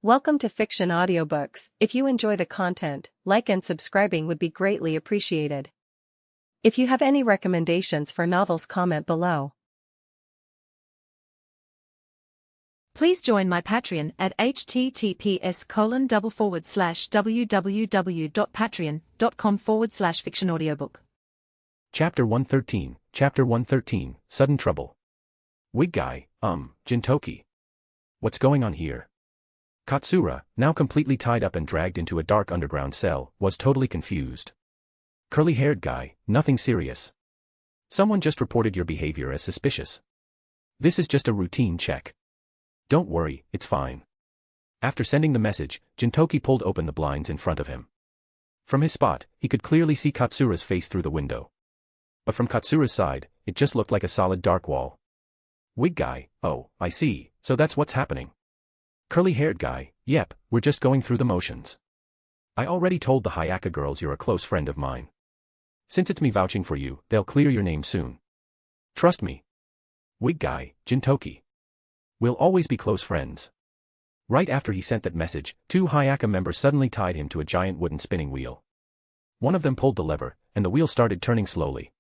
Welcome to Fiction Audiobooks. If you enjoy the content, like and subscribing would be greatly appreciated. If you have any recommendations for novels, comment below. Please join my Patreon at https://www.patreon.com/fictionaudiobook. Chapter 113, Sudden Trouble. Wig Guy, Gintoki. What's going on here? Katsura, now completely tied up and dragged into a dark underground cell, was totally confused. Curly-haired guy, nothing serious. Someone just reported your behavior as suspicious. This is just a routine check. Don't worry, it's fine. After sending the message, Gintoki pulled open the blinds in front of him. From his spot, he could clearly see Katsura's face through the window. But from Katsura's side, it just looked like a solid dark wall. Wig Guy, oh, I see, so that's what's happening. Curly-haired guy, yep, we're just going through the motions. I already told the Hayaka girls you're a close friend of mine. Since it's me vouching for you, they'll clear your name soon. Trust me. Wig Guy, Gintoki. We'll always be close friends. Right after he sent that message, two Hayaka members suddenly tied him to a giant wooden spinning wheel. One of them pulled the lever, and the wheel started turning slowly.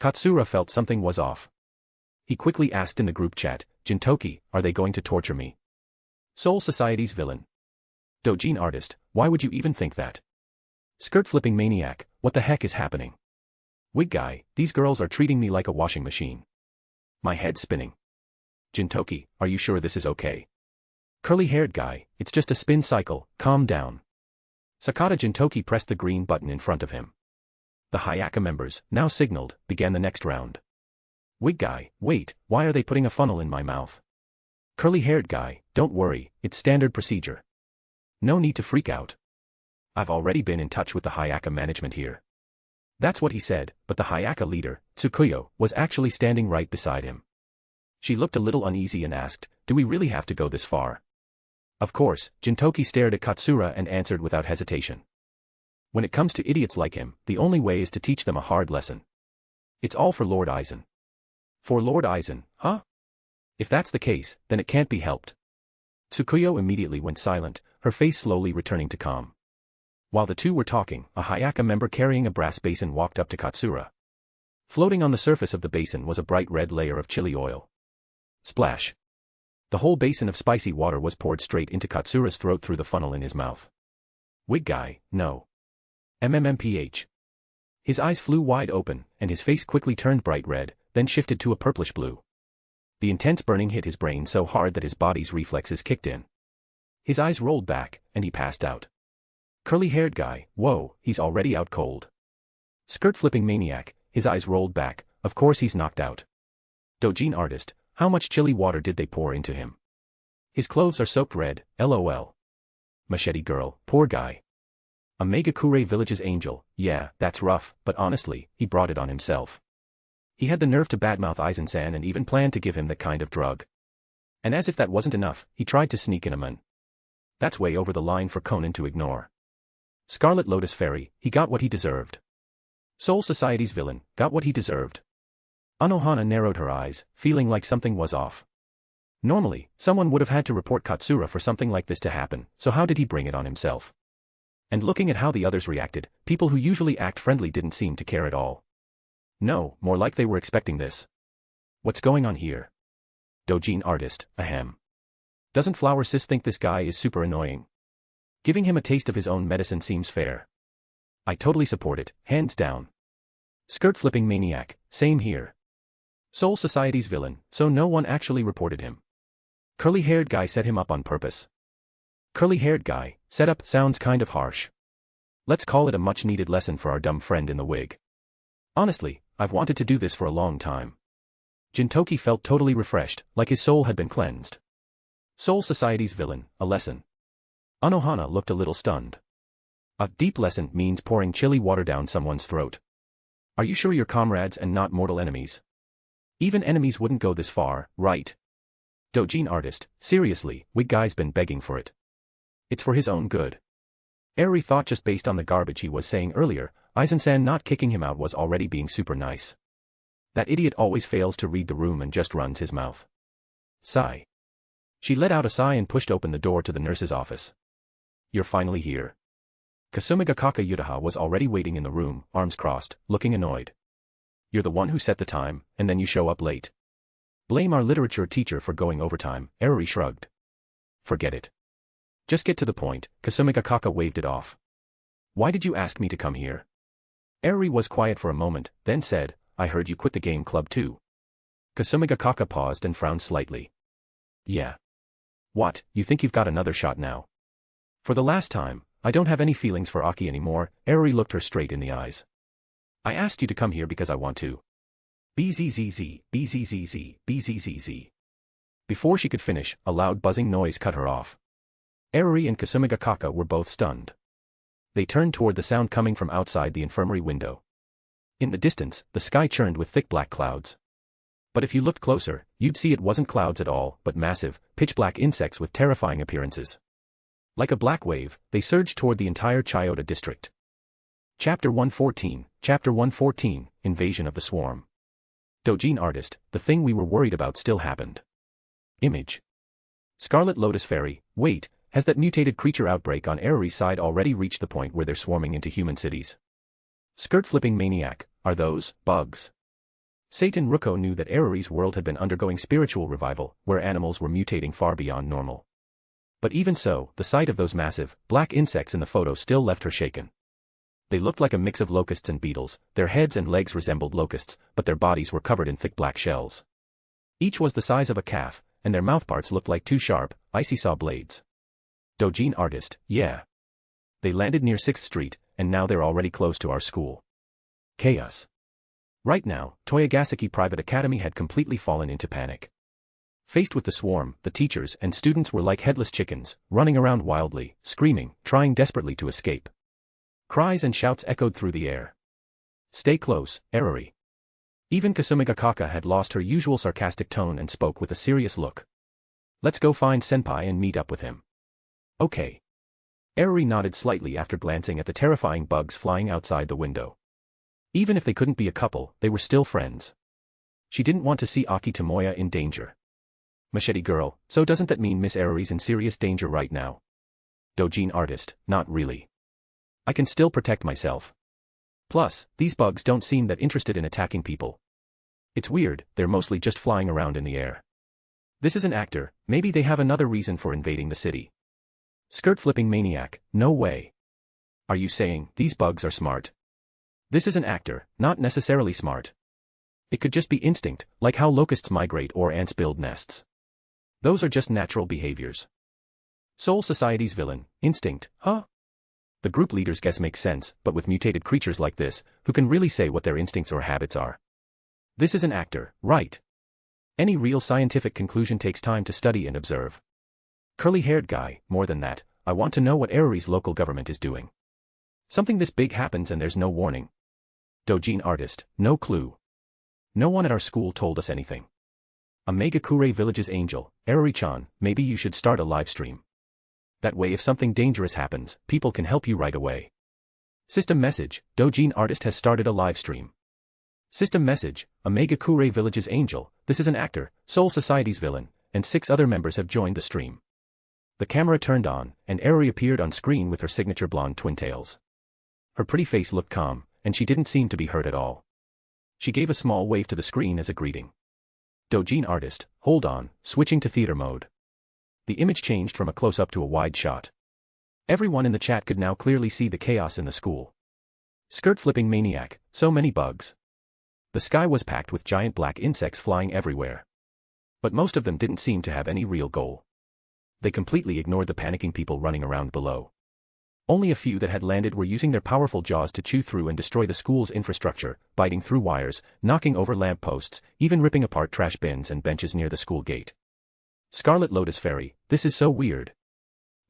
Katsura felt something was off. He quickly asked in the group chat, Gintoki, are they going to torture me? Soul Society's villain. Dojin artist, why would you even think that? Skirt-flipping maniac, what the heck is happening? Wig Guy, these girls are treating me like a washing machine. My head's spinning. Gintoki, are you sure this is okay? Curly-haired guy, it's just a spin cycle, calm down. Sakata Gintoki pressed the green button in front of him. The Hayaka members, now signaled, began the next round. Wig Guy, wait, why are they putting a funnel in my mouth? Curly-haired guy, don't worry, it's standard procedure. No need to freak out. I've already been in touch with the Hayaka management here. That's what he said, but the Hayaka leader, Tsukuyo, was actually standing right beside him. She looked a little uneasy and asked, do we really have to go this far? Of course, Gintoki stared at Katsura and answered without hesitation. When it comes to idiots like him, the only way is to teach them a hard lesson. It's all for Lord Aizen. For Lord Aizen, huh? If that's the case, then it can't be helped. Tsukuyo immediately went silent, her face slowly returning to calm. While the two were talking, a Hayaka member carrying a brass basin walked up to Katsura. Floating on the surface of the basin was a bright red layer of chili oil. Splash. The whole basin of spicy water was poured straight into Katsura's throat through the funnel in his mouth. Wig Guy, no. MMMPH. His eyes flew wide open, and his face quickly turned bright red, then shifted to a purplish blue. The intense burning hit his brain so hard that his body's reflexes kicked in. His eyes rolled back, and he passed out. Curly-haired guy, whoa, he's already out cold. Skirt-flipping maniac, his eyes rolled back, of course he's knocked out. Dojin artist, how much chili water did they pour into him? His clothes are soaked red, lol. Machete girl, poor guy. A Megakure Village's angel, yeah, that's rough, but honestly, he brought it on himself. He had the nerve to badmouth Aizen-san and even planned to give him that kind of drug. And as if that wasn't enough, he tried to sneak in a man. That's way over the line for Konan to ignore. Scarlet Lotus Fairy, he got what he deserved. Soul Society's villain, got what he deserved. Anohana narrowed her eyes, feeling like something was off. Normally, someone would have had to report Katsura for something like this to happen, so how did he bring it on himself? And looking at how the others reacted, people who usually act friendly didn't seem to care at all. No, more like they were expecting this. What's going on here? Dojin artist, ahem. Doesn't Flower Sis think this guy is super annoying? Giving him a taste of his own medicine seems fair. I totally support it, hands down. Skirt-flipping maniac, same here. Soul Society's villain, so no one actually reported him. Curly-haired guy set him up on purpose. Curly-haired guy, set up sounds kind of harsh. Let's call it a much-needed lesson for our dumb friend in the wig. Honestly, I've wanted to do this for a long time. Gintoki felt totally refreshed, like his soul had been cleansed. Soul Society's villain, a lesson. Anohana looked a little stunned. A deep lesson means pouring chili water down someone's throat. Are you sure you're comrades and not mortal enemies? Even enemies wouldn't go this far, right? Dojin artist, seriously, Wig Guy's been begging for it. It's for his own good. Eriri thought just based on the garbage he was saying earlier, Aizen-san not kicking him out was already being super nice. That idiot always fails to read the room and just runs his mouth. Sigh. She let out a sigh and pushed open the door to the nurse's office. You're finally here. Kasumigakaka Yutaha was already waiting in the room, arms crossed, looking annoyed. You're the one who set the time, and then you show up late. Blame our literature teacher for going overtime, Eriri shrugged. Forget it. Just get to the point, Kasumigakaka waved it off. Why did you ask me to come here? Eriri was quiet for a moment, then said, I heard you quit the game club too. Kasumigakaka paused and frowned slightly. Yeah. What, you think you've got another shot now? For the last time, I don't have any feelings for Aki anymore, Eriri looked her straight in the eyes. I asked you to come here because I want to. Bzzz, bzzz, bzzz. Before she could finish, a loud buzzing noise cut her off. Eriri and Kasumigakaka were both stunned. They turned toward the sound coming from outside the infirmary window. In the distance, the sky churned with thick black clouds. But if you looked closer, you'd see it wasn't clouds at all, but massive, pitch-black insects with terrifying appearances. Like a black wave, they surged toward the entire Chiyoda district. Chapter 114, Invasion of the Swarm. Dojin artist, the thing we were worried about still happened. Image. Scarlet Lotus Fairy, wait, has that mutated creature outbreak on Eriri's side already reached the point where they're swarming into human cities? Skirt-flipping maniac, are those bugs? Satan Ruko knew that Eriri's world had been undergoing spiritual revival, where animals were mutating far beyond normal. But even so, the sight of those massive, black insects in the photo still left her shaken. They looked like a mix of locusts and beetles, their heads and legs resembled locusts, but their bodies were covered in thick black shells. Each was the size of a calf, and their mouthparts looked like two sharp, icy saw blades. Dojin artist, yeah. They landed near 6th Street, and now they're already close to our school. Chaos. Right now, Toyogaseki Private Academy had completely fallen into panic. Faced with the swarm, the teachers and students were like headless chickens, running around wildly, screaming, trying desperately to escape. Cries and shouts echoed through the air. Stay close, Eriri. Even Kasumigakaka had lost her usual sarcastic tone and spoke with a serious look. Let's go find Senpai and meet up with him. Okay. Eriri nodded slightly after glancing at the terrifying bugs flying outside the window. Even if they couldn't be a couple, they were still friends. She didn't want to see Aki Tamoya in danger. Machete girl, so doesn't that mean Miss Eriri's in serious danger right now? Dojin artist, not really. I can still protect myself. Plus, these bugs don't seem that interested in attacking people. It's weird, they're mostly just flying around in the air. This is an actor, maybe they have another reason for invading the city. Skirt-flipping maniac, no way. Are you saying, these bugs are smart? This is an actor, not necessarily smart. It could just be instinct, like how locusts migrate or ants build nests. Those are just natural behaviors. Soul Society's villain, instinct, huh? The group leader's guess makes sense, but with mutated creatures like this, who can really say what their instincts or habits are? This is an actor, right? Any real scientific conclusion takes time to study and observe. Curly-haired guy, more than that, I want to know what Eriri's local government is doing. Something this big happens and there's no warning. Dojin artist, no clue. No one at our school told us anything. Megakure Village's angel, Eriri-chan, maybe you should start a live stream. That way if something dangerous happens, people can help you right away. System message, Dojin artist has started a live stream. System message, Megakure Village's angel, this is an actor, Soul Society's villain, and 6 other members have joined the stream. The camera turned on, and Eriri appeared on screen with her signature blonde twin tails. Her pretty face looked calm, and she didn't seem to be hurt at all. She gave a small wave to the screen as a greeting. Dojin artist, hold on, switching to theater mode. The image changed from a close-up to a wide shot. Everyone in the chat could now clearly see the chaos in the school. Skirt-flipping maniac, so many bugs. The sky was packed with giant black insects flying everywhere. But most of them didn't seem to have any real goal. They completely ignored the panicking people running around below. Only a few that had landed were using their powerful jaws to chew through and destroy the school's infrastructure, biting through wires, knocking over lampposts, even ripping apart trash bins and benches near the school gate. Scarlet Lotus Fairy, this is so weird.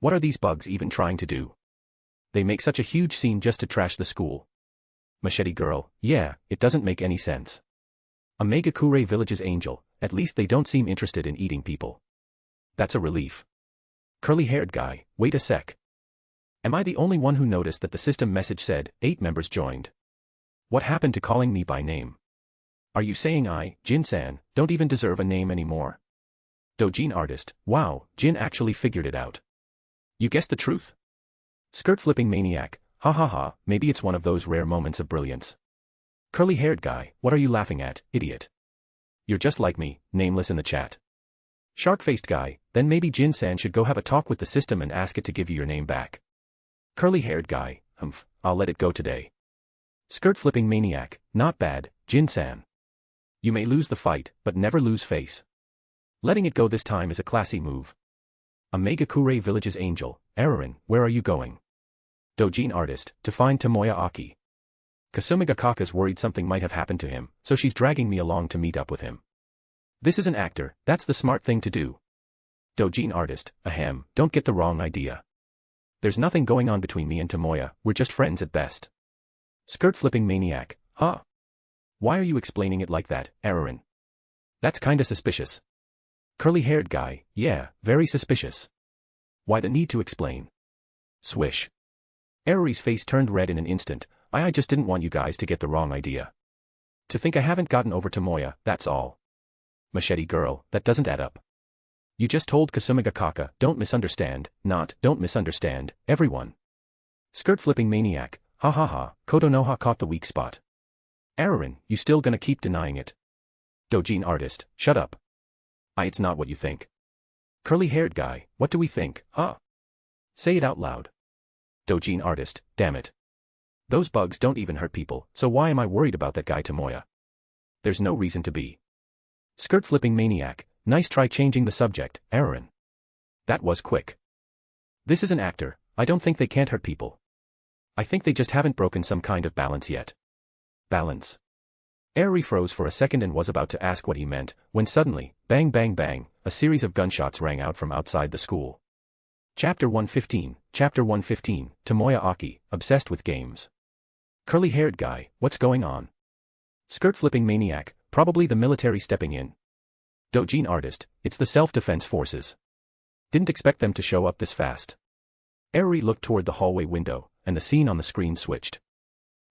What are these bugs even trying to do? They make such a huge scene just to trash the school. Machete girl, yeah, it doesn't make any sense. Megakure Village's angel, at least they don't seem interested in eating people. That's a relief. Curly-haired guy, wait a sec. Am I the only one who noticed that the system message said, 8 members joined? What happened to calling me by name? Are you saying I, Jin-san, don't even deserve a name anymore? Dojin artist, wow, Jin actually figured it out. You guessed the truth? Skirt-flipping maniac, ha ha ha, maybe it's one of those rare moments of brilliance. Curly-haired guy, what are you laughing at, idiot? You're just like me, nameless in the chat. Shark-faced guy, then maybe Jin-san should go have a talk with the system and ask it to give you your name back. Curly-haired guy, humph, I'll let it go today. Skirt-flipping maniac, not bad, Jin-san. You may lose the fight, but never lose face. Letting it go this time is a classy move. Megakure Village's angel, Eriri, where are you going? Dojin artist, to find Tamoya Aki. Kasumi Gakaka's worried something might have happened to him, so she's dragging me along to meet up with him. This is an actor, that's the smart thing to do. Dojin artist, ahem, don't get the wrong idea. There's nothing going on between me and Tamoya, we're just friends at best. Skirt-flipping maniac, huh? Why are you explaining it like that, Eriri? That's kinda suspicious. Curly-haired guy, yeah, very suspicious. Why the need to explain? Swish. Eriri's face turned red in an instant. I just didn't want you guys to get the wrong idea. To think I haven't gotten over Tamoya, that's all. Machete girl, that doesn't add up. You just told Kasumi Gakaka, don't misunderstand, don't misunderstand, everyone. Skirt-flipping maniac, ha ha ha, Kodonoha caught the weak spot. Eriri, you still gonna keep denying it? Dojin artist, shut up. It's not what you think. Curly-haired guy, what do we think, huh? Say it out loud. Dojin artist, damn it. Those bugs don't even hurt people, so why am I worried about that guy Tamoya? There's no reason to be. Skirt-flipping maniac, nice try changing the subject, Eriri. That was quick. This is an actor, I don't think they can't hurt people. I think they just haven't broken some kind of balance yet. Balance. Eriri froze for a second and was about to ask what he meant, when suddenly, bang bang bang, a series of gunshots rang out from outside the school. Chapter 115, Tamoya Aki, obsessed with games. Curly-haired guy, what's going on? Skirt-flipping maniac, probably the military stepping in. Dojin artist, it's the self-defense forces. Didn't expect them to show up this fast. Eriri looked toward the hallway window, and the scene on the screen switched.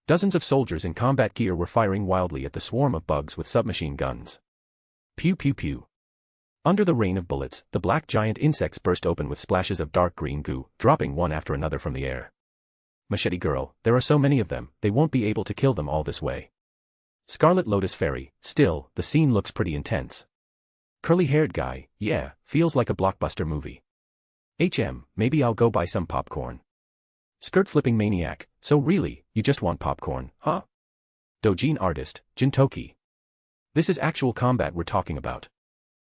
Dozens of soldiers in combat gear were firing wildly at the swarm of bugs with submachine guns. Pew pew pew. Under the rain of bullets, the black giant insects burst open with splashes of dark green goo, dropping one after another from the air. Machete girl, there are so many of them, they won't be able to kill them all this way. Scarlet Lotus Fairy, still, the scene looks pretty intense. Curly-haired guy, yeah, feels like a blockbuster movie. Maybe I'll go buy some popcorn. Skirt-flipping maniac, so really, you just want popcorn, huh? Dojin artist, Gintoki. This is actual combat we're talking about.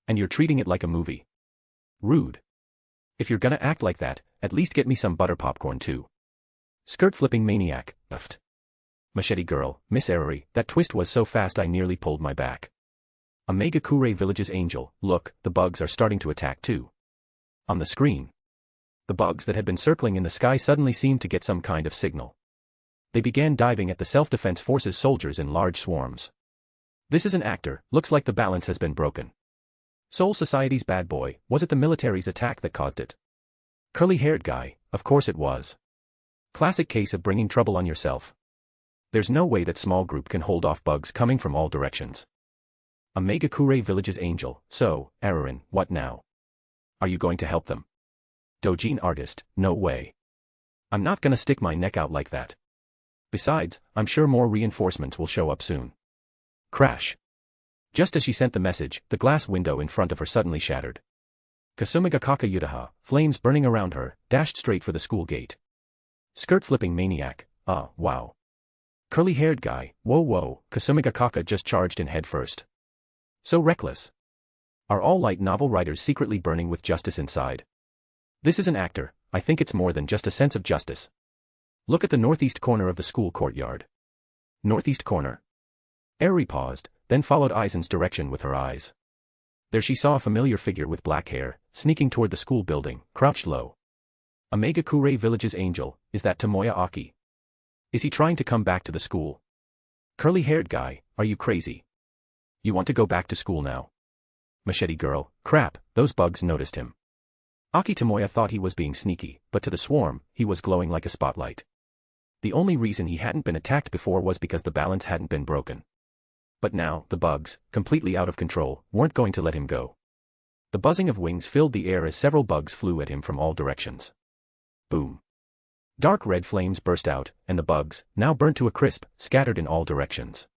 And you're treating it like a movie. Rude. If you're gonna act like that, at least get me some butter popcorn too. Skirt-flipping maniac, uffed. Machete girl, Miss Eriri, that twist was so fast I nearly pulled my back. Megakure Village's angel, look, the bugs are starting to attack too. On the screen. The bugs that had been circling in the sky suddenly seemed to get some kind of signal. They began diving at the self-defense forces soldiers in large swarms. This is an actor, looks like the balance has been broken. Soul Society's bad boy, was it the military's attack that caused it? Curly-haired guy, of course it was. Classic case of bringing trouble on yourself. There's no way that small group can hold off bugs coming from all directions. Megakure Village's angel, so, Eriri, what now? Are you going to help them? Dojin artist, no way. I'm not gonna stick my neck out like that. Besides, I'm sure more reinforcements will show up soon. Crash. Just as she sent the message, the glass window in front of her suddenly shattered. Kasumi Gakaka Yutaha, flames burning around her, dashed straight for the school gate. Skirt-flipping maniac, wow. Curly-haired guy, whoa, Kasumi Gakaka just charged in head first. So reckless. Are all light novel writers secretly burning with justice inside? This is an actor, I think it's more than just a sense of justice. Look at the northeast corner of the school courtyard. Northeast corner. Eriri paused, then followed Aizen's direction with her eyes. There she saw a familiar figure with black hair, sneaking toward the school building, crouched low. Megakure Village's angel, is that Tamoya Aki? Is he trying to come back to the school? Curly-haired guy, are you crazy? You want to go back to school now? Machete girl, crap, those bugs noticed him. Aki Tamoya thought he was being sneaky, but to the swarm, he was glowing like a spotlight. The only reason he hadn't been attacked before was because the balance hadn't been broken. But now, the bugs, completely out of control, weren't going to let him go. The buzzing of wings filled the air as several bugs flew at him from all directions. Boom. Dark red flames burst out, and the bugs, now burnt to a crisp, scattered in all directions.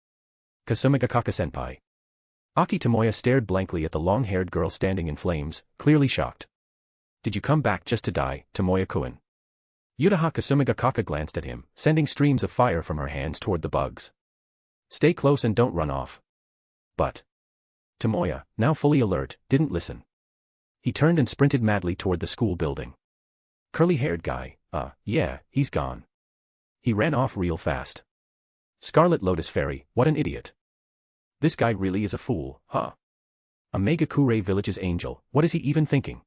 Kasumigakaka-senpai. Aki Tamoya stared blankly at the long-haired girl standing in flames, clearly shocked. Did you come back just to die, Tamoya-kun? Yutaha Kasumigakaka glanced at him, sending streams of fire from her hands toward the bugs. Stay close and don't run off. But Tamoya, now fully alert, didn't listen. He turned and sprinted madly toward the school building. Curly-haired guy, yeah, he's gone. He ran off real fast. Scarlet Lotus Fairy, what an idiot. This guy really is a fool, huh? A Megakure Village's angel, what is he even thinking?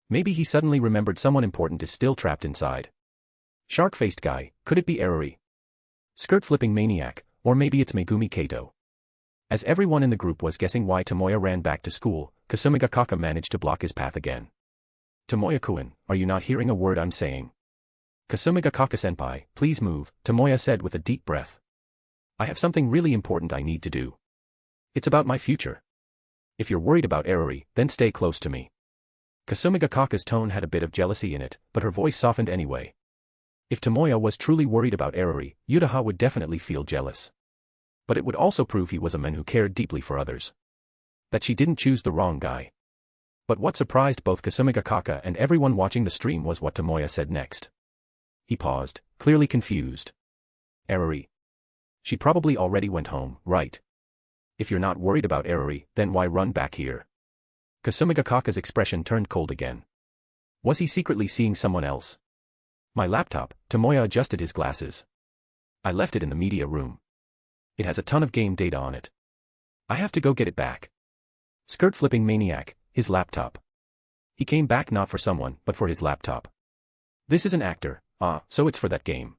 Maybe he suddenly remembered someone important is still trapped inside. Shark-faced guy, could it be Eriri? Skirt-flipping maniac, or maybe it's Megumi Kato. As everyone in the group was guessing why Tamoya ran back to school, Kasumigakaka managed to block his path again. Tamoya-kun, are you not hearing a word I'm saying? Kasumigakaka-senpai, please move, Tamoya said with a deep breath. I have something really important I need to do. It's about my future. If you're worried about Eriri, then stay close to me. Kasumigakaka's tone had a bit of jealousy in it, but her voice softened anyway. If Tamoya was truly worried about Eriri, Yutaha would definitely feel jealous. But it would also prove he was a man who cared deeply for others. That she didn't choose the wrong guy. But what surprised both Kasumigakaka and everyone watching the stream was what Tamoya said next. He paused, clearly confused. Eriri. She probably already went home, right? If you're not worried about Eriri, then why run back here? Kasumigakaka's expression turned cold again. Was he secretly seeing someone else? My laptop, Tamoya adjusted his glasses. I left it in the media room. It has a ton of game data on it. I have to go get it back. Skirt-flipping maniac, his laptop. He came back not for someone, but for his laptop. This is an actor, so it's for that game.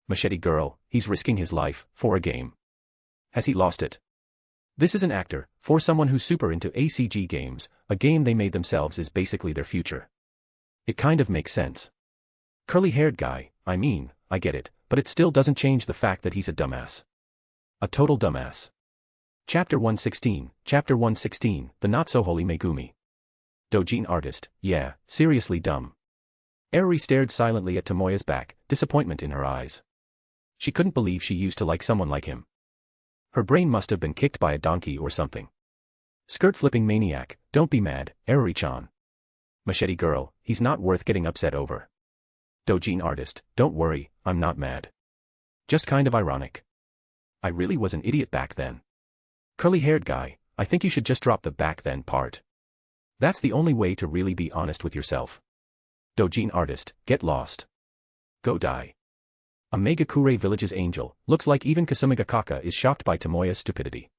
Machete girl, he's risking his life, for a game. Has he lost it? This is an actor, for someone who's super into ACG games, a game they made themselves is basically their future. It kind of makes sense. Curly-haired guy, I mean, I get it, but it still doesn't change the fact that he's a dumbass. A total dumbass. Chapter 116, The Not-So-Holy Megumi. Doujin artist, yeah, seriously dumb. Eriri stared silently at Tomoya's back, disappointment in her eyes. She couldn't believe she used to like someone like him. Her brain must have been kicked by a donkey or something. Skirt-flipping maniac, don't be mad, Eriri-chan. Machete girl, he's not worth getting upset over. Doujin artist, don't worry, I'm not mad. Just kind of ironic. I really was an idiot back then. Curly-haired guy, I think you should just drop the back then part. That's the only way to really be honest with yourself. Doujin artist, get lost. Go die. A Megakure Village's angel, looks like even Kasumigakaka is shocked by Tomoya's stupidity.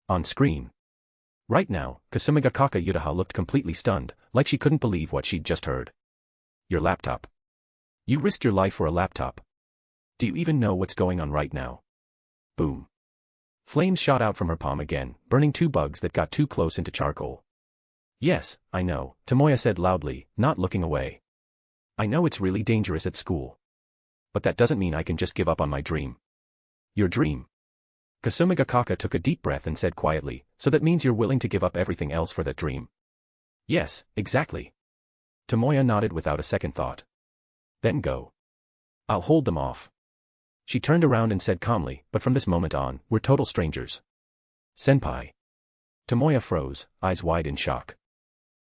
On screen. Right now, Kasumigakaka Yutaha looked completely stunned, like she couldn't believe what she'd just heard. Your laptop. You risked your life for a laptop. Do you even know what's going on right now? Boom. Flames shot out from her palm again, burning two bugs that got too close into charcoal. Yes, I know, Tamoya said loudly, not looking away. I know it's really dangerous at school. But that doesn't mean I can just give up on my dream. Your dream? Kasumigakaka took a deep breath and said quietly, so that means you're willing to give up everything else for that dream. Yes, exactly. Tamoya nodded without a second thought. Then go. I'll hold them off. She turned around and said calmly, but from this moment on, we're total strangers. Senpai. Tamoya froze, eyes wide in shock.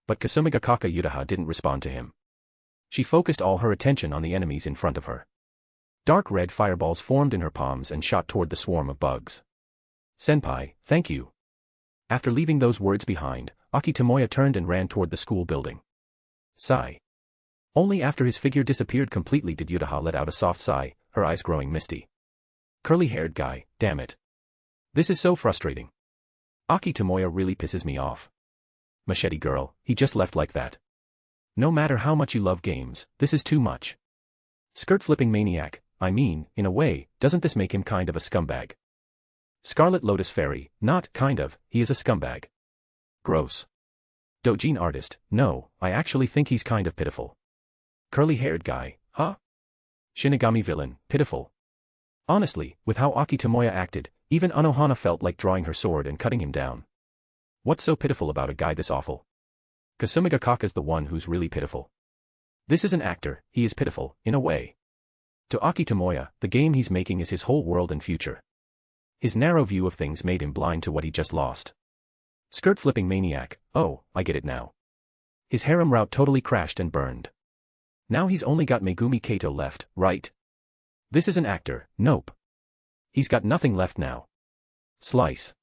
But Kasumigakaka Yutaha didn't respond to him. She focused all her attention on the enemies in front of her. Dark red fireballs formed in her palms and shot toward the swarm of bugs. Senpai, thank you. After leaving those words behind, Aki Tamoya turned and ran toward the school building. Sigh. Only after his figure disappeared completely did Yutaha let out a soft sigh, her eyes growing misty. Curly-haired guy, damn it. This is so frustrating. Aki Tamoya really pisses me off. Machete girl, he just left like that. No matter how much you love games, this is too much. Skirt-flipping maniac, I mean, in a way, doesn't this make him kind of a scumbag? Scarlet Lotus Fairy, not kind of, he is a scumbag. Gross. Doujin artist, no, I actually think he's kind of pitiful. Curly-haired guy, huh? Shinigami villain, pitiful. Honestly, with how Aki Tamoya acted, even Anohana felt like drawing her sword and cutting him down. What's so pitiful about a guy this awful? Kasumigakaka's the one who's really pitiful. This is an actor, he is pitiful, in a way. To Aki Tamoya, the game he's making is his whole world and future. His narrow view of things made him blind to what he just lost. Skirt-flipping maniac, oh, I get it now. His harem route totally crashed and burned. Now he's only got Megumi Kato left, right? This is an actor, nope. He's got nothing left now. Slice.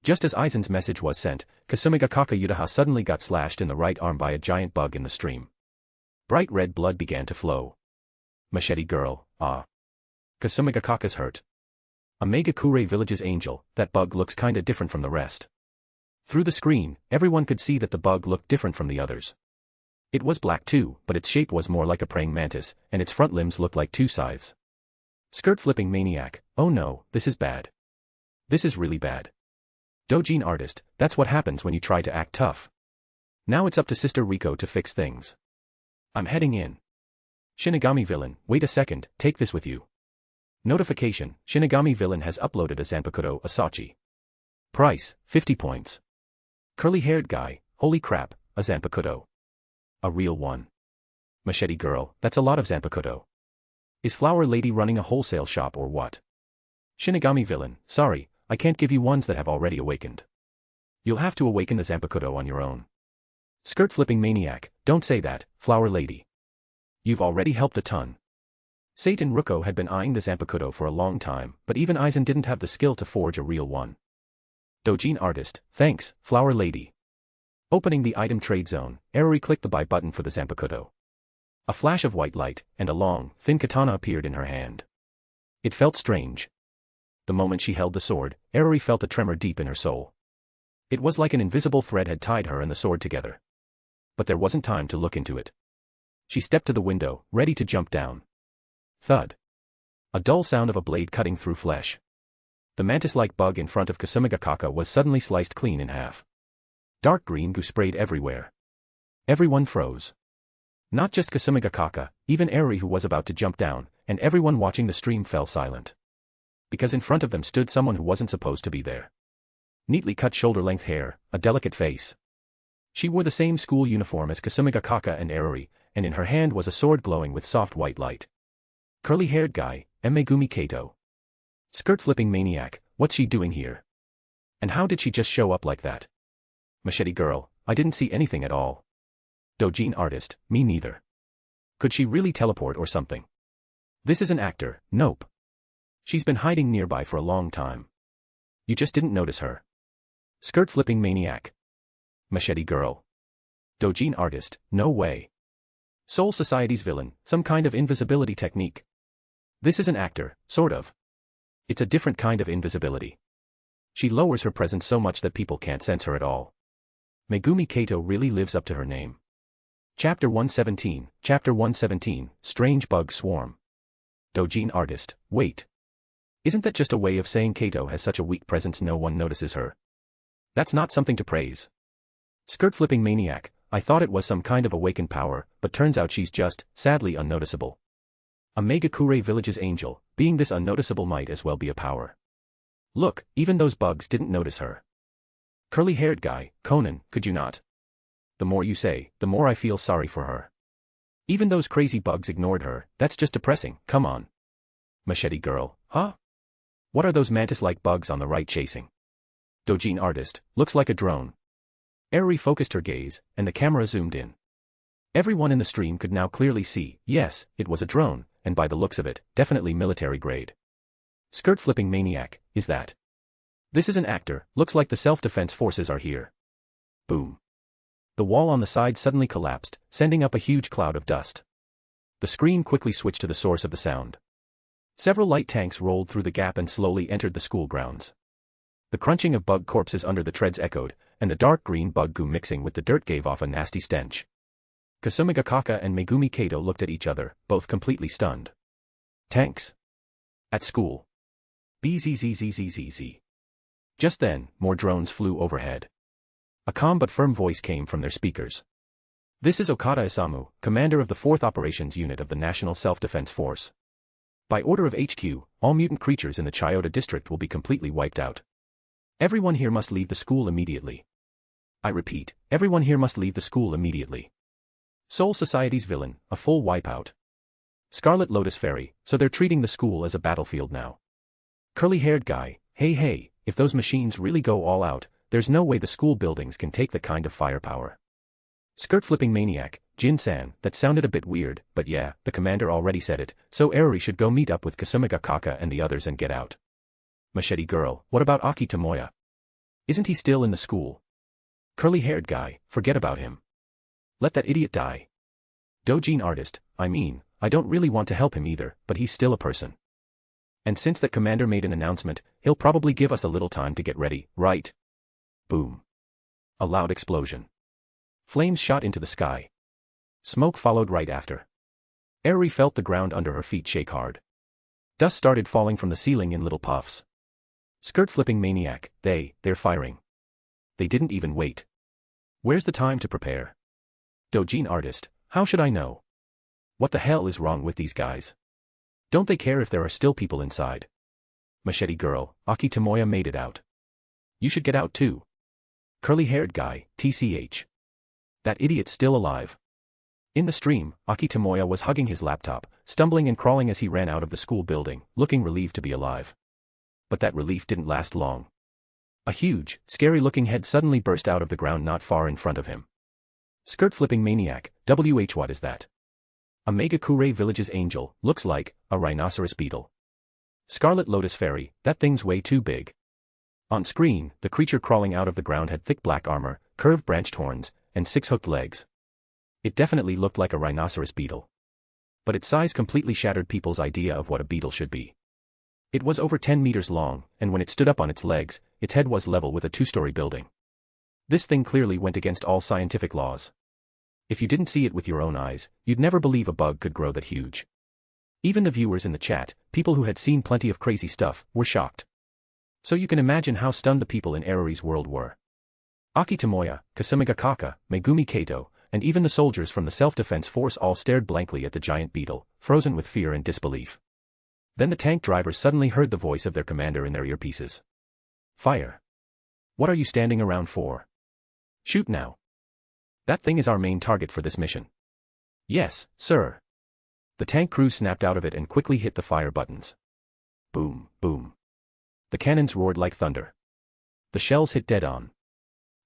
Just as Aizen's message was sent, Kasumigakaka Yutaha suddenly got slashed in the right arm by a giant bug in the stream. Bright red blood began to flow. Machete girl, ah. Kasumigakaka's hurt. A Megakure Village's angel, that bug looks kinda different from the rest. Through the screen, everyone could see that the bug looked different from the others. It was black too, but its shape was more like a praying mantis, and its front limbs looked like two scythes. Skirt-flipping maniac, oh no, this is bad. This is really bad. Dojin artist, that's what happens when you try to act tough. Now it's up to Sister Riko to fix things. I'm heading in. Shinigami villain, wait a second, take this with you. Notification, Shinigami villain has uploaded a Zanpakuto Asachi. Price, 50 points. Curly-haired guy, holy crap, a Zanpakuto. A real one. Machete girl, that's a lot of Zanpakuto. Is Flower Lady running a wholesale shop or what? Shinigami villain, sorry, I can't give you ones that have already awakened. You'll have to awaken the Zanpakuto on your own. Skirt-flipping maniac, don't say that, Flower Lady. You've already helped a ton. Satan Ruko had been eyeing the Zanpakuto for a long time, but even Aizen didn't have the skill to forge a real one. Dojin artist, thanks, Flower Lady. Opening the item trade zone, Eriri clicked the buy button for the Zanpakuto. A flash of white light, and a long, thin katana appeared in her hand. It felt strange. The moment she held the sword, Eriri felt a tremor deep in her soul. It was like an invisible thread had tied her and the sword together. But there wasn't time to look into it. She stepped to the window, ready to jump down. Thud. A dull sound of a blade cutting through flesh. The mantis-like bug in front of Kasumigakaka was suddenly sliced clean in half. Dark green goo sprayed everywhere. Everyone froze. Not just Kasumigakaka, even Eriri who was about to jump down, and everyone watching the stream fell silent. Because in front of them stood someone who wasn't supposed to be there. Neatly cut shoulder-length hair, a delicate face. She wore the same school uniform as Kasumigakaka and Eriri, and in her hand was a sword glowing with soft white light. Curly-haired guy, Megumi Kato. Skirt-flipping maniac, what's she doing here? And how did she just show up like that? Machete girl, I didn't see anything at all. Dojin artist, me neither. Could she really teleport or something? This is an actor, nope. She's been hiding nearby for a long time. You just didn't notice her. Skirt-flipping maniac. Machete girl. Dojin artist, no way. Soul Society's villain, some kind of invisibility technique. This is an actor, sort of. It's a different kind of invisibility. She lowers her presence so much that people can't sense her at all. Megumi Kato really lives up to her name. Chapter 117, Strange Bug Swarm. Dojin artist, wait. Isn't that just a way of saying Kato has such a weak presence no one notices her? That's not something to praise. Skirt-flipping maniac, I thought it was some kind of awakened power, but turns out she's just, sadly unnoticeable. A Megakure Village's angel, being this unnoticeable might as well be a power. Look, even those bugs didn't notice her. Curly-haired guy, Konan, could you not? The more you say, the more I feel sorry for her. Even those crazy bugs ignored her, that's just depressing, come on. Machete girl, huh? What are those mantis-like bugs on the right chasing? Dojin artist, looks like a drone. Eriri focused her gaze, and the camera zoomed in. Everyone in the stream could now clearly see, yes, it was a drone, and by the looks of it, definitely military grade. Skirt-flipping maniac, is that? This is an actor, looks like the self-defense forces are here. Boom. The wall on the side suddenly collapsed, sending up a huge cloud of dust. The screen quickly switched to the source of the sound. Several light tanks rolled through the gap and slowly entered the school grounds. The crunching of bug corpses under the treads echoed, and the dark green bug goo mixing with the dirt gave off a nasty stench. Kasumigakaka and Megumi Kato looked at each other, both completely stunned. Tanks. At school. Bzzzzzzz. Just then, more drones flew overhead. A calm but firm voice came from their speakers. This is Okada Isamu, commander of the 4th Operations Unit of the National Self-Defense Force. By order of HQ, all mutant creatures in the Chiyoda district will be completely wiped out. Everyone here must leave the school immediately. I repeat, everyone here must leave the school immediately. Soul Society's villain, a full wipeout. Scarlet Lotus Fairy, so they're treating the school as a battlefield now. Curly-haired guy, hey, if those machines really go all out, there's no way the school buildings can take that kind of firepower. Skirt-flipping maniac, Jin-san, that sounded a bit weird, but yeah, the commander already said it, so Eriri should go meet up with Kisame Kaka and the others and get out. Machete girl, what about Aki Tamoya? Isn't he still in the school? Curly-haired guy, forget about him. Let that idiot die. Dojin artist, I don't really want to help him either, but he's still a person. And since that commander made an announcement, he'll probably give us a little time to get ready, right? Boom. A loud explosion. Flames shot into the sky. Smoke followed right after. Eriri felt the ground under her feet shake hard. Dust started falling from the ceiling in little puffs. Skirt-flipping maniac, they're firing. They didn't even wait. Where's the time to prepare? Dojin artist, how should I know? What the hell is wrong with these guys? Don't they care if there are still people inside? Machete girl, Aki Tamoya made it out. You should get out too. Curly-haired guy, TCH. That idiot's still alive. In the stream, Aki Tamoya was hugging his laptop, stumbling and crawling as he ran out of the school building, looking relieved to be alive. But that relief didn't last long. A huge, scary-looking head suddenly burst out of the ground not far in front of him. Skirt-flipping maniac, what is that? A Megakure Village's angel, looks like a rhinoceros beetle. Scarlet Lotus Fairy, that thing's way too big. On screen, the creature crawling out of the ground had thick black armor, curved branched horns, and 6 hooked legs. It definitely looked like a rhinoceros beetle. But its size completely shattered people's idea of what a beetle should be. It was over 10 meters long, and when it stood up on its legs, its head was level with a 2-story building. This thing clearly went against all scientific laws. If you didn't see it with your own eyes, you'd never believe a bug could grow that huge. Even the viewers in the chat, people who had seen plenty of crazy stuff, were shocked. So you can imagine how stunned the people in Eriri's world were. Aki Tamoya, Kisame Kaka, Megumi Kato, and even the soldiers from the self-defense force all stared blankly at the giant beetle, frozen with fear and disbelief. Then the tank drivers suddenly heard the voice of their commander in their earpieces. Fire! What are you standing around for? Shoot now! That thing is our main target for this mission. Yes, sir. The tank crew snapped out of it and quickly hit the fire buttons. Boom, boom. The cannons roared like thunder. The shells hit dead on.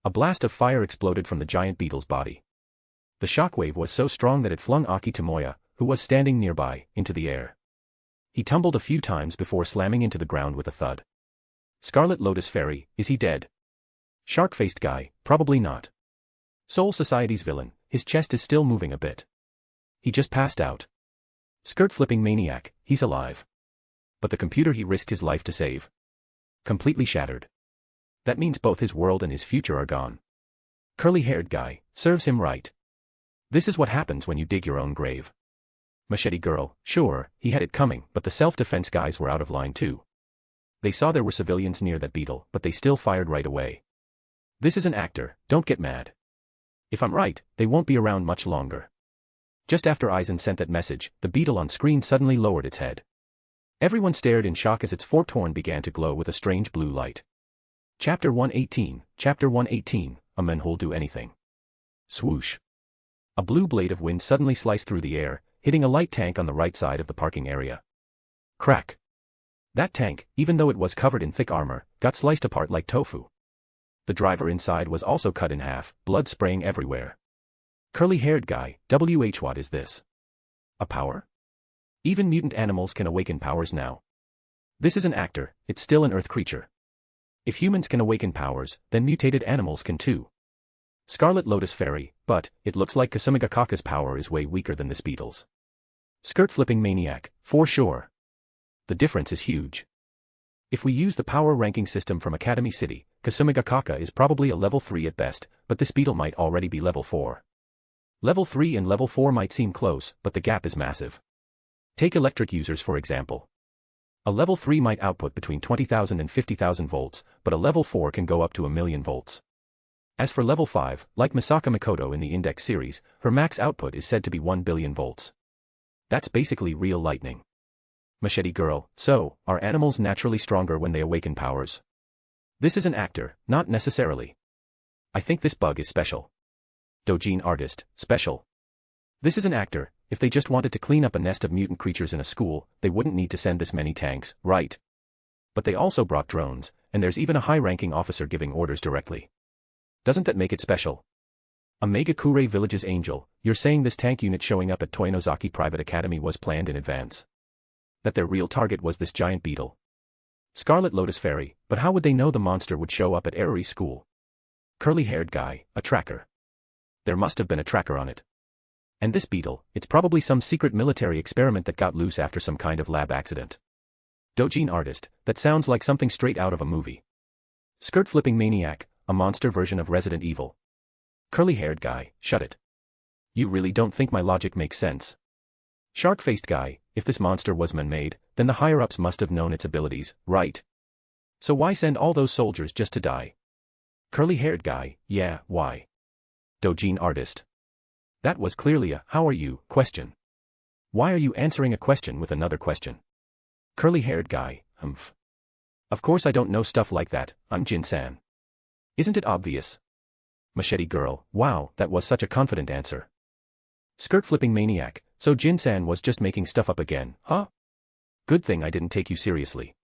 A blast of fire exploded from the giant beetle's body. The shockwave was so strong that it flung Aki Tamoya, who was standing nearby, into the air. He tumbled a few times before slamming into the ground with a thud. Scarlet Lotus Fairy, is he dead? Shark-faced guy, probably not. Soul Society's villain, his chest is still moving a bit. He just passed out. Skirt-flipping maniac, he's alive. But the computer he risked his life to save. Completely shattered. That means both his world and his future are gone. Curly-haired guy, serves him right. This is what happens when you dig your own grave. Machete girl, sure, he had it coming, but the self-defense guys were out of line too. They saw there were civilians near that beetle, but they still fired right away. This is an actor, don't get mad. If I'm right, they won't be around much longer. Just after Aizen sent that message, the beetle on screen suddenly lowered its head. Everyone stared in shock as its forked horn began to glow with a strange blue light. Chapter 118, a man'll do anything. Swoosh. A blue blade of wind suddenly sliced through the air, hitting a light tank on the right side of the parking area. Crack. That tank, even though it was covered in thick armor, got sliced apart like tofu. The driver inside was also cut in half, blood spraying everywhere. Curly-haired guy, what is this? A power? Even mutant animals can awaken powers now. This is an actor, it's still an earth creature. If humans can awaken powers, then mutated animals can too. Scarlet Lotus Fairy, but it looks like Kisame Kaka's power is way weaker than this beetle's. Skirt-flipping maniac, for sure. The difference is huge. If we use the power ranking system from Academy City, Kisame Kaka is probably a level 3 at best, but this beetle might already be level 4. Level 3 and level 4 might seem close, but the gap is massive. Take electric users for example. A level 3 might output between 20,000 and 50,000 volts, but a level 4 can go up to 1,000,000 volts. As for level 5, like Misaka Mikoto in the Index series, her max output is said to be 1 billion volts. That's basically real lightning. Machete girl, so, are animals naturally stronger when they awaken powers? This is an actor, not necessarily. I think this bug is special. Dojin artist, special. This is an actor. If they just wanted to clean up a nest of mutant creatures in a school, they wouldn't need to send this many tanks, right? But they also brought drones, and there's even a high-ranking officer giving orders directly. Doesn't that make it special? A Megakure Village's angel, you're saying this tank unit showing up at Toinozaki Private Academy was planned in advance? That their real target was this giant beetle? Scarlet Lotus Fairy, but how would they know the monster would show up at Eriri school? Curly-haired guy, a tracker. There must have been a tracker on it. And this beetle, it's probably some secret military experiment that got loose after some kind of lab accident. Dojin artist, that sounds like something straight out of a movie. Skirt-flipping maniac, a monster version of Resident Evil. Curly-haired guy, shut it. You really don't think my logic makes sense? Shark-faced guy, if this monster was man-made, then the higher-ups must have known its abilities, right? So why send all those soldiers just to die? Curly-haired guy, yeah, why? Dojin artist. That was clearly a "how are you" question. Why are you answering a question with another question? Curly-haired guy, humph. Of course I don't know stuff like that, I'm Jin-san. Isn't it obvious? Machete girl, wow, that was such a confident answer. Skirt-flipping maniac, so Jin-san was just making stuff up again, huh? Good thing I didn't take you seriously.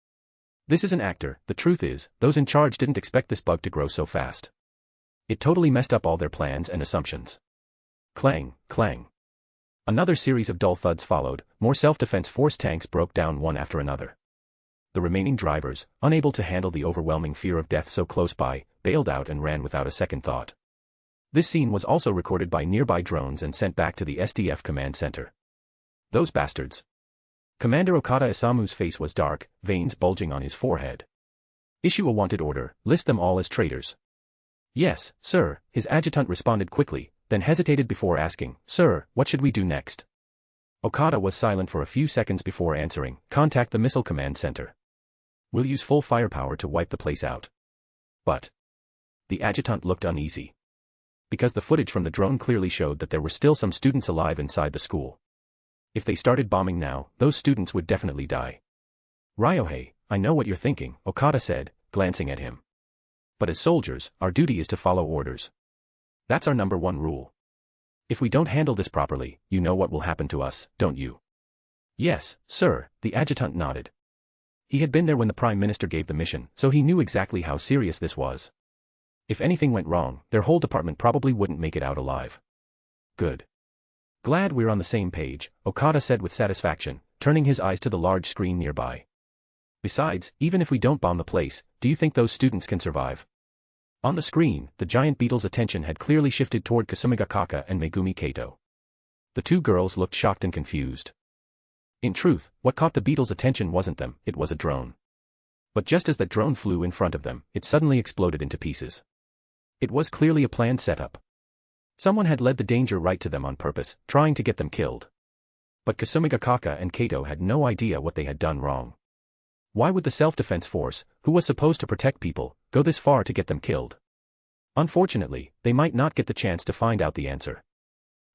This is an actor. The truth is, those in charge didn't expect this bug to grow so fast. It totally messed up all their plans and assumptions. Clang, clang. Another series of dull thuds followed, more self-defense force tanks broke down one after another. The remaining drivers, unable to handle the overwhelming fear of death so close by, bailed out and ran without a second thought. This scene was also recorded by nearby drones and sent back to the SDF command center. Those bastards. Commander Okada Isamu's face was dark, veins bulging on his forehead. Issue a wanted order, list them all as traitors. Yes, sir, his adjutant responded quickly, then hesitated before asking, Sir, what should we do next? Okada was silent for a few seconds before answering, contact the missile command center. We'll use full firepower to wipe the place out. But the adjutant looked uneasy. Because the footage from the drone clearly showed that there were still some students alive inside the school. If they started bombing now, those students would definitely die. Ryohei, I know what you're thinking, Okada said, glancing at him. But as soldiers, our duty is to follow orders. That's our number one rule. If we don't handle this properly, you know what will happen to us, don't you? Yes, sir, the adjutant nodded. He had been there when the Prime Minister gave the mission, so he knew exactly how serious this was. If anything went wrong, their whole department probably wouldn't make it out alive. Good. Glad we're on the same page, Okada said with satisfaction, turning his eyes to the large screen nearby. Besides, even if we don't bomb the place, do you think those students can survive? On the screen, the giant beetle's attention had clearly shifted toward Kasumigakaka and Megumi Kato. The two girls looked shocked and confused. In truth, what caught the beetle's attention wasn't them, it was a drone. But just as that drone flew in front of them, it suddenly exploded into pieces. It was clearly a planned setup. Someone had led the danger right to them on purpose, trying to get them killed. But Kasumigakaka and Kato had no idea what they had done wrong. Why would the self-defense force, who was supposed to protect people, go this far to get them killed? Unfortunately, they might not get the chance to find out the answer.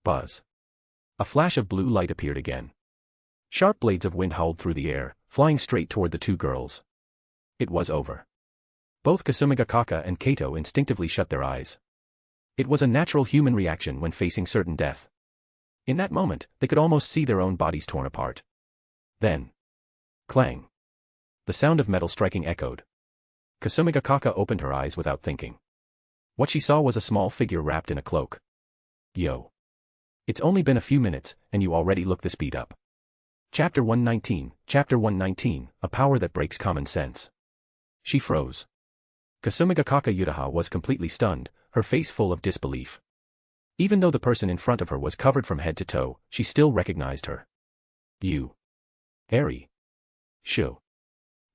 Buzz. A flash of blue light appeared again. Sharp blades of wind howled through the air, flying straight toward the two girls. It was over. Both Kasumigakaka and Kato instinctively shut their eyes. It was a natural human reaction when facing certain death. In that moment, they could almost see their own bodies torn apart. Then. Clang. The sound of metal striking echoed. Kasumigakaka opened her eyes without thinking. What she saw was a small figure wrapped in a cloak. Yo. It's only been a few minutes, and you already look this beat up. Chapter 119, a power that breaks common sense. She froze. Kasumigakaka Yutaha was completely stunned, her face full of disbelief. Even though the person in front of her was covered from head to toe, she still recognized her. You. Eri. Sho.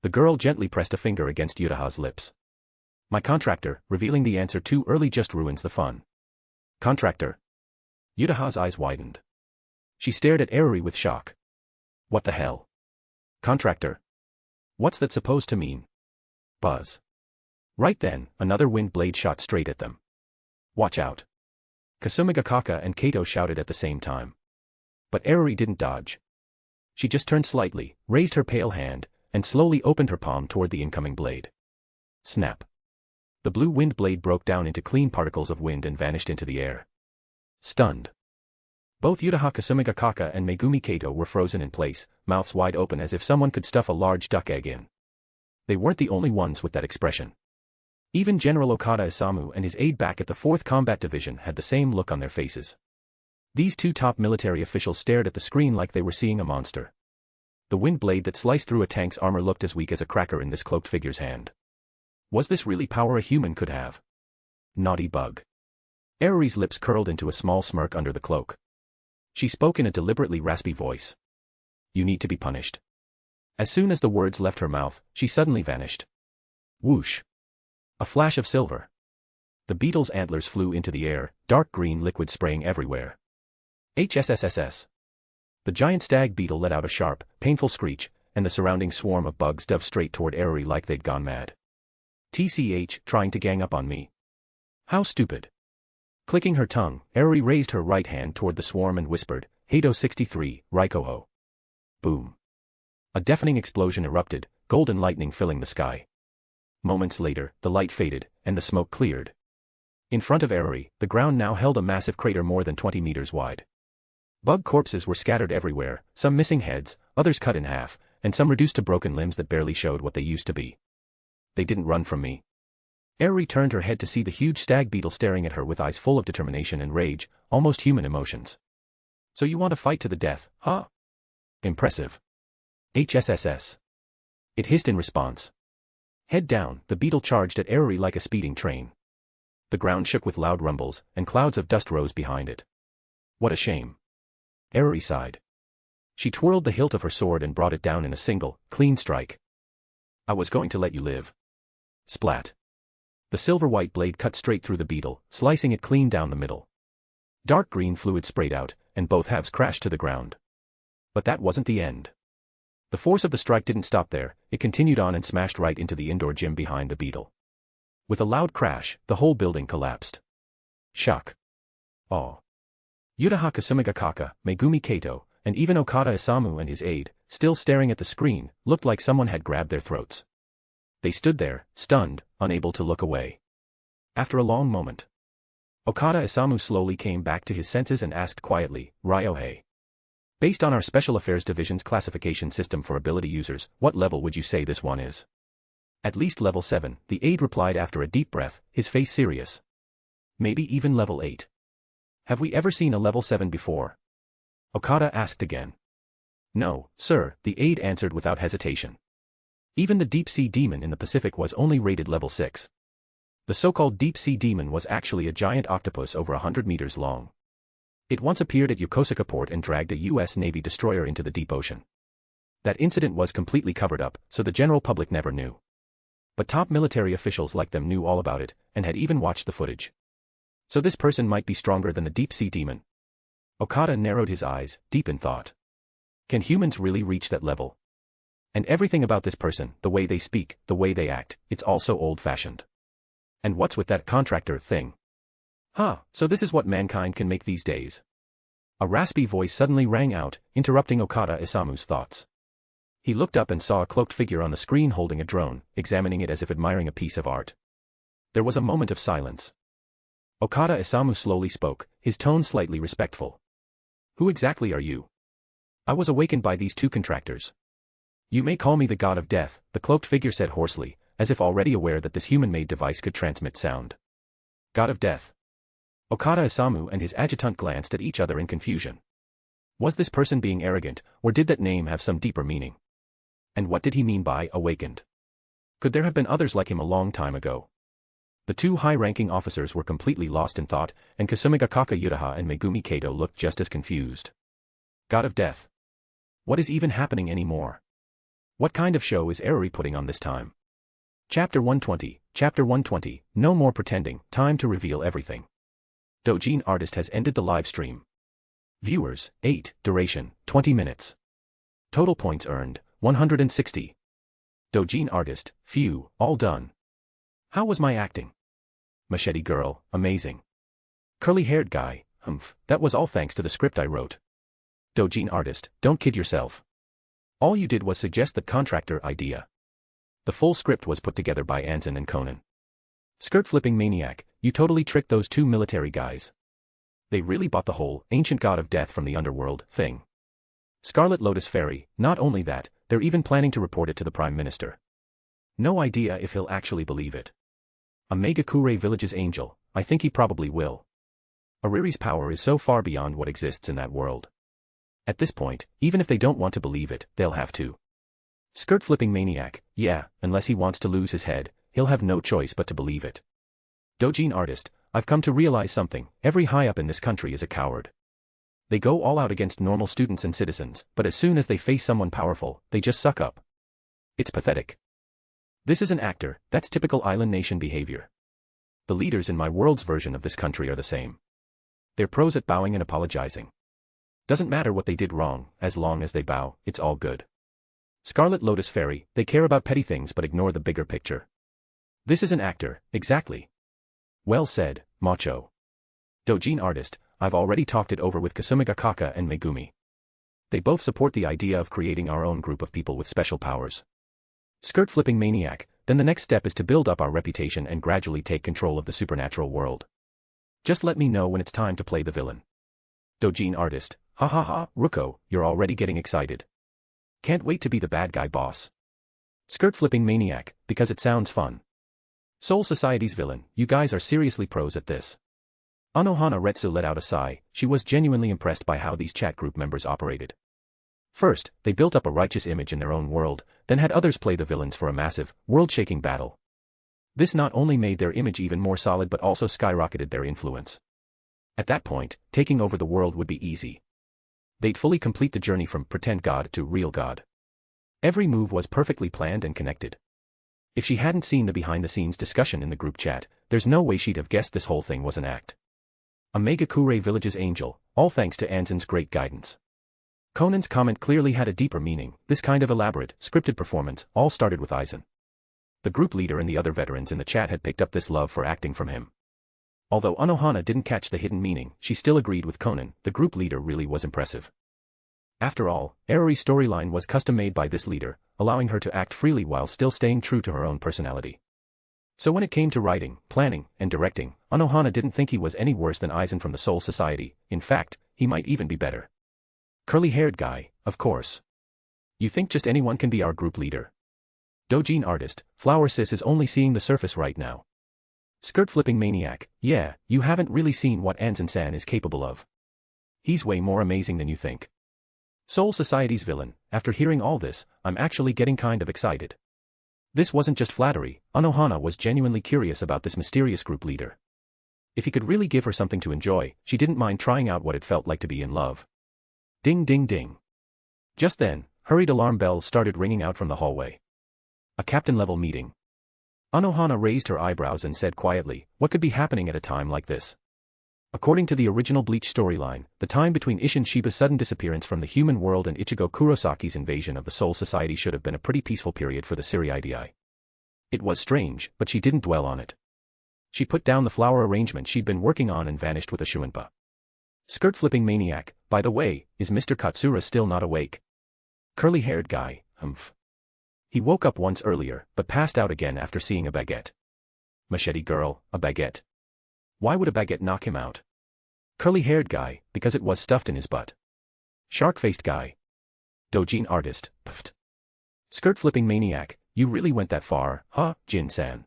The girl gently pressed a finger against Yutaha's lips. My contractor, revealing the answer too early just ruins the fun. Contractor? Yutaha's eyes widened. She stared at Eriri with shock. What the hell? Contractor? What's that supposed to mean? Buzz. Right then, another wind blade shot straight at them. Watch out. Kasumigakaka and Kato shouted at the same time. But Eriri didn't dodge. She just turned slightly, raised her pale hand, and slowly opened her palm toward the incoming blade. Snap. The blue wind blade broke down into clean particles of wind and vanished into the air. Stunned. Both Uchiha Kasumigakaka and Megumi Kato were frozen in place, mouths wide open as if someone could stuff a large duck egg in. They weren't the only ones with that expression. Even General Okada Isamu and his aide back at the 4th Combat Division had the same look on their faces. These two top military officials stared at the screen like they were seeing a monster. The wind blade that sliced through a tank's armor looked as weak as a cracker in this cloaked figure's hand. Was this really power a human could have? Naughty bug. Eriri's lips curled into a small smirk under the cloak. She spoke in a deliberately raspy voice. You need to be punished. As soon as the words left her mouth, she suddenly vanished. Whoosh. A flash of silver. The beetle's antlers flew into the air, dark green liquid spraying everywhere. HSSSS. The giant stag beetle let out a sharp, painful screech, and the surrounding swarm of bugs dove straight toward Eriri like they'd gone mad. TCH, trying to gang up on me. How stupid. Clicking her tongue, Eriri raised her right hand toward the swarm and whispered, Heido 63, Raikoho. Boom. A deafening explosion erupted, golden lightning filling the sky. Moments later, the light faded, and the smoke cleared. In front of Eriri, the ground now held a massive crater more than 20 meters wide. Bug corpses were scattered everywhere, some missing heads, others cut in half, and some reduced to broken limbs that barely showed what they used to be. They didn't run from me. Eriri turned her head to see the huge stag beetle staring at her with eyes full of determination and rage, almost human emotions. So you want to fight to the death, huh? Impressive. HSSS. It hissed in response. Head down, the beetle charged at Eriri like a speeding train. The ground shook with loud rumbles, and clouds of dust rose behind it. What a shame. Eriri sighed. She twirled the hilt of her sword and brought it down in a single, clean strike. I was going to let you live. Splat. The silver-white blade cut straight through the beetle, slicing it clean down the middle. Dark green fluid sprayed out, and both halves crashed to the ground. But that wasn't the end. The force of the strike didn't stop there, it continued on and smashed right into the indoor gym behind the beetle. With a loud crash, the whole building collapsed. Shock. Awe. Uchiha Kasumigakaka, Megumi Kato, and even Okada Isamu and his aide, still staring at the screen, looked like someone had grabbed their throats. They stood there, stunned, unable to look away. After a long moment, Okada Isamu slowly came back to his senses and asked quietly, Ryohei. Based on our Special Affairs Division's classification system for ability users, what level would you say this one is? At least level 7, the aide replied after a deep breath, his face serious. Maybe even level 8. Have we ever seen a level 7 before? Okada asked again. No, sir, the aide answered without hesitation. Even the deep-sea demon in the Pacific was only rated level 6. The so-called deep-sea demon was actually a giant octopus over 100 meters long. It once appeared at Yokosuka port and dragged a U.S. Navy destroyer into the deep ocean. That incident was completely covered up, so the general public never knew. But top military officials like them knew all about it, and had even watched the footage. So this person might be stronger than the deep-sea demon. Okada narrowed his eyes, deep in thought. Can humans really reach that level? And everything about this person, the way they speak, the way they act, it's all so old-fashioned. And what's with that contractor thing? Huh, so this is what mankind can make these days. A raspy voice suddenly rang out, interrupting Okada Isamu's thoughts. He looked up and saw a cloaked figure on the screen holding a drone, examining it as if admiring a piece of art. There was a moment of silence. Okada Isamu slowly spoke, his tone slightly respectful. Who exactly are you? I was awakened by these two contractors. You may call me the god of death, the cloaked figure said hoarsely, as if already aware that this human-made device could transmit sound. God of death. Okada Isamu and his adjutant glanced at each other in confusion. Was this person being arrogant, or did that name have some deeper meaning? And what did he mean by awakened? Could there have been others like him a long time ago? The two high-ranking officers were completely lost in thought, and Kasumigakaka Uchiha and Megumi Kato looked just as confused. God of death. What is even happening anymore? What kind of show is Eriri putting on this time? Chapter 120, no more pretending, time to reveal everything. Dojin Artist has ended the live stream. Viewers, 8, duration, 20 minutes. Total points earned, 160. Dojin Artist, phew, all done. How was my acting? Machete Girl, amazing. Curly-haired guy, humph, that was all thanks to the script I wrote. Dojin Artist, don't kid yourself. All you did was suggest the contractor idea. The full script was put together by Anzen and Konan. Skirt-flipping maniac, you totally tricked those two military guys. They really bought the whole ancient god of death from the underworld thing. Scarlet Lotus Fairy, not only that, they're even planning to report it to the Prime Minister. No idea if he'll actually believe it. A Megakure Village's angel, I think he probably will. Eriri's power is so far beyond what exists in that world. At this point, even if they don't want to believe it, they'll have to. Skirt-flipping maniac, yeah, unless he wants to lose his head, he'll have no choice but to believe it. Dojin artist, I've come to realize something, every high-up in this country is a coward. They go all out against normal students and citizens, but as soon as they face someone powerful, they just suck up. It's pathetic. This is an actor, that's typical island nation behavior. The leaders in my world's version of this country are the same. They're pros at bowing and apologizing. Doesn't matter what they did wrong, as long as they bow, it's all good. Scarlet Lotus Fairy, they care about petty things but ignore the bigger picture. This is an actor, exactly. Well said, macho. Dojin artist, I've already talked it over with Kasumiga Kaka and Megumi. They both support the idea of creating our own group of people with special powers. Skirt-flipping maniac, then the next step is to build up our reputation and gradually take control of the supernatural world. Just let me know when it's time to play the villain. Dojin artist, ha ha ha, Ruko, you're already getting excited. Can't wait to be the bad guy boss. Skirt-flipping maniac, because it sounds fun. Soul Society's villain, you guys are seriously pros at this. Anohana Retsu let out a sigh, she was genuinely impressed by how these chat group members operated. First, they built up a righteous image in their own world, then had others play the villains for a massive, world-shaking battle. This not only made their image even more solid but also skyrocketed their influence. At that point, taking over the world would be easy. They'd fully complete the journey from pretend god to real god. Every move was perfectly planned and connected. If she hadn't seen the behind-the-scenes discussion in the group chat, there's no way she'd have guessed this whole thing was an act. A Megakure Village's angel, all thanks to Aizen's great guidance. Konan's comment clearly had a deeper meaning, this kind of elaborate, scripted performance, all started with Aizen. The group leader and the other veterans in the chat had picked up this love for acting from him. Although Anohana didn't catch the hidden meaning, she still agreed with Konan, the group leader really was impressive. After all, Eriri's storyline was custom-made by this leader, allowing her to act freely while still staying true to her own personality. So when it came to writing, planning, and directing, Anohana didn't think he was any worse than Aizen from the Soul Society, in fact, he might even be better. Curly-haired guy, of course. You think just anyone can be our group leader? Dojin artist, Flower Sis is only seeing the surface right now. Skirt-flipping maniac, yeah, you haven't really seen what Aizen-san is capable of. He's way more amazing than you think. Soul Society's villain, after hearing all this, I'm actually getting kind of excited. This wasn't just flattery, Anohana was genuinely curious about this mysterious group leader. If he could really give her something to enjoy, she didn't mind trying out what it felt like to be in love. Ding ding ding. Just then, hurried alarm bells started ringing out from the hallway. A captain-level meeting. Anohana raised her eyebrows and said quietly, what could be happening at a time like this? According to the original Bleach storyline, the time between Isshin Shiba's sudden disappearance from the human world and Ichigo Kurosaki's invasion of the Soul Society should have been a pretty peaceful period for the Siriidii. It was strange, but she didn't dwell on it. She put down the flower arrangement she'd been working on and vanished with a shuinpa. Skirt-flipping maniac, by the way, is Mr. Katsura still not awake? Curly-haired guy, humph. He woke up once earlier, but passed out again after seeing a baguette. Machete girl, a baguette. Why would a baguette knock him out? Curly-haired guy, because it was stuffed in his butt. Shark-faced guy. Dojin artist, puffed. Skirt-flipping maniac, you really went that far, huh, Jin-san?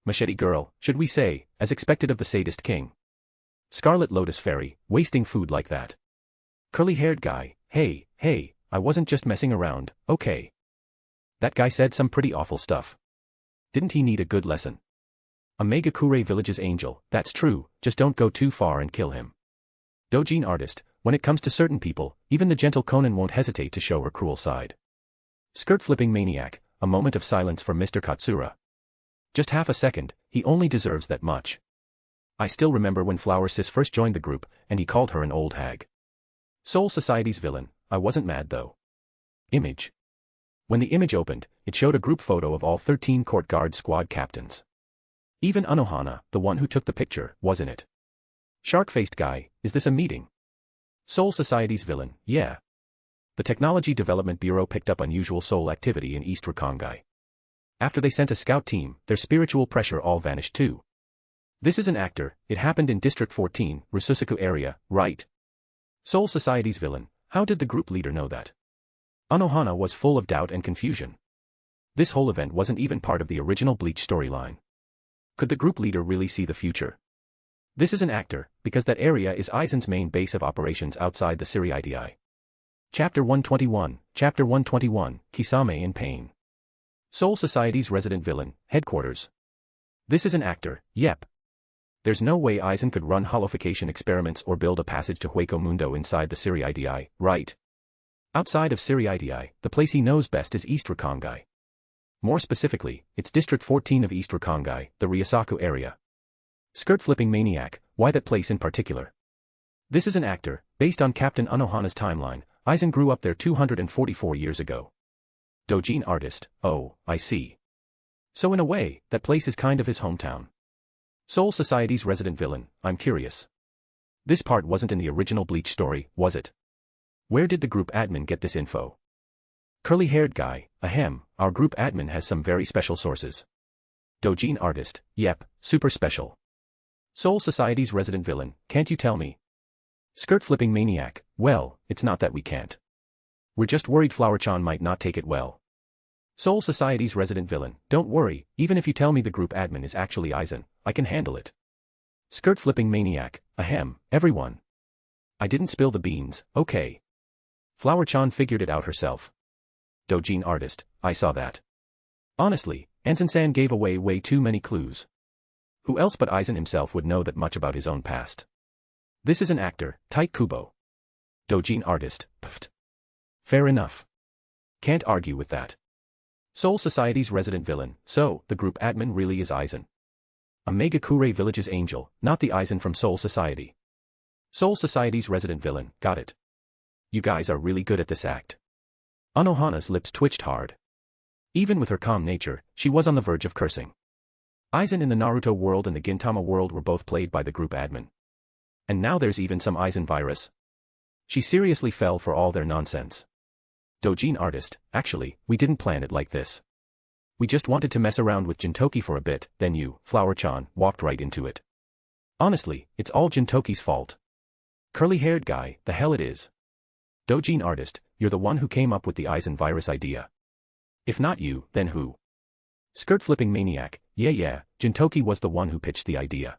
Machete girl, should we say, as expected of the sadist king. Scarlet Lotus Fairy, wasting food like that. Curly-haired guy, hey, I wasn't just messing around, okay. That guy said some pretty awful stuff. Didn't he need a good lesson? A Megakure Village's angel, that's true, just don't go too far and kill him. Dojin artist, when it comes to certain people, even the gentle Konan won't hesitate to show her cruel side. Skirt-flipping maniac, a moment of silence for Mr. Katsura. Just half a second, he only deserves that much. I still remember when Flower Sis first joined the group, and he called her an old hag. Soul Society's villain, I wasn't mad though. Image. When the image opened, it showed a group photo of all 13 court guard squad captains. Even Anohana, the one who took the picture, was in it. Shark-faced guy, is this a meeting? Soul Society's villain, yeah. The Technology Development Bureau picked up unusual soul activity in East Rakongai. After they sent a scout team, their spiritual pressure all vanished too. This is an actor, it happened in District 14, Rususaku area, right? Soul Society's villain, how did the group leader know that? Anohana was full of doubt and confusion. This whole event wasn't even part of the original Bleach storyline. Could the group leader really see the future? This is an actor, because that area is Aizen's main base of operations outside the Siriidii. Chapter 121, Kisame in Pain. Soul Society's resident villain, headquarters. This is an actor, yep. There's no way Aizen could run holification experiments or build a passage to Hueco Mundo inside the Siriidii, right? Outside of Siriidii, the place he knows best is East Rakangai. More specifically, it's District 14 of East Rakangai, the Ryosaku area. Skirt-flipping maniac, why that place in particular? This is an actor, based on Captain Anohana's timeline, Aizen grew up there 244 years ago. Doujin artist, oh, I see. So in a way, that place is kind of his hometown. Soul Society's resident villain, I'm curious. This part wasn't in the original Bleach story, was it? Where did the group admin get this info? Curly-haired guy, ahem, our group admin has some very special sources. Doujin artist, yep, super special. Soul Society's resident villain, can't you tell me? Skirt-flipping maniac, well, it's not that we can't. We're just worried Flower-chan might not take it well. Soul Society's resident villain, don't worry, even if you tell me the group admin is actually Aizen, I can handle it. Skirt-flipping maniac, ahem, everyone. I didn't spill the beans, okay. Flower-chan figured it out herself. Doujin artist, I saw that. Honestly, Anson-san gave away way too many clues. Who else but Aizen himself would know that much about his own past? This is an actor, Tight Kubo. Doujin artist, pfft. Fair enough. Can't argue with that. Soul Society's resident villain, so, the group admin really is Aizen. A Megakure Village's angel, not the Aizen from Soul Society. Soul Society's resident villain, got it. You guys are really good at this act. Anohana's lips twitched hard. Even with her calm nature, she was on the verge of cursing. Aizen in the Naruto world and the Gintama world were both played by the group admin. And now there's even some Aizen virus. She seriously fell for all their nonsense. Doujin artist, actually, we didn't plan it like this. We just wanted to mess around with Gintoki for a bit, then you, Flower-chan, walked right into it. Honestly, it's all Gintoki's fault. Curly-haired guy, the hell it is. Doujin artist, you're the one who came up with the Aizen virus idea. If not you, then who? Skirt-flipping maniac, yeah, Gintoki was the one who pitched the idea.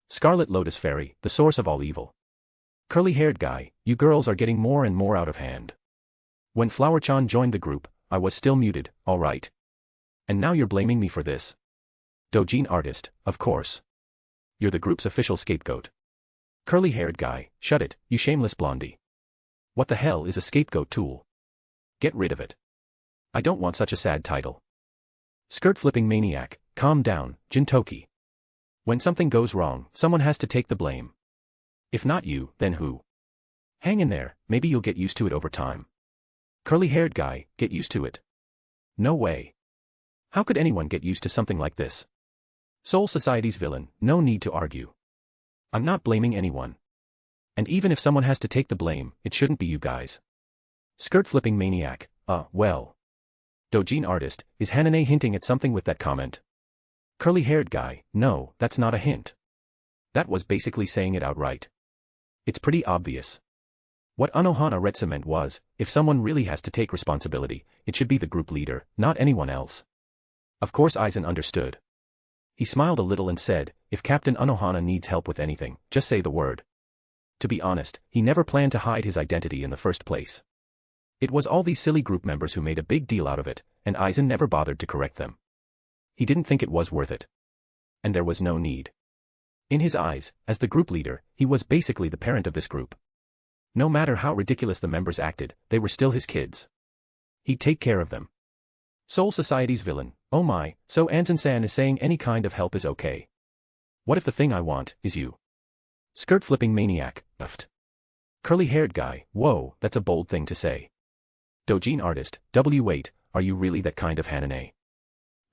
Scarlet Lotus Fairy, the source of all evil. Curly-haired guy, you girls are getting more and more out of hand. When Flower-chan joined the group, I was still muted, alright. And now you're blaming me for this. Doujin artist, of course. You're the group's official scapegoat. Curly-haired guy, shut it, you shameless blondie. What the hell is a scapegoat tool? Get rid of it. I don't want such a sad title. Skirt-flipping maniac, calm down, Gintoki. When something goes wrong, someone has to take the blame. If not you, then who? Hang in there, maybe you'll get used to it over time. Curly-haired guy, get used to it. No way. How could anyone get used to something like this? Soul Society's villain, no need to argue. I'm not blaming anyone. And even if someone has to take the blame, it shouldn't be you guys. Skirt-flipping maniac, well. Doujin artist, is Hanane hinting at something with that comment? Curly-haired guy, no, that's not a hint. That was basically saying it outright. It's pretty obvious. What Anohana Retsu meant was, if someone really has to take responsibility, it should be the group leader, not anyone else. Of course Aizen understood. He smiled a little and said, if Captain Anohana needs help with anything, just say the word. To be honest, he never planned to hide his identity in the first place. It was all these silly group members who made a big deal out of it, and Aizen never bothered to correct them. He didn't think it was worth it. And there was no need. In his eyes, as the group leader, he was basically the parent of this group. No matter how ridiculous the members acted, they were still his kids. He'd take care of them. Soul Society's villain, oh my, so Anson-san is saying any kind of help is okay. What if the thing I want is you? Skirt-flipping maniac, puffed. Curly-haired guy, whoa, that's a bold thing to say. Doujin artist, wait, are you really that kind of Hanane?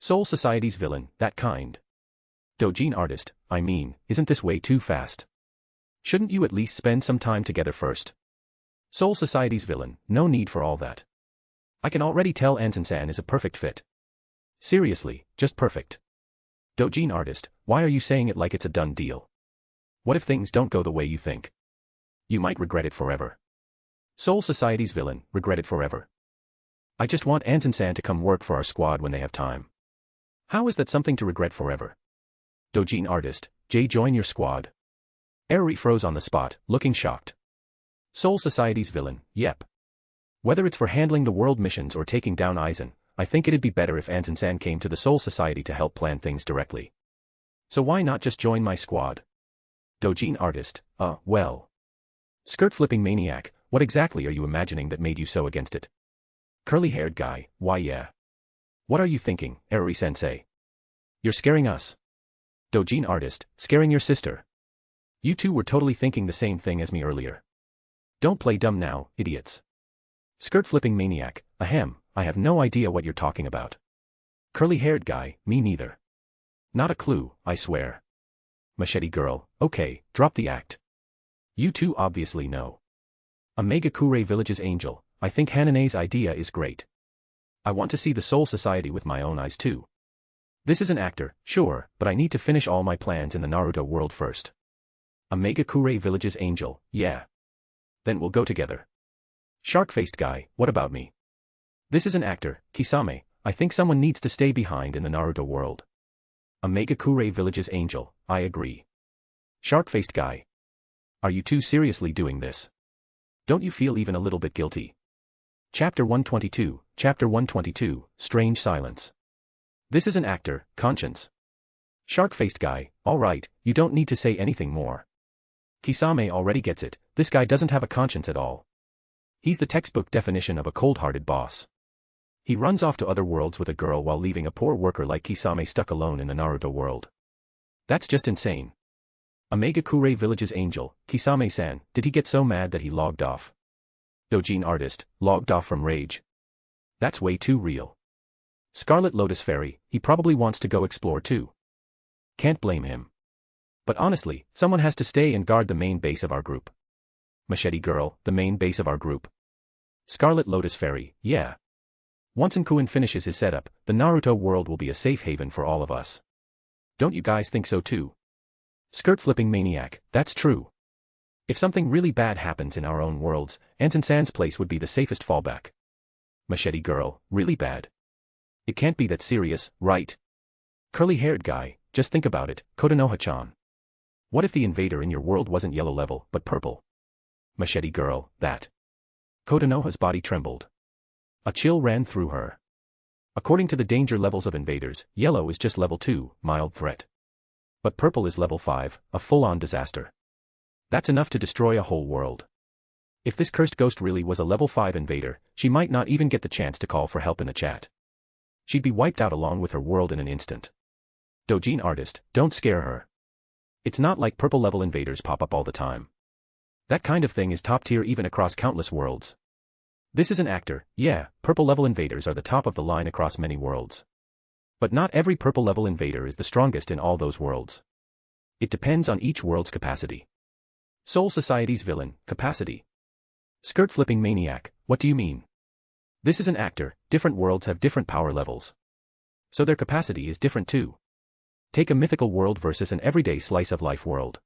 Soul Society's villain, that kind. Doujin artist, I mean, isn't this way too fast? Shouldn't you at least spend some time together first? Soul Society's villain, no need for all that. I can already tell Anson-san is a perfect fit. Seriously, just perfect. Dojin artist, why are you saying it like it's a done deal? What if things don't go the way you think? You might regret it forever. Soul Society's villain, regret it forever. I just want Aizen-san to come work for our squad when they have time. How is that something to regret forever? Dojin artist, Jay, join your squad. Eriri froze on the spot, looking shocked. Soul Society's villain, yep. Whether it's for handling the world missions or taking down Aizen, I think it'd be better if Aizen-san came to the Soul Society to help plan things directly. So why not just join my squad? Dojin artist, well. Skirt-flipping maniac, what exactly are you imagining that made you so against it? Curly-haired guy, why yeah. What are you thinking, Eriri-sensei? You're scaring us. Dojin artist, scaring your sister. You two were totally thinking the same thing as me earlier. Don't play dumb now, idiots. Skirt-flipping maniac, ahem, I have no idea what you're talking about. Curly-haired guy, me neither. Not a clue, I swear. Machete girl, okay, drop the act. You two obviously know. Omega-kure Village's angel, I think Hanane's idea is great. I want to see the Soul Society with my own eyes too. This is an actor, sure, but I need to finish all my plans in the Naruto world first. Omega-kure Village's angel, yeah. Then we'll go together. Shark-faced guy, what about me? This is an actor, Kisame, I think someone needs to stay behind in the Naruto world. Omega-kure Village's angel, I agree. Shark-faced guy. Are you two seriously doing this? Don't you feel even a little bit guilty? Chapter 122, Strange Silence. This is an actor, Conscience. Shark-faced guy, alright, you don't need to say anything more. Kisame already gets it, this guy doesn't have a conscience at all. He's the textbook definition of a cold-hearted boss. He runs off to other worlds with a girl while leaving a poor worker like Kisame stuck alone in the Naruto world. That's just insane. Omega-kure Village's angel, Kisame-san, did he get so mad that he logged off? Dojin artist, logged off from rage. That's way too real. Scarlet Lotus Fairy, he probably wants to go explore too. Can't blame him. But honestly, someone has to stay and guard the main base of our group. Machete girl, the main base of our group. Scarlet Lotus Fairy, yeah. Once Nkuen finishes his setup, the Naruto world will be a safe haven for all of us. Don't you guys think so too? Skirt-flipping maniac, that's true. If something really bad happens in our own worlds, Aizen-san's place would be the safest fallback. Machete girl, really bad? It can't be that serious, right? Curly-haired guy, just think about it, Konoha-chan. What if the invader in your world wasn't yellow level, but purple? Machete girl, that. Konoha's body trembled. A chill ran through her. According to the danger levels of invaders, yellow is just level 2, mild threat. But purple is level 5, a full-on disaster. That's enough to destroy a whole world. If this cursed ghost really was a level 5 invader, she might not even get the chance to call for help in the chat. She'd be wiped out along with her world in an instant. Dojin artist, don't scare her. It's not like purple-level invaders pop up all the time. That kind of thing is top tier even across countless worlds. This is an actor, yeah, purple-level invaders are the top of the line across many worlds. But not every purple-level invader is the strongest in all those worlds. It depends on each world's capacity. Soul Society's villain, capacity. Skirt-flipping maniac, what do you mean? This is an actor, different worlds have different power levels. So their capacity is different too. Take a mythical world versus an everyday slice-of-life world.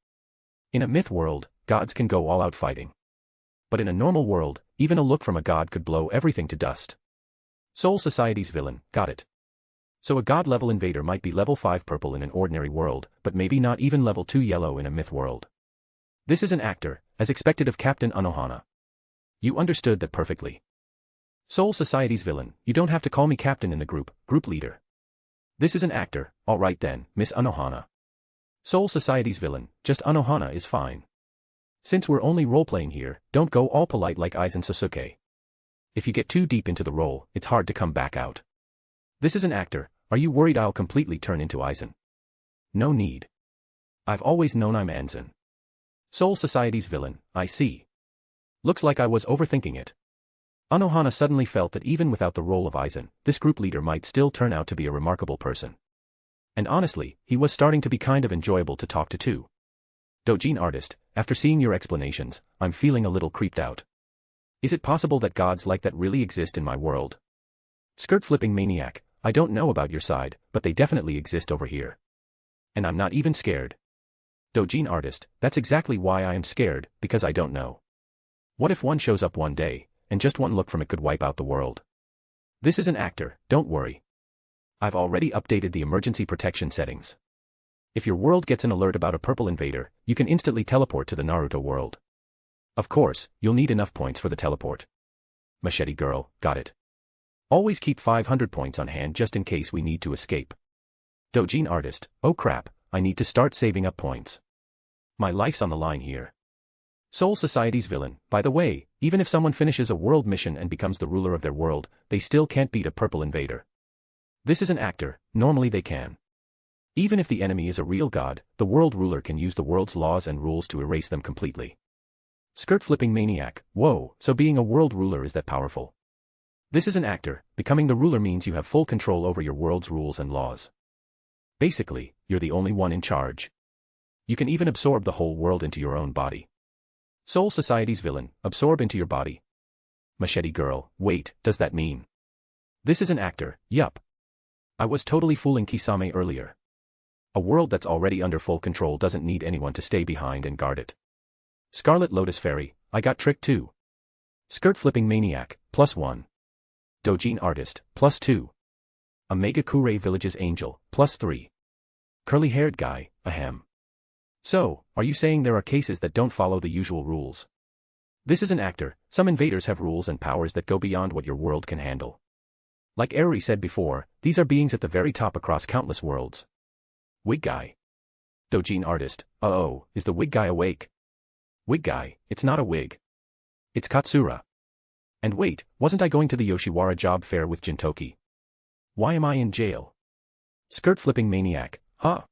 In a myth world, gods can go all out fighting. But in a normal world, even a look from a god could blow everything to dust. Soul Society's villain, got it. So a god-level invader might be level 5 purple in an ordinary world, but maybe not even level 2 yellow in a myth world. This is an actor, as expected of Captain Anohana. You understood that perfectly. Soul Society's villain, you don't have to call me captain in the group leader. This is an actor, alright then, Miss Anohana. Soul Society's villain, just Anohana is fine. Since we're only role-playing here, don't go all polite like Aizen Sōsuke. If you get too deep into the role, it's hard to come back out. This is an actor, are you worried I'll completely turn into Aizen? No need. I've always known I'm Aizen. Soul Society's villain, I see. Looks like I was overthinking it. Anohana suddenly felt that even without the role of Aizen, this group leader might still turn out to be a remarkable person. And honestly, he was starting to be kind of enjoyable to talk to too. Dojin artist, after seeing your explanations, I'm feeling a little creeped out. Is it possible that gods like that really exist in my world? Skirt-flipping maniac, I don't know about your side, but they definitely exist over here. And I'm not even scared. Dojin artist, that's exactly why I am scared, because I don't know. What if one shows up one day, and just one look from it could wipe out the world? This is an actor, don't worry. I've already updated the emergency protection settings. If your world gets an alert about a purple invader, you can instantly teleport to the Naruto world. Of course, you'll need enough points for the teleport. Machete girl, got it. Always keep 500 points on hand just in case we need to escape. Dojin artist, oh crap, I need to start saving up points. My life's on the line here. Soul Society's villain, by the way, even if someone finishes a world mission and becomes the ruler of their world, they still can't beat a purple invader. This is an actor, normally they can. Even if the enemy is a real god, the world ruler can use the world's laws and rules to erase them completely. Skirt-flipping maniac, whoa, so being a world ruler is that powerful? This is an actor, becoming the ruler means you have full control over your world's rules and laws. Basically, you're the only one in charge. You can even absorb the whole world into your own body. Soul Society's villain, absorb into your body. Machete girl, wait, does that mean? This is an actor, yup. I was totally fooling Kisame earlier. A world that's already under full control doesn't need anyone to stay behind and guard it. Scarlet Lotus Fairy, I got tricked too. Skirt-flipping maniac, +1. Dojin artist, +2. Omega Kure Village's angel, +3. Curly-haired guy, ahem. So, are you saying there are cases that don't follow the usual rules? This is an actor, some invaders have rules and powers that go beyond what your world can handle. Like Eriri said before, these are beings at the very top across countless worlds. Wig guy. Dojin artist, uh-oh, is the wig guy awake? Wig guy, it's not a wig. It's Katsura. And wait, wasn't I going to the Yoshiwara job fair with Gintoki? Why am I in jail? Skirt-flipping maniac, huh?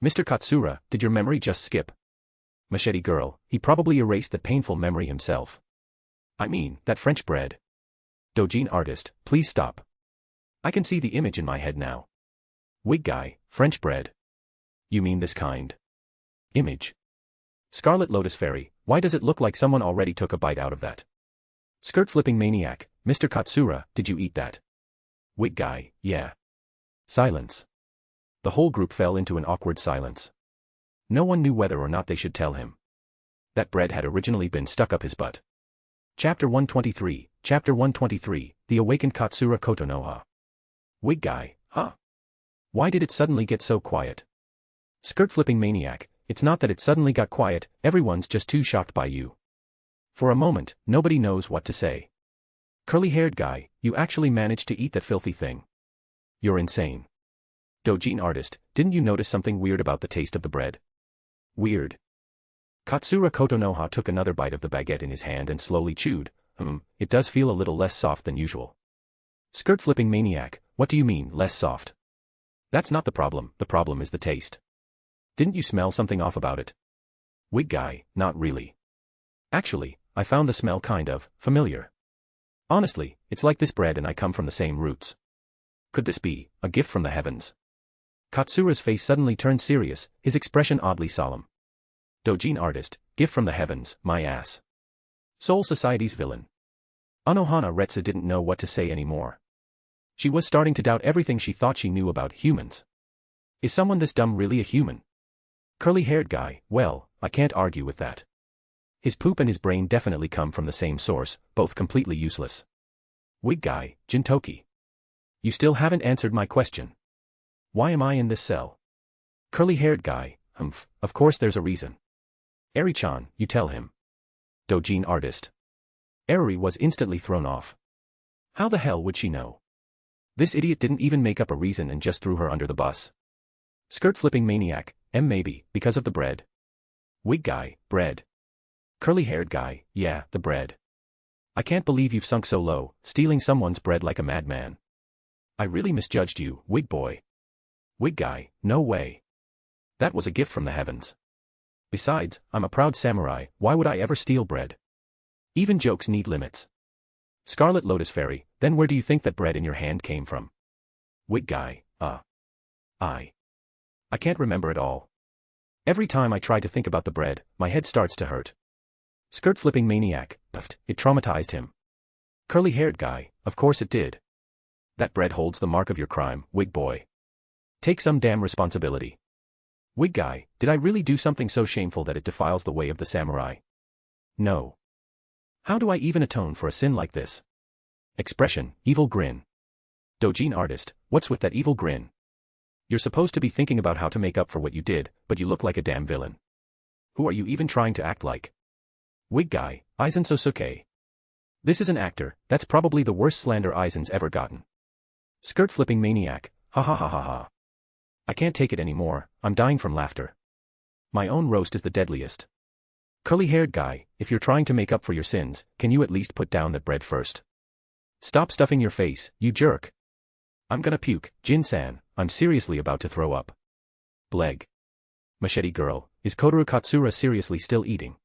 Mr. Katsura, did your memory just skip? Machete girl, he probably erased that painful memory himself. I mean, that French bread. Dojin artist, please stop. I can see the image in my head now. Wig guy, French bread. You mean this kind? Image. Scarlet Lotus Fairy, why does it look like someone already took a bite out of that? Skirt-flipping maniac, Mr. Katsura, did you eat that? Wig guy, yeah. Silence. The whole group fell into an awkward silence. No one knew whether or not they should tell him. That bread had originally been stuck up his butt. Chapter 123, Chapter 123, The Awakened Katsura Kotonoha. Wig guy, huh? Why did it suddenly get so quiet? Skirt-flipping maniac, it's not that it suddenly got quiet, everyone's just too shocked by you. For a moment, nobody knows what to say. Curly-haired guy, you actually managed to eat that filthy thing. You're insane. Dojin artist, didn't you notice something weird about the taste of the bread? Weird. Katsura Kotonoha took another bite of the baguette in his hand and slowly chewed. It does feel a little less soft than usual. Skirt-flipping maniac, what do you mean, less soft? That's not the problem is the taste. Didn't you smell something off about it? Wig guy, not really. Actually, I found the smell kind of familiar. Honestly, it's like this bread and I come from the same roots. Could this be a gift from the heavens? Katsura's face suddenly turned serious, his expression oddly solemn. Dojin artist, gift from the heavens, my ass. Soul Society's villain. Anohana Retsu didn't know what to say anymore. She was starting to doubt everything she thought she knew about humans. Is someone this dumb really a human? Curly-haired guy, well, I can't argue with that. His poop and his brain definitely come from the same source, both completely useless. Wig guy, Gintoki. You still haven't answered my question. Why am I in this cell? Curly-haired guy, of course there's a reason. Eri-chan, you tell him. Dojin artist. Eriri was instantly thrown off. How the hell would she know? This idiot didn't even make up a reason and just threw her under the bus. Skirt-flipping maniac, maybe, because of the bread. Wig guy, bread. Curly-haired guy, yeah, the bread. I can't believe you've sunk so low, stealing someone's bread like a madman. I really misjudged you, wig boy. Wig guy, no way. That was a gift from the heavens. Besides, I'm a proud samurai, why would I ever steal bread? Even jokes need limits. Scarlet Lotus Fairy, then where do you think that bread in your hand came from? Wig guy, I can't remember at all. Every time I try to think about the bread, my head starts to hurt. Skirt-flipping maniac, it traumatized him. Curly-haired guy, of course it did. That bread holds the mark of your crime, wig boy. Take some damn responsibility. Wig guy, did I really do something so shameful that it defiles the way of the samurai? No. How do I even atone for a sin like this? Expression, evil grin. Doujin artist, what's with that evil grin? You're supposed to be thinking about how to make up for what you did, but you look like a damn villain. Who are you even trying to act like? Wig guy, Aizen Sōsuke. This is an actor, that's probably the worst slander Aizen's ever gotten. Skirt-flipping maniac, ha ha ha ha ha. I can't take it anymore, I'm dying from laughter. My own roast is the deadliest. Curly-haired guy, if you're trying to make up for your sins, can you at least put down that bread first? Stop stuffing your face, you jerk. I'm gonna puke, Jin-san, I'm seriously about to throw up. Bleg. Machete girl, is Kotaro Katsura seriously still eating?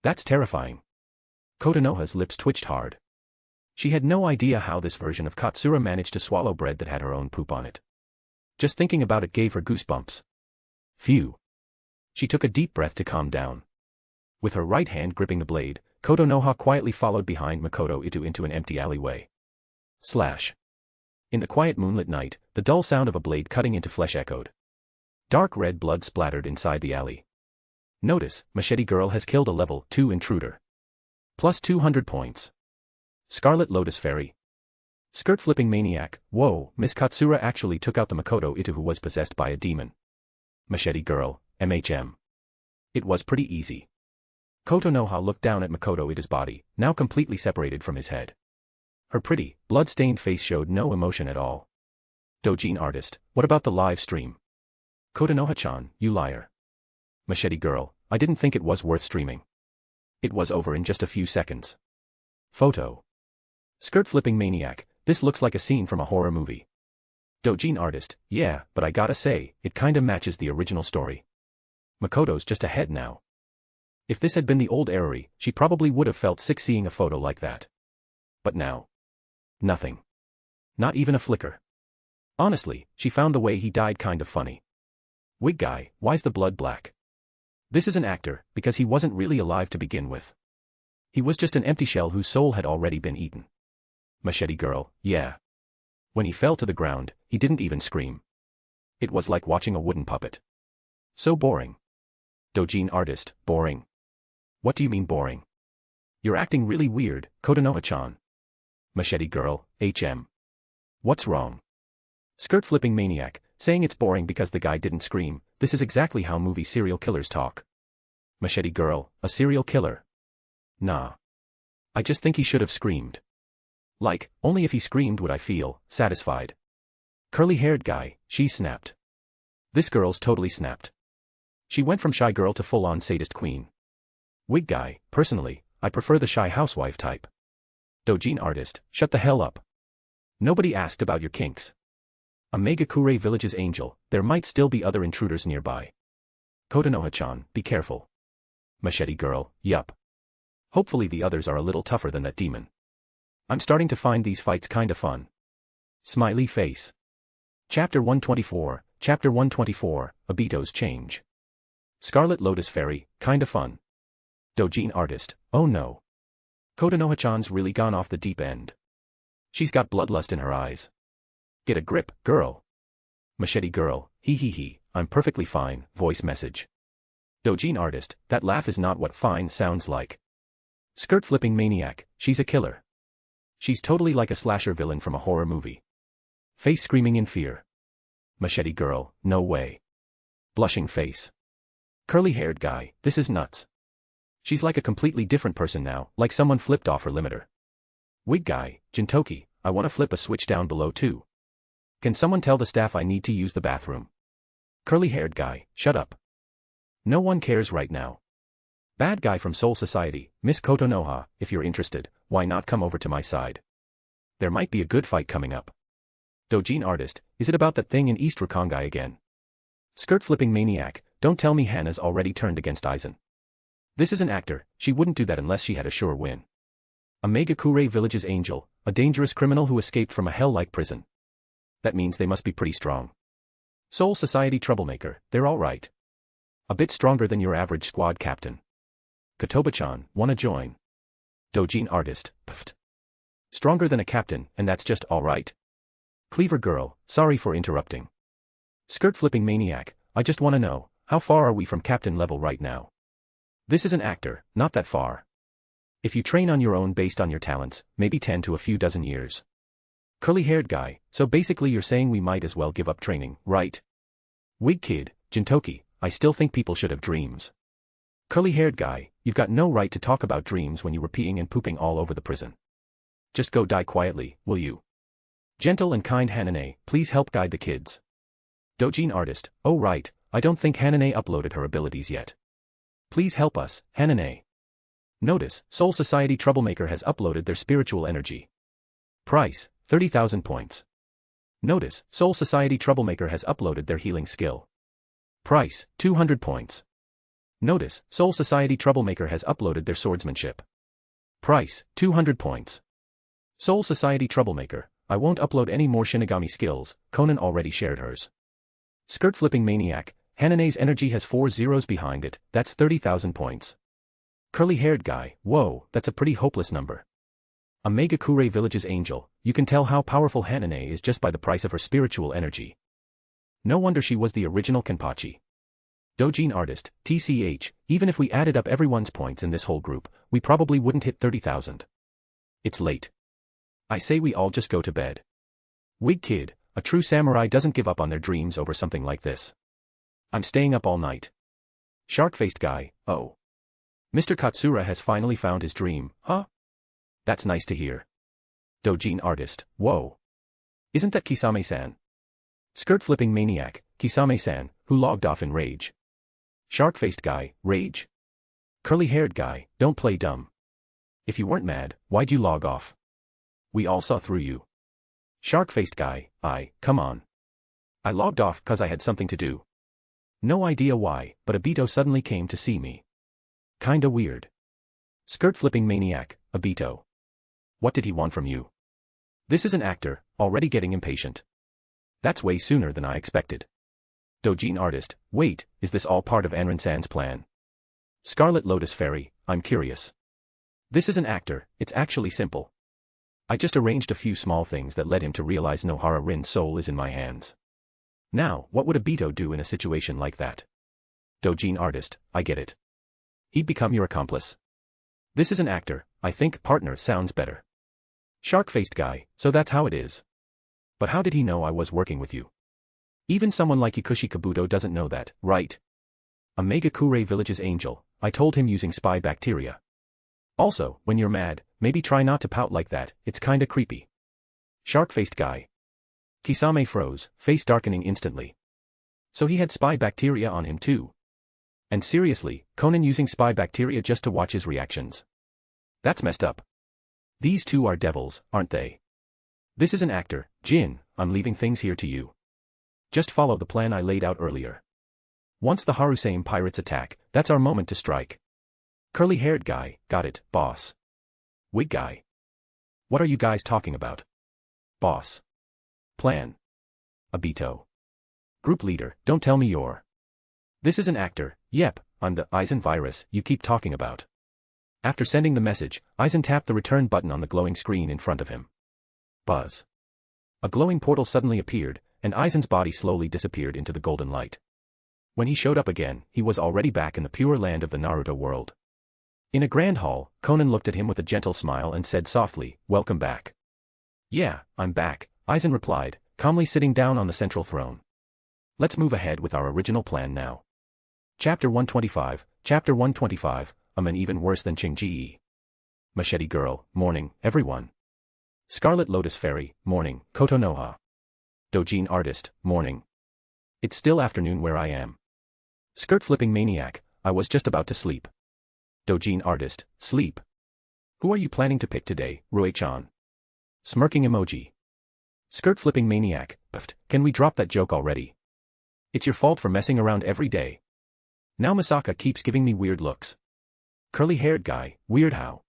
That's terrifying. Kotonoha's lips twitched hard. She had no idea how this version of Katsura managed to swallow bread that had her own poop on it. Just thinking about it gave her goosebumps. Phew. She took a deep breath to calm down. With her right hand gripping the blade, Kotonoha quietly followed behind Makoto Ito into an empty alleyway. Slash. In the quiet moonlit night, the dull sound of a blade cutting into flesh echoed. Dark red blood splattered inside the alley. Notice, Machete Girl has killed a level 2 intruder. Plus 200 points. Scarlet Lotus Fairy. Skirt-flipping maniac, whoa, Miss Katsura actually took out the Makoto Ito who was possessed by a demon. Machete Girl, MHM. It was pretty easy. Kotonoha looked down at Makoto Ito's body, now completely separated from his head. Her pretty, blood-stained face showed no emotion at all. Doujin artist, what about the live stream? Kotonoha-chan, you liar. Machete Girl, I didn't think it was worth streaming. It was over in just a few seconds. Photo. Skirt-flipping maniac, this looks like a scene from a horror movie. Doujin artist, yeah, but I gotta say, it kinda matches the original story. Makoto's just ahead now. If this had been the old Eriri, she probably would have felt sick seeing a photo like that. But now. Nothing. Not even a flicker. Honestly, she found the way he died kind of funny. Wig guy, why's the blood black? This is an actor, because he wasn't really alive to begin with. He was just an empty shell whose soul had already been eaten. Machete Girl, yeah. When he fell to the ground, he didn't even scream. It was like watching a wooden puppet. So boring. Doujin artist, boring. What do you mean boring? You're acting really weird, Kotonoha-chan. Machete Girl, HM. What's wrong? Skirt-flipping maniac, saying it's boring because the guy didn't scream, this is exactly how movie serial killers talk. Machete Girl, a serial killer? Nah. I just think he should have screamed. Like, only if he screamed would I feel satisfied. Curly-haired guy, she snapped. This girl's totally snapped. She went from shy girl to full-on sadist queen. Wig guy, personally, I prefer the shy housewife type. Doujin artist, shut the hell up. Nobody asked about your kinks. A Megakure Village's angel, there might still be other intruders nearby. Kotonoha-chan, be careful. Machete Girl, yup. Hopefully the others are a little tougher than that demon. I'm starting to find these fights kinda fun. Smiley face. Chapter 124, Chapter 124, Obito's Change. Scarlet Lotus Fairy, kinda fun. Doujin artist, oh no. Kotonoha-chan's really gone off the deep end. She's got bloodlust in her eyes. Get a grip, girl. Machete Girl, hee hee hee, I'm perfectly fine, voice message. Doujin artist, that laugh is not what fine sounds like. Skirt-flipping maniac, she's a killer. She's totally like a slasher villain from a horror movie. Face screaming in fear. Machete Girl, no way. Blushing face. Curly-haired guy, this is nuts. She's like a completely different person now, like someone flipped off her limiter. Wig guy, Gintoki, I wanna flip a switch down below too. Can someone tell the staff I need to use the bathroom? Curly-haired guy, shut up. No one cares right now. Bad guy from Soul Society, Miss Kotonoha, if you're interested, why not come over to my side? There might be a good fight coming up. Doujin artist, is it about that thing in East Rakongai again? Skirt-flipping maniac, don't tell me Hana's already turned against Aizen. This is an actor, she wouldn't do that unless she had a sure win. A Megakure Village's angel, a dangerous criminal who escaped from a hell-like prison. That means they must be pretty strong. Soul Society troublemaker, they're alright. A bit stronger than your average squad captain. Kotoba-chan, wanna join? Doujin artist, pfft. Stronger than a captain, and that's just alright. Cleaver girl, sorry for interrupting. Skirt flipping maniac, I just wanna know, how far are we from captain level right now? This is an actor, not that far. If you train on your own based on your talents, maybe 10 to a few dozen years. Curly-haired guy, so basically you're saying we might as well give up training, right? Wig kid, Gintoki, I still think people should have dreams. Curly-haired guy, you've got no right to talk about dreams when you were peeing and pooping all over the prison. Just go die quietly, will you? Gentle and kind Hanane, please help guide the kids. Dojin artist, oh right, I don't think Hanane uploaded her abilities yet. Please help us, Hanane. Notice, Soul Society Troublemaker has uploaded their spiritual energy. Price, 30,000 points. Notice, Soul Society Troublemaker has uploaded their healing skill. Price, 200 points. Notice, Soul Society Troublemaker has uploaded their swordsmanship. Price, 200 points. Soul Society Troublemaker, I won't upload any more Shinigami skills, Konan already shared hers. Skirt flipping maniac, Hanane's energy has 4 zeros behind it, that's 30,000 points. Curly-haired guy, whoa, that's a pretty hopeless number. A Megakure Village's angel, you can tell how powerful Hanane is just by the price of her spiritual energy. No wonder she was the original Kenpachi. Dojin artist, TCH, even if we added up everyone's points in this whole group, we probably wouldn't hit 30,000. It's late. I say we all just go to bed. Wig kid, a true samurai doesn't give up on their dreams over something like this. I'm staying up all night. Shark-faced guy, oh. Mr. Katsura has finally found his dream, huh? That's nice to hear. Dojin artist, whoa. Isn't that Kisame-san? Skirt-flipping maniac, Kisame-san, who logged off in rage. Shark-faced guy, rage. Curly-haired guy, don't play dumb. If you weren't mad, why'd you log off? We all saw through you. Shark-faced guy, come on. I logged off cause I had something to do. No idea why, but Obito suddenly came to see me. Kinda weird. Skirt-flipping maniac, Obito. What did he want from you? This is an actor, already getting impatient. That's way sooner than I expected. Dojin artist, wait, is this all part of Anrin-san's plan? Scarlet Lotus Fairy, I'm curious. This is an actor, it's actually simple. I just arranged a few small things that led him to realize Nohara Rin's soul is in my hands. Now, what would Obito do in a situation like that? Dojin artist, I get it. He'd become your accomplice. This is an actor, I think partner sounds better. Shark-faced guy, so that's how it is. But how did he know I was working with you? Even someone like Ikushi Kabuto doesn't know that, right? A Megakure Village's angel, I told him using spy bacteria. Also, when you're mad, maybe try not to pout like that, it's kinda creepy. Shark-faced guy. Kisame froze, face darkening instantly. So he had spy bacteria on him too. And seriously, Konan using spy bacteria just to watch his reactions. That's messed up. These two are devils, aren't they? This is an actor, Jin, I'm leaving things here to you. Just follow the plan I laid out earlier. Once the Harusame pirates attack, that's our moment to strike. Curly-haired guy, got it, boss. Wig guy. What are you guys talking about? Boss. Plan. Obito. Group leader, don't tell me you're. This is an actor, yep, I'm the Aizen virus you keep talking about. After sending the message, Aizen tapped the return button on the glowing screen in front of him. Buzz. A glowing portal suddenly appeared, and Aizen's body slowly disappeared into the golden light. When he showed up again, he was already back in the pure land of the Naruto world. In a grand hall, Konan looked at him with a gentle smile and said softly, "Welcome back." "Yeah, I'm back," Aizen replied, calmly sitting down on the central throne. Let's move ahead with our original plan now. Chapter 125, I'm an even worse than Ching Ji. Machete Girl, morning, everyone. Scarlet Lotus Fairy, morning, Kotonoha. Dojin Artist, morning. It's still afternoon where I am. Skirt Flipping Maniac, I was just about to sleep. Dojin Artist, sleep. Who are you planning to pick today, Rui-chan? Smirking emoji. Skirt Flipping Maniac, pfft, can we drop that joke already? It's your fault for messing around every day. Now Misaka keeps giving me weird looks. Curly-haired guy, weird how?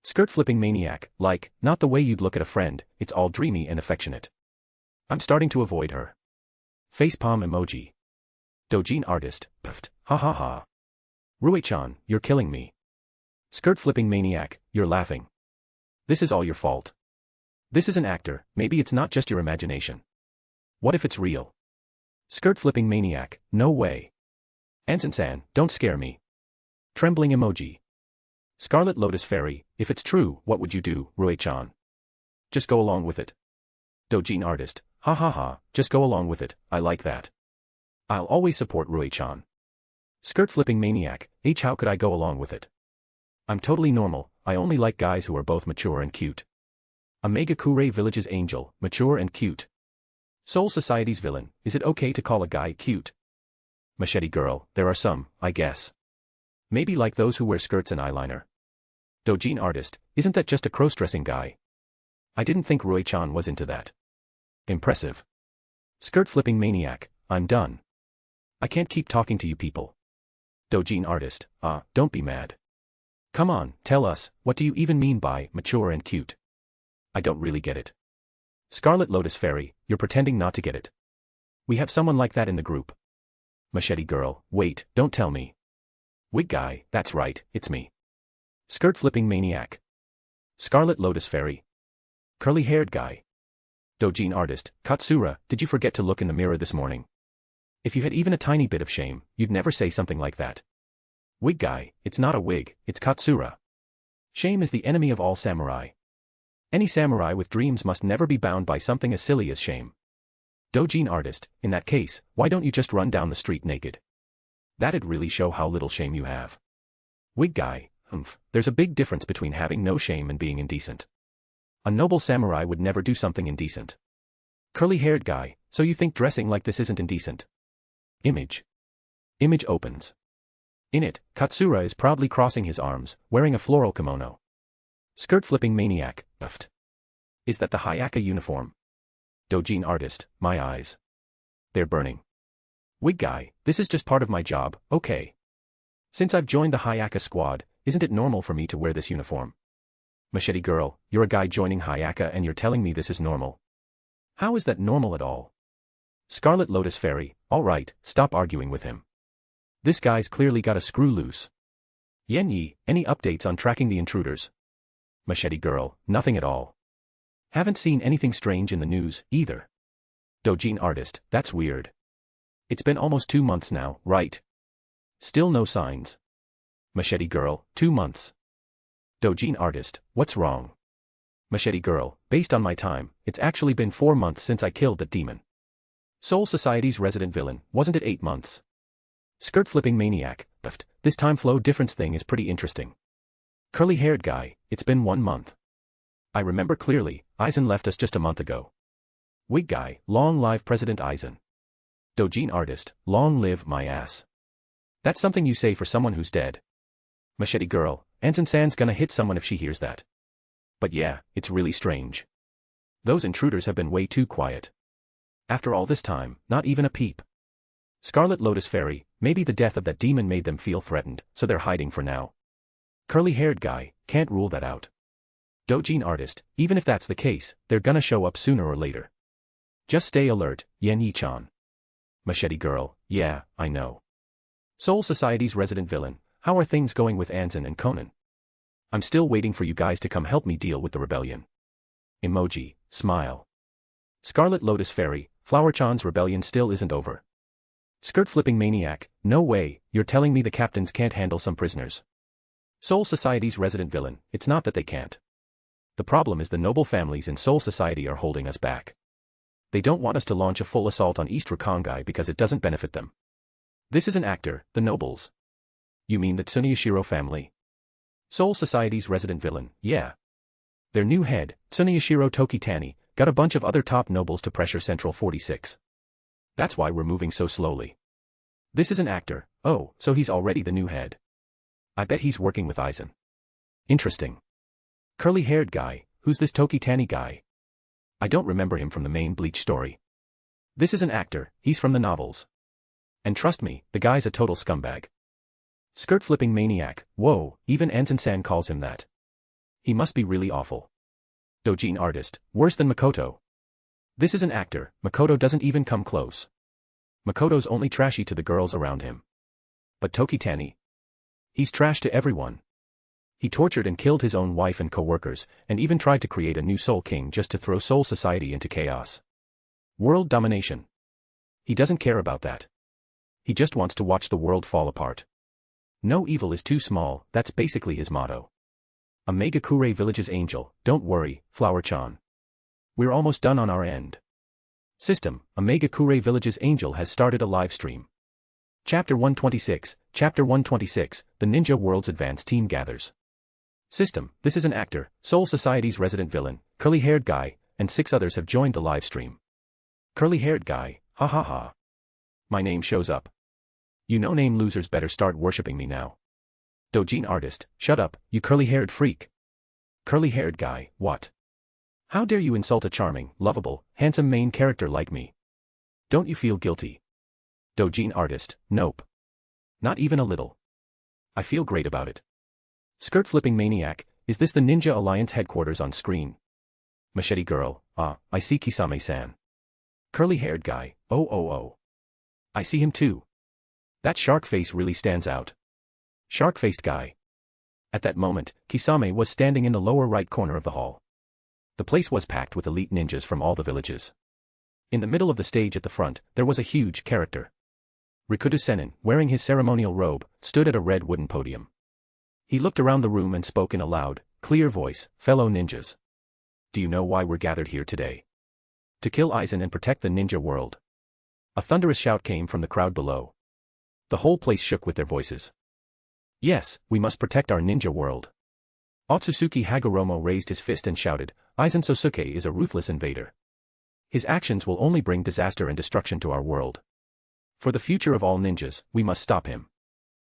Skirt Flipping Maniac, like, not the way you'd look at a friend, it's all dreamy and affectionate. I'm starting to avoid her. Facepalm emoji. Dojin Artist, pfft, ha ha ha. Rui-chan, you're killing me. Skirt Flipping Maniac, you're laughing. This is all your fault. This is an actor, maybe it's not just your imagination. What if it's real? Skirt-flipping maniac, no way. Anson-san, don't scare me. Trembling emoji. Scarlet Lotus Fairy, if it's true, what would you do, Rui-chan? Just go along with it. Dojin artist, ha ha ha, just go along with it, I like that. I'll always support Rui-chan. Skirt-flipping maniac, how could I go along with it? I'm totally normal, I only like guys who are both mature and cute. Omega-kure Village's angel, mature and cute. Soul Society's villain, is it okay to call a guy cute? Machete girl, there are some, I guess. Maybe like those who wear skirts and eyeliner. Dojin artist, isn't that just a cross-dressing guy? I didn't think Rui-chan was into that. Impressive. Skirt-flipping maniac, I'm done. I can't keep talking to you people. Dojin artist, don't be mad. Come on, tell us, what do you even mean by mature and cute? I don't really get it. Scarlet Lotus Fairy, you're pretending not to get it. We have someone like that in the group. Machete girl, wait, don't tell me. Wig guy, that's right, it's me. Skirt-flipping maniac. Scarlet Lotus Fairy. Curly-haired guy. Dojin artist, Katsura, did you forget to look in the mirror this morning? If you had even a tiny bit of shame, you'd never say something like that. Wig guy, it's not a wig, it's Katsura. Shame is the enemy of all samurai. Any samurai with dreams must never be bound by something as silly as shame. Dojin artist, in that case, why don't you just run down the street naked? That'd really show how little shame you have. Wig guy, there's a big difference between having no shame and being indecent. A noble samurai would never do something indecent. Curly-haired guy, so you think dressing like this isn't indecent? Image. Image opens. In it, Katsura is proudly crossing his arms, wearing a floral kimono. Skirt-flipping maniac, Is that the Hayaka uniform? Dojin artist, my eyes. They're burning. Wig guy, this is just part of my job, okay. Since I've joined the Hayaka squad, isn't it normal for me to wear this uniform? Machete girl, you're a guy joining Hayaka and you're telling me this is normal. How is that normal at all? Scarlet Lotus Fairy, alright, stop arguing with him. This guy's clearly got a screw loose. Yen Yi, any updates on tracking the intruders? Machete girl, nothing at all. Haven't seen anything strange in the news, either. Dojin artist, that's weird. It's been almost 2 months now, right? Still no signs. Machete girl, 2 months. Dojin artist, what's wrong? Machete girl, based on my time, it's actually been 4 months since I killed that demon. Soul Society's resident villain, wasn't it 8 months? Skirt-flipping maniac, this time flow difference thing is pretty interesting. Curly-haired guy, it's been 1 month. I remember clearly, Aizen left us just a month ago. Wig guy, long live President Aizen. Dojin artist, long live my ass. That's something you say for someone who's dead. Machete girl, Anson-san's gonna hit someone if she hears that. But yeah, it's really strange. Those intruders have been way too quiet. After all this time, not even a peep. Scarlet Lotus Fairy, maybe the death of that demon made them feel threatened, so they're hiding for now. Curly-haired guy, can't rule that out. Dojin artist, even if that's the case, they're gonna show up sooner or later. Just stay alert, Yen Yi-chan. Machete girl, yeah, I know. Soul Society's resident villain, how are things going with Aizen and Konan? I'm still waiting for you guys to come help me deal with the rebellion. Emoji, smile. Scarlet Lotus Fairy, Flower-chan's rebellion still isn't over. Skirt-flipping maniac, no way, you're telling me the captains can't handle some prisoners. Soul Society's resident villain, it's not that they can't. The problem is the noble families in Soul Society are holding us back. They don't want us to launch a full assault on East Rakangai because it doesn't benefit them. This is an actor, the nobles. You mean the Tsuneyashiro family? Soul Society's resident villain, yeah. Their new head, Tsuneyashiro Tokitani, got a bunch of other top nobles to pressure Central 46. That's why we're moving so slowly. This is an actor, oh, so he's already the new head. I bet he's working with Aizen. Interesting. Curly-haired guy, who's this Tokitani guy? I don't remember him from the main Bleach story. This is an actor, he's from the novels. And trust me, the guy's a total scumbag. Skirt-flipping maniac, whoa, even Anson-san calls him that. He must be really awful. Dojin artist, worse than Makoto. This is an actor, Makoto doesn't even come close. Makoto's only trashy to the girls around him. But Tokitani? He's trash to everyone. He tortured and killed his own wife and co-workers, and even tried to create a new Soul King just to throw Soul Society into chaos. World domination. He doesn't care about that. He just wants to watch the world fall apart. No evil is too small, that's basically his motto. Megakure Village's angel, don't worry, Flower-chan. We're almost done on our end. System, Megakure Village's angel has started a live stream. Chapter 126, Chapter 126, The Ninja World's Advance Team Gathers. System, this is an actor, Soul Society's resident villain, curly-haired guy, and 6 others have joined the live stream. Curly-haired guy, ha ha ha. My name shows up. You no-name losers better start worshipping me now. Dojin artist, shut up, you curly-haired freak. Curly-haired guy, what? How dare you insult a charming, lovable, handsome main character like me? Don't you feel guilty? Dojin artist, nope. Not even a little. I feel great about it. Skirt-flipping maniac, is this the Ninja Alliance headquarters on screen? Machete girl, I see Kisame-san. Curly-haired guy, oh. I see him too. That shark face really stands out. Shark-faced guy. At that moment, Kisame was standing in the lower right corner of the hall. The place was packed with elite ninjas from all the villages. In the middle of the stage at the front, there was a huge character. Rikudo Sennin, wearing his ceremonial robe, stood at a red wooden podium. He looked around the room and spoke in a loud, clear voice, fellow ninjas. Do you know why we're gathered here today? To kill Aizen and protect the ninja world. A thunderous shout came from the crowd below. The whole place shook with their voices. Yes, we must protect our ninja world. Otsutsuki Hagoromo raised his fist and shouted, Aizen Sōsuke is a ruthless invader. His actions will only bring disaster and destruction to our world. For the future of all ninjas, we must stop him.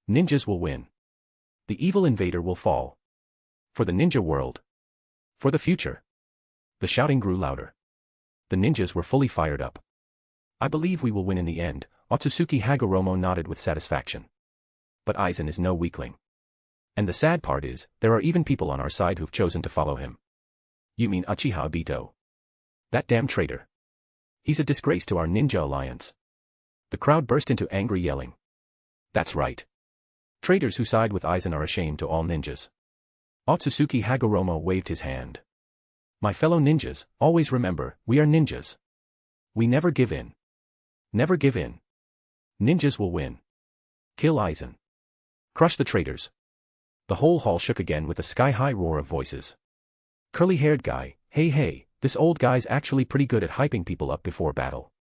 Ninjas will win. The evil invader will fall. For the ninja world. For the future. The shouting grew louder. The ninjas were fully fired up. I believe we will win in the end, Otsutsuki Hagoromo nodded with satisfaction. But Aizen is no weakling. And the sad part is, there are even people on our side who've chosen to follow him. You mean Uchiha Obito? That damn traitor. He's a disgrace to our ninja alliance. The crowd burst into angry yelling. That's right. Traitors who side with Aizen are a shame to all ninjas. Otsutsuki Hagoromo waved his hand. My fellow ninjas, always remember, we are ninjas. We never give in. Never give in. Ninjas will win. Kill Aizen. Crush the traitors. The whole hall shook again with a sky-high roar of voices. Curly-haired guy, hey, this old guy's actually pretty good at hyping people up before battle.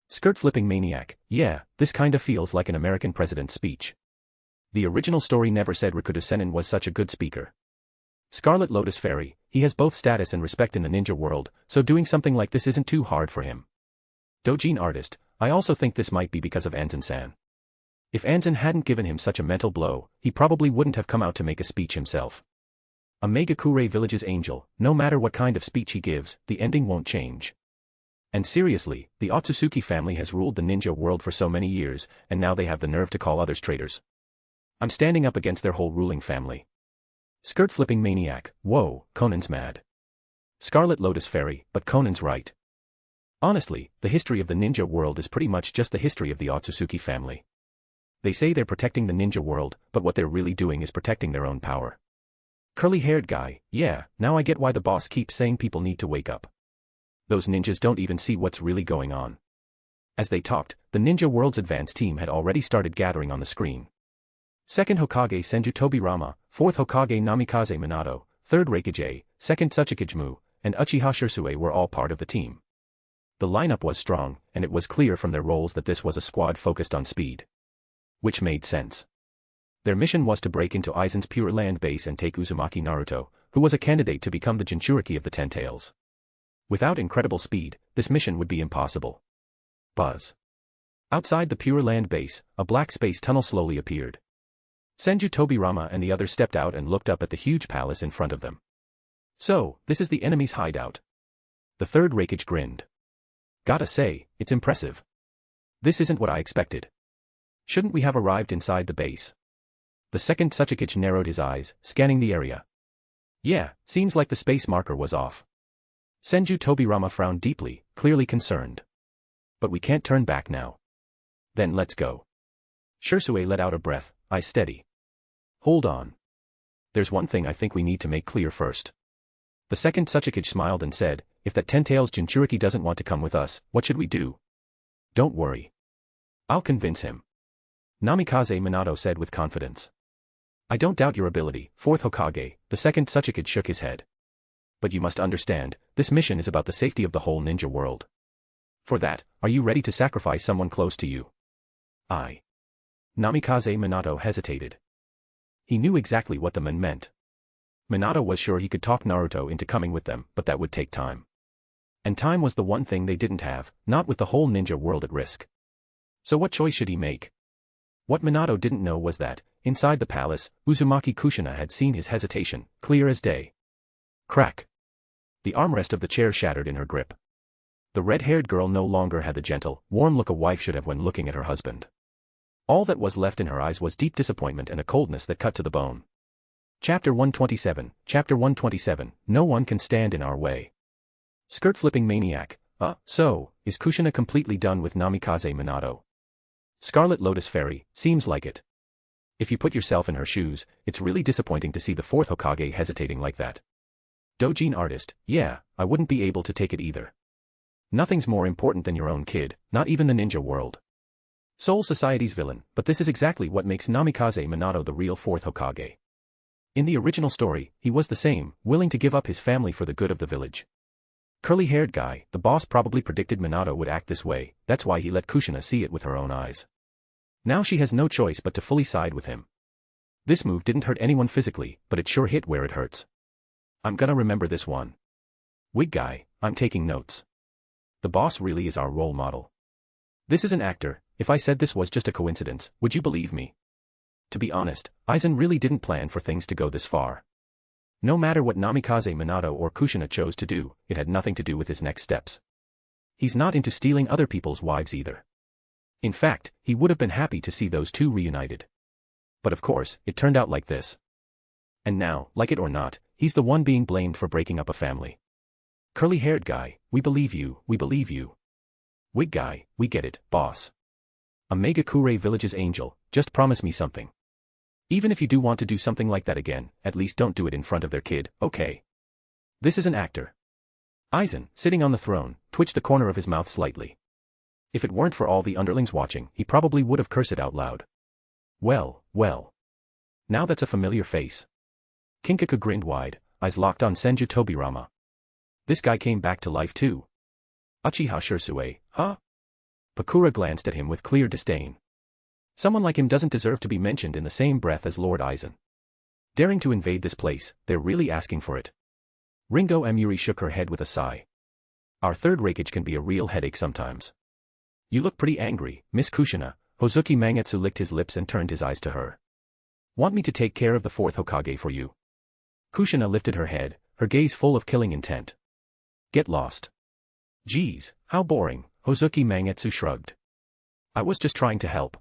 Skirt-flipping maniac, yeah, this kinda feels like an American president's speech. The original story never said Rikudo Sennin was such a good speaker. Scarlet Lotus Fairy, he has both status and respect in the ninja world, so doing something like this isn't too hard for him. Dojin artist, I also think this might be because of Anzen-san. If Anzen hadn't given him such a mental blow, he probably wouldn't have come out to make a speech himself. Megakure Village's angel, no matter what kind of speech he gives, the ending won't change. And seriously, the Otsutsuki family has ruled the ninja world for so many years, and now they have the nerve to call others traitors. I'm standing up against their whole ruling family. Skirt-flipping maniac, whoa, Konan's mad. Scarlet Lotus Fairy, but Konan's right. Honestly, the history of the ninja world is pretty much just the history of the Otsutsuki family. They say they're protecting the ninja world, but what they're really doing is protecting their own power. Curly-haired guy, yeah, now I get why the boss keeps saying people need to wake up. Those ninjas don't even see what's really going on. As they talked, the ninja world's advance team had already started gathering on the screen. Second Hokage Senju Toby Rama, fourth Hokage Namikaze Minato, third Raikage, second Tsuchikage, and Uchiha Shursue were all part of the team. The lineup was strong, and it was clear from their roles that this was a squad focused on speed. Which made sense. Their mission was to break into Aizen's Pure Land base and take Uzumaki Naruto, who was a candidate to become the Jinchuriki of the Ten Tails. Without incredible speed, this mission would be impossible. Buzz. Outside the Pure Land base, a black space tunnel slowly appeared. Senju Toby Rama and the others stepped out and looked up at the huge palace in front of them. So, this is the enemy's hideout. The third Raikage grinned. Gotta say, it's impressive. This isn't what I expected. Shouldn't we have arrived inside the base? The second Tsuchikage narrowed his eyes, scanning the area. Yeah, seems like the space marker was off. Senju Toby Rama frowned deeply, clearly concerned. But we can't turn back now. Then let's go. Shursue let out a breath, eyes steady. Hold on. There's one thing I think we need to make clear first. The second Tsuchikage smiled and said, if that Ten-Tails Jinchuriki doesn't want to come with us, what should we do? Don't worry. I'll convince him. Namikaze Minato said with confidence. I don't doubt your ability, fourth Hokage, the second Tsuchikage shook his head. But you must understand, this mission is about the safety of the whole ninja world. For that, are you ready to sacrifice someone close to you? Namikaze Minato hesitated. He knew exactly what the man meant. Minato was sure he could talk Naruto into coming with them, but that would take time. And time was the one thing they didn't have, not with the whole ninja world at risk. So what choice should he make? What Minato didn't know was that, inside the palace, Uzumaki Kushina had seen his hesitation, clear as day. Crack. The armrest of the chair shattered in her grip. The red-haired girl no longer had the gentle, warm look a wife should have when looking at her husband. All that was left in her eyes was deep disappointment and a coldness that cut to the bone. Chapter 127, Chapter 127, No one can stand in our way. Skirt-flipping maniac, so, is Kushina completely done with Namikaze Minato? Scarlet Lotus Fairy, seems like it. If you put yourself in her shoes, it's really disappointing to see the fourth Hokage hesitating like that. Dojin artist, yeah, I wouldn't be able to take it either. Nothing's more important than your own kid, not even the ninja world. Soul Society's villain, but this is exactly what makes Namikaze Minato the real fourth Hokage. In the original story, he was the same, willing to give up his family for the good of the village. Curly-haired guy, the boss probably predicted Minato would act this way, that's why he let Kushina see it with her own eyes. Now she has no choice but to fully side with him. This move didn't hurt anyone physically, but it sure hit where it hurts. I'm gonna remember this one. Wig guy, I'm taking notes. The boss really is our role model. This is an actor. If I said this was just a coincidence, would you believe me? To be honest, Aizen really didn't plan for things to go this far. No matter what Namikaze Minato or Kushina chose to do, it had nothing to do with his next steps. He's not into stealing other people's wives either. In fact, he would have been happy to see those two reunited. But of course, it turned out like this. And now, like it or not, he's the one being blamed for breaking up a family. Curly-haired guy, we believe you, we believe you. Wig guy, we get it, boss. Megakure Village's angel, just promise me something. Even if you do want to do something like that again, at least don't do it in front of their kid, okay? This is an actor. Aizen, sitting on the throne, twitched the corner of his mouth slightly. If it weren't for all the underlings watching, he probably would have cursed it out loud. Well. Now that's a familiar face. Kinkaku grinned wide, eyes locked on Senju Toby Rama. This guy came back to life too. Uchiha Shursue, huh? Pakura glanced at him with clear disdain. Someone like him doesn't deserve to be mentioned in the same breath as Lord Aizen. Daring to invade this place, they're really asking for it. Ringo Emuri shook her head with a sigh. Our third Raikage can be a real headache sometimes. You look pretty angry, Miss Kushina. Hosuki Mangatsu licked his lips and turned his eyes to her. Want me to take care of the fourth Hokage for you? Kushina lifted her head, her gaze full of killing intent. Get lost. Geez, how boring, Hosuki Mangatsu shrugged. I was just trying to help.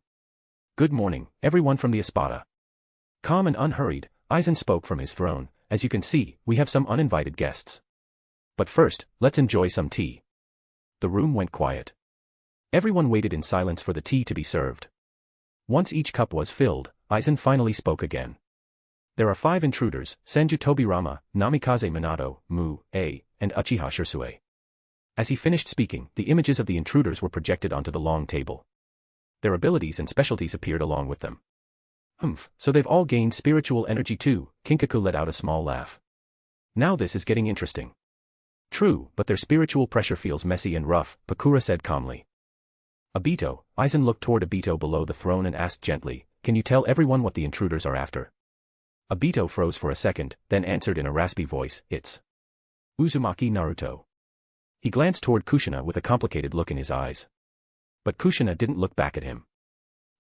Good morning, everyone from the Espada. Calm and unhurried, Aizen spoke from his throne. As you can see, we have some uninvited guests. But first, let's enjoy some tea. The room went quiet. Everyone waited in silence for the tea to be served. Once each cup was filled, Aizen finally spoke again. There are 5 intruders, Senju Tobirama, Namikaze Minato, and Uchiha Shursue. As he finished speaking, the images of the intruders were projected onto the long table. Their abilities and specialties appeared along with them. So they've all gained spiritual energy too, Kinkaku let out a small laugh. Now this is getting interesting. True, but their spiritual pressure feels messy and rough, Pakura said calmly. Obito, Aizen looked toward Obito below the throne and asked gently, can you tell everyone what the intruders are after? Obito froze for a second, then answered in a raspy voice, it's Uzumaki Naruto. He glanced toward Kushina with a complicated look in his eyes. But Kushina didn't look back at him.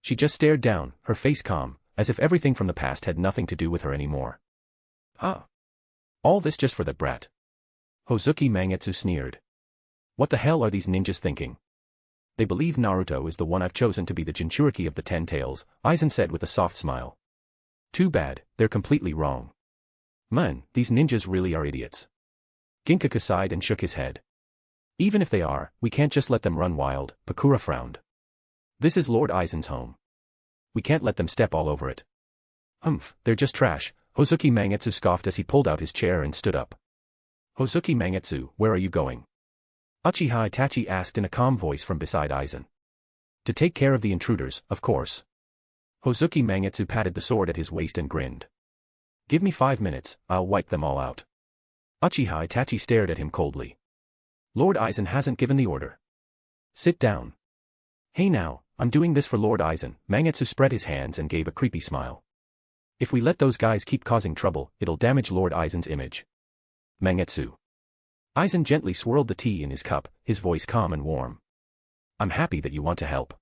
She just stared down, her face calm, as if everything from the past had nothing to do with her anymore. All this just for that brat. Hosuki Mangatsu sneered. What the hell are these ninjas thinking? They believe Naruto is the one I've chosen to be the Jinchuriki of the 10 Tails, Aizen said with a soft smile. Too bad, they're completely wrong. Man, these ninjas really are idiots. Ginkaku sighed and shook his head. Even if they are, we can't just let them run wild, Pakura frowned. This is Lord Aizen's home. We can't let them step all over it. They're just trash, Hosuki Mangatsu scoffed as he pulled out his chair and stood up. Hosuki Mangatsu, where are you going? Uchiha Itachi asked in a calm voice from beside Aizen. To take care of the intruders, of course. Hosuki Mangatsu patted the sword at his waist and grinned. Give me 5 minutes, I'll wipe them all out. Uchiha Itachi stared at him coldly. Lord Aizen hasn't given the order. Sit down. Hey now, I'm doing this for Lord Aizen. Mangatsu spread his hands and gave a creepy smile. If we let those guys keep causing trouble, it'll damage Lord Aizen's image. Mangatsu. Aizen gently swirled the tea in his cup, his voice calm and warm. I'm happy that you want to help.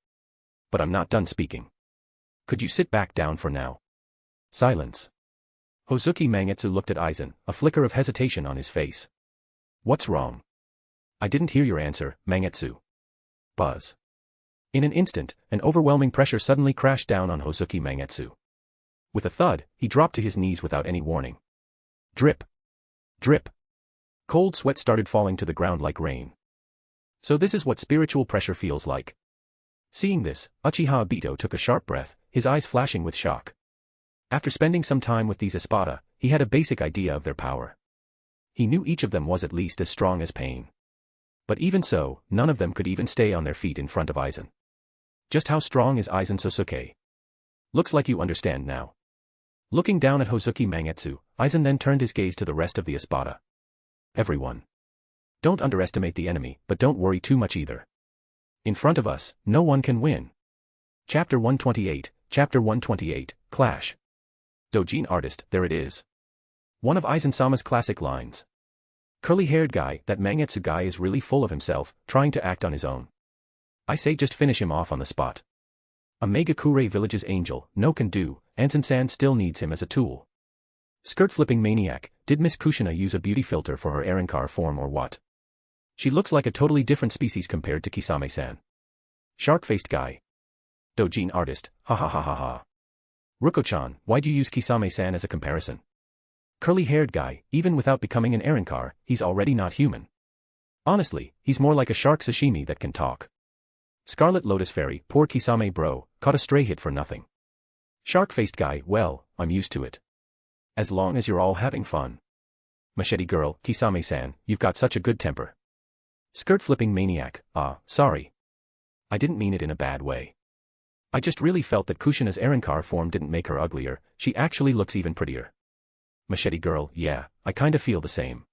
But I'm not done speaking. Could you sit back down for now? Silence. Hosuki Mangatsu looked at Aizen, a flicker of hesitation on his face. What's wrong? I didn't hear your answer, Mangatsu. Buzz. In an instant, an overwhelming pressure suddenly crashed down on Hosuki Mangatsu. With a thud, he dropped to his knees without any warning. Drip. Drip. Cold sweat started falling to the ground like rain. So this is what spiritual pressure feels like. Seeing this, Uchiha Obito took a sharp breath, his eyes flashing with shock. After spending some time with these Espada, he had a basic idea of their power. He knew each of them was at least as strong as Pain. But even so, none of them could even stay on their feet in front of Aizen. Just how strong is Aizen Sōsuke? Looks like you understand now. Looking down at Hosuki Mangatsu, Aizen then turned his gaze to the rest of the Espada. Everyone. Don't underestimate the enemy, but don't worry too much either. In front of us, no one can win. Chapter 128, Clash. Dojin artist, there it is. One of Aizen-sama's classic lines. Curly-haired guy, that Mangatsu guy is really full of himself, trying to act on his own. I say just finish him off on the spot. A Megakure Village's angel, no can do, Ansen-san still needs him as a tool. Skirt-flipping maniac, did Miss Kushina use a beauty filter for her Erankar form or what? She looks like a totally different species compared to Kisame-san. Shark-faced guy. Dojin artist, ha ha ha ha ha. Ruko-chan, why do you use Kisame-san as a comparison? Curly-haired guy, even without becoming an Erankar, he's already not human. Honestly, he's more like a shark sashimi that can talk. Scarlet Lotus Fairy, poor Kisame bro, caught a stray hit for nothing. Shark-faced guy, well, I'm used to it. As long as you're all having fun. Machete girl, Kisame-san, you've got such a good temper. Skirt-flipping maniac, sorry. I didn't mean it in a bad way. I just really felt that Kushina's Erankar form didn't make her uglier, she actually looks even prettier. Machete girl, yeah, I kinda feel the same.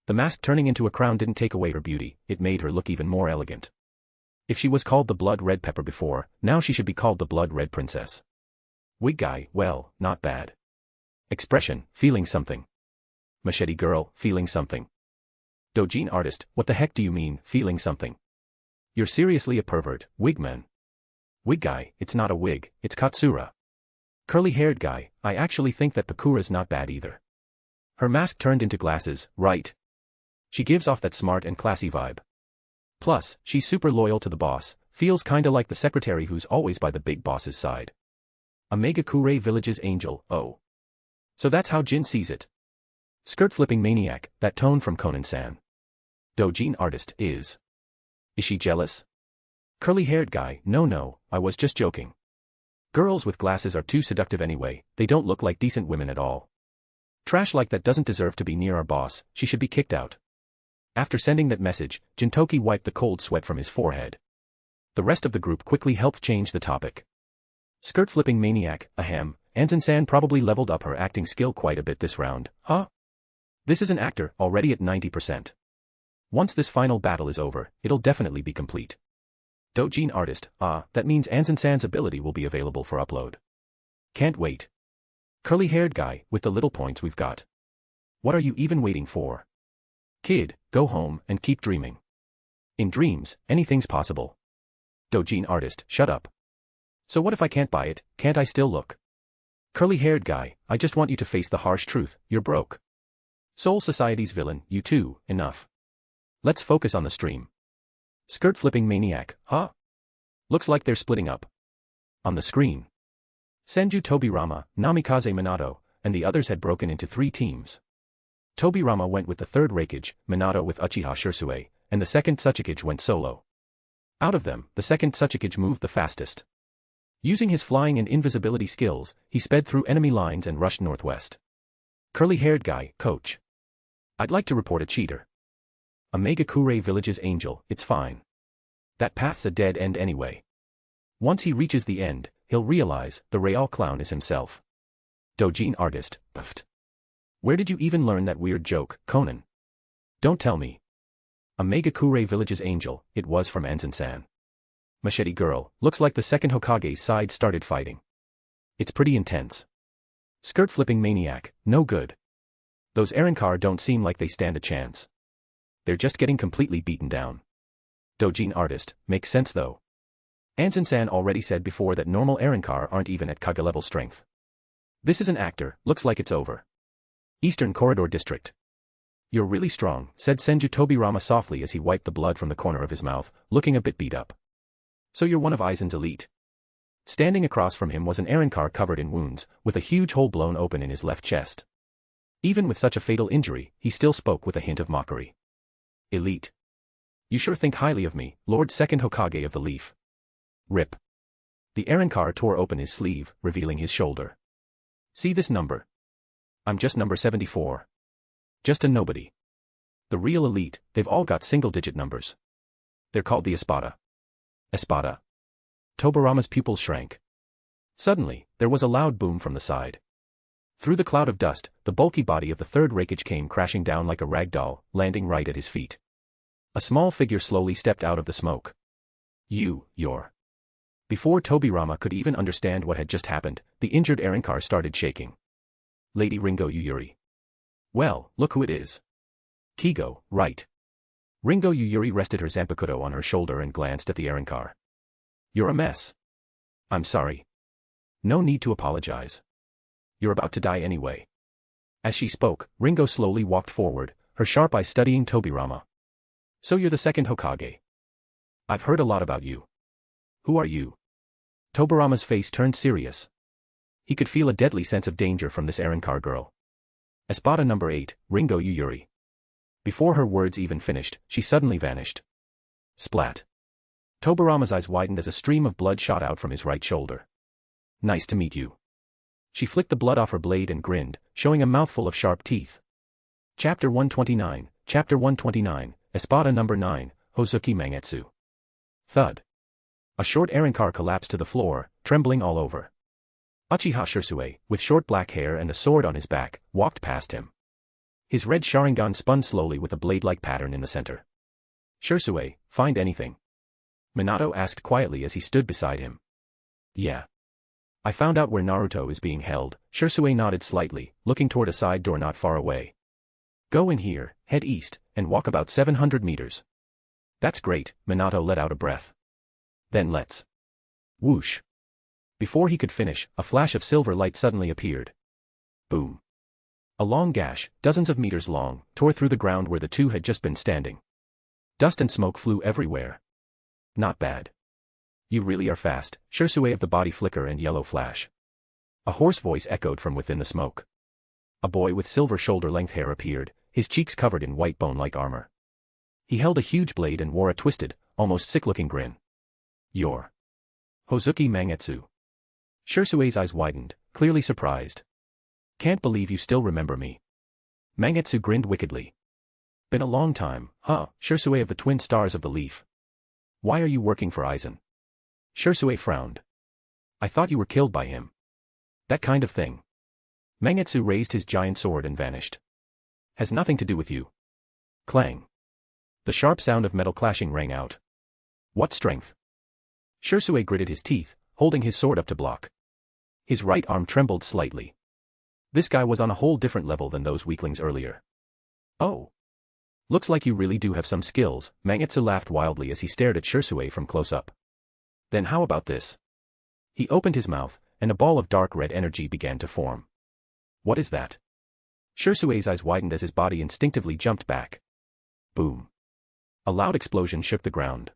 The mask turning into a crown didn't take away her beauty, it made her look even more elegant. If she was called the Blood Red Pepper before, now she should be called the Blood Red Princess. Wig guy, well, not bad. Expression, feeling something. Machete girl, feeling something. Dojin artist, what the heck do you mean, feeling something? You're seriously a pervert, wigman. Wig guy, it's not a wig, it's Katsura. Curly-haired guy, I actually think that Pakura's not bad either. Her mask turned into glasses, right? She gives off that smart and classy vibe. Plus, she's super loyal to the boss, feels kinda like the secretary who's always by the big boss's side. A Megakure Village's angel, oh. So that's how Jin sees it. Skirt-flipping maniac, that tone from Konan-san. Dojin artist, is she jealous? Curly-haired guy, no, I was just joking. Girls with glasses are too seductive anyway, they don't look like decent women at all. Trash like that doesn't deserve to be near our boss, she should be kicked out. After sending that message, Gintoki wiped the cold sweat from his forehead. The rest of the group quickly helped change the topic. Skirt-flipping maniac, ahem, Ansen-san probably leveled up her acting skill quite a bit this round, huh? This is an actor, already at 90%. Once this final battle is over, it'll definitely be complete. Dojin artist, that means Ansen-san's ability will be available for upload. Can't wait. Curly-haired guy, with the little points we've got. What are you even waiting for? Kid, go home and keep dreaming. In dreams, anything's possible. Dojin artist, shut up. So what if I can't buy it, can't I still look? Curly-haired guy, I just want you to face the harsh truth, you're broke. Soul Society's villain, you too, enough. Let's focus on the stream. Skirt-flipping maniac, huh? Looks like they're splitting up. On the screen. Senju Toby Rama, Namikaze Minato, and the others had broken into 3 teams. Toby Rama went with the third Raikage, Minato with Uchiha Shursue, and the second Tsuchikage went solo. Out of them, the second Tsuchikage moved the fastest. Using his flying and invisibility skills, he sped through enemy lines and rushed northwest. Curly-haired guy, coach. I'd like to report a cheater. A Megakure Village's angel, it's fine. That path's a dead end anyway. Once he reaches the end, he'll realize the real clown is himself. Dojin artist, puffed. Where did you even learn that weird joke, Konan? Don't tell me. A Megakure Village's angel, it was from Anzen-san. Machete girl, looks like the second Hokage's side started fighting. It's pretty intense. Skirt-flipping maniac, no good. Those Arankar don't seem like they stand a chance. They're just getting completely beaten down. Dojin artist, makes sense though. Anzen-san already said before that normal Arankar aren't even at Kage level strength. This is an actor, looks like it's over. Eastern Corridor District. You're really strong, said Senju Toby Rama softly as he wiped the blood from the corner of his mouth, looking a bit beat up. So you're one of Aizen's elite. Standing across from him was an Arankar covered in wounds, with a huge hole blown open in his left chest. Even with such a fatal injury, he still spoke with a hint of mockery. Elite. You sure think highly of me, Lord Second Hokage of the Leaf. Rip. The Arankar tore open his sleeve, revealing his shoulder. See this number? I'm just number 74. Just a nobody. The real elite, they've all got single-digit numbers. They're called the Espada. Espada. Tobarama's pupils shrank. Suddenly, there was a loud boom from the side. Through the cloud of dust, the bulky body of the third Raikage came crashing down like a rag doll, landing right at his feet. A small figure slowly stepped out of the smoke. You're. Before Tobirama could even understand what had just happened, the injured Arankar started shaking. Lady Ringo Yuyuri. Well, look who it is. Kigo, right. Ringo Yuyuri rested her Zanpakuto on her shoulder and glanced at the Arankar. You're a mess. I'm sorry. No need to apologize. You're about to die anyway. As she spoke, Ringo slowly walked forward, her sharp eyes studying Tobirama. So you're the second Hokage. I've heard a lot about you. Who are you? Tobirama's face turned serious. He could feel a deadly sense of danger from this Arankar girl. Espada number 8, Ringo Yuyuri. Before her words even finished, she suddenly vanished. Splat. Tobirama's eyes widened as a stream of blood shot out from his right shoulder. Nice to meet you. She flicked the blood off her blade and grinned, showing a mouthful of sharp teeth. Chapter 129, Espada number 9, Hosuki Mangatsu. Thud. A short Arankar collapsed to the floor, trembling all over. Uchiha Shursue, with short black hair and a sword on his back, walked past him. His red Sharingan spun slowly with a blade-like pattern in the center. Shursue, find anything? Minato asked quietly as he stood beside him. Yeah. I found out where Naruto is being held. Shursue nodded slightly, looking toward a side door not far away. Go in here, head east, and walk about 700 meters. That's great, Minato let out a breath. Then let's. Whoosh. Before he could finish, a flash of silver light suddenly appeared. Boom. A long gash, dozens of meters long, tore through the ground where the two had just been standing. Dust and smoke flew everywhere. Not bad. You really are fast, Shursue of the body flicker and yellow flash. A hoarse voice echoed from within the smoke. A boy with silver shoulder-length hair appeared, his cheeks covered in white bone-like armor. He held a huge blade and wore a twisted, almost sick-looking grin. You're Hosuki Mangatsu. Shursue's eyes widened, clearly surprised. Can't believe you still remember me. Mangatsu grinned wickedly. Been a long time, huh, Shursue of the twin stars of the leaf. Why are you working for Aizen? Shursue frowned. I thought you were killed by him. That kind of thing. Mangatsu raised his giant sword and vanished. Has nothing to do with you. Clang. The sharp sound of metal clashing rang out. What strength? Shursue gritted his teeth, holding his sword up to block. His right arm trembled slightly. This guy was on a whole different level than those weaklings earlier. Oh. Looks like you really do have some skills, Mangatsu laughed wildly as he stared at Shursue from close up. Then how about this? He opened his mouth, and a ball of dark red energy began to form. What is that? Shursue's eyes widened as his body instinctively jumped back. Boom. A loud explosion shook the ground.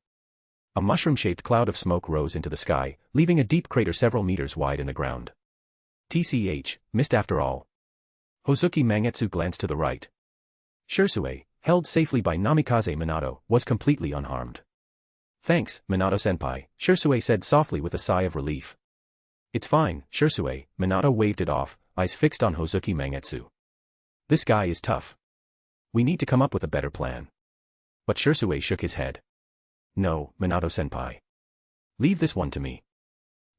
A mushroom-shaped cloud of smoke rose into the sky, leaving a deep crater several meters wide in the ground. TCH, missed after all. Hosuki Mangatsu glanced to the right. Shursue, held safely by Namikaze Minato, was completely unharmed. Thanks, Minato-senpai, Shursue said softly with a sigh of relief. It's fine, Shursue, Minato waved it off, eyes fixed on Hosuki Mangatsu. This guy is tough. We need to come up with a better plan. But Sōsuke shook his head. No, Minato-senpai. Leave this one to me.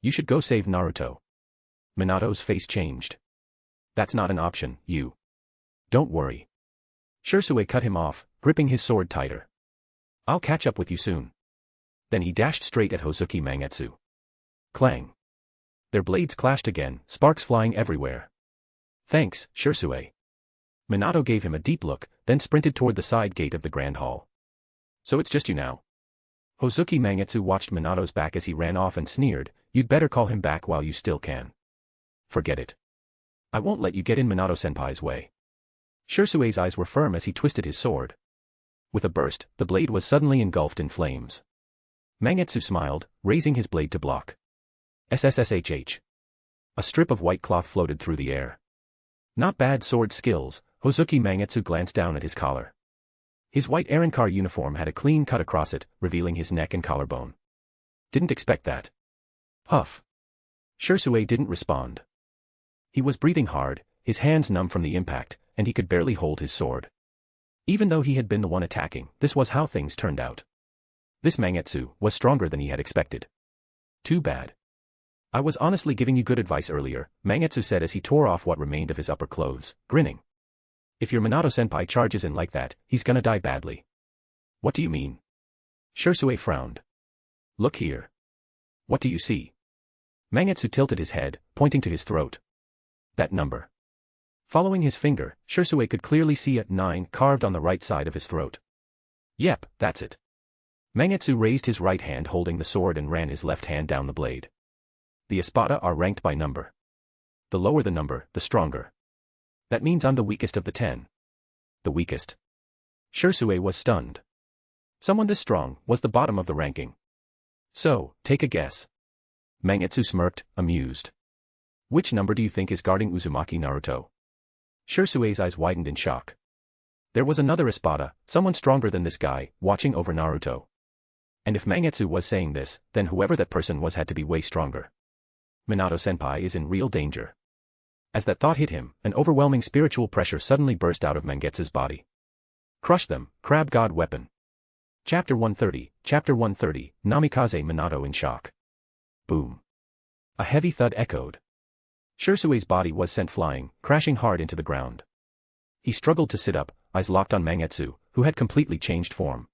You should go save Naruto. Minato's face changed. That's not an option, you. Don't worry. Sōsuke cut him off, gripping his sword tighter. I'll catch up with you soon. Then he dashed straight at Hosuki Mangatsu. Clang. Their blades clashed again, sparks flying everywhere. Thanks, Sōsuke. Minato gave him a deep look, then sprinted toward the side gate of the Grand Hall. So it's just you now. Hosuki Mangatsu watched Minato's back as he ran off and sneered, you'd better call him back while you still can. Forget it. I won't let you get in Minato-senpai's way. Sōsuke's eyes were firm as he twisted his sword. With a burst, the blade was suddenly engulfed in flames. Mangatsu smiled, raising his blade to block. SSSHH. A strip of white cloth floated through the air. Not bad sword skills, Hosuki Mangatsu glanced down at his collar. His white Arrancar uniform had a clean cut across it, revealing his neck and collarbone. Didn't expect that. Huff. Sōsuke didn't respond. He was breathing hard, his hands numb from the impact, and he could barely hold his sword. Even though he had been the one attacking, this was how things turned out. This Mangatsu was stronger than he had expected. Too bad. I was honestly giving you good advice earlier, Mangatsu said as he tore off what remained of his upper clothes, grinning. If your Minato-senpai charges in like that, he's gonna die badly. What do you mean? Sōsuke frowned. Look here. What do you see? Mangatsu tilted his head, pointing to his throat. That number. Following his finger, Sōsuke could clearly see a 9 carved on the right side of his throat. Yep, that's it. Mangatsu raised his right hand holding the sword and ran his left hand down the blade. The Espada are ranked by number. The lower the number, the stronger. That means I'm the weakest of the 10. The weakest. Sōsuke was stunned. Someone this strong was the bottom of the ranking. So, take a guess. Mangatsu smirked, amused. Which number do you think is guarding Uzumaki Naruto? Sōsuke's eyes widened in shock. There was another Espada, someone stronger than this guy, watching over Naruto. And if Mangatsu was saying this, then whoever that person was had to be way stronger. Minato-senpai is in real danger. As that thought hit him, an overwhelming spiritual pressure suddenly burst out of Mangetsu's body. Crush them, Crab God Weapon. Chapter 130, Namikaze Minato in shock. Boom. A heavy thud echoed. Sōsuke's body was sent flying, crashing hard into the ground. He struggled to sit up, eyes locked on Mangatsu, who had completely changed form.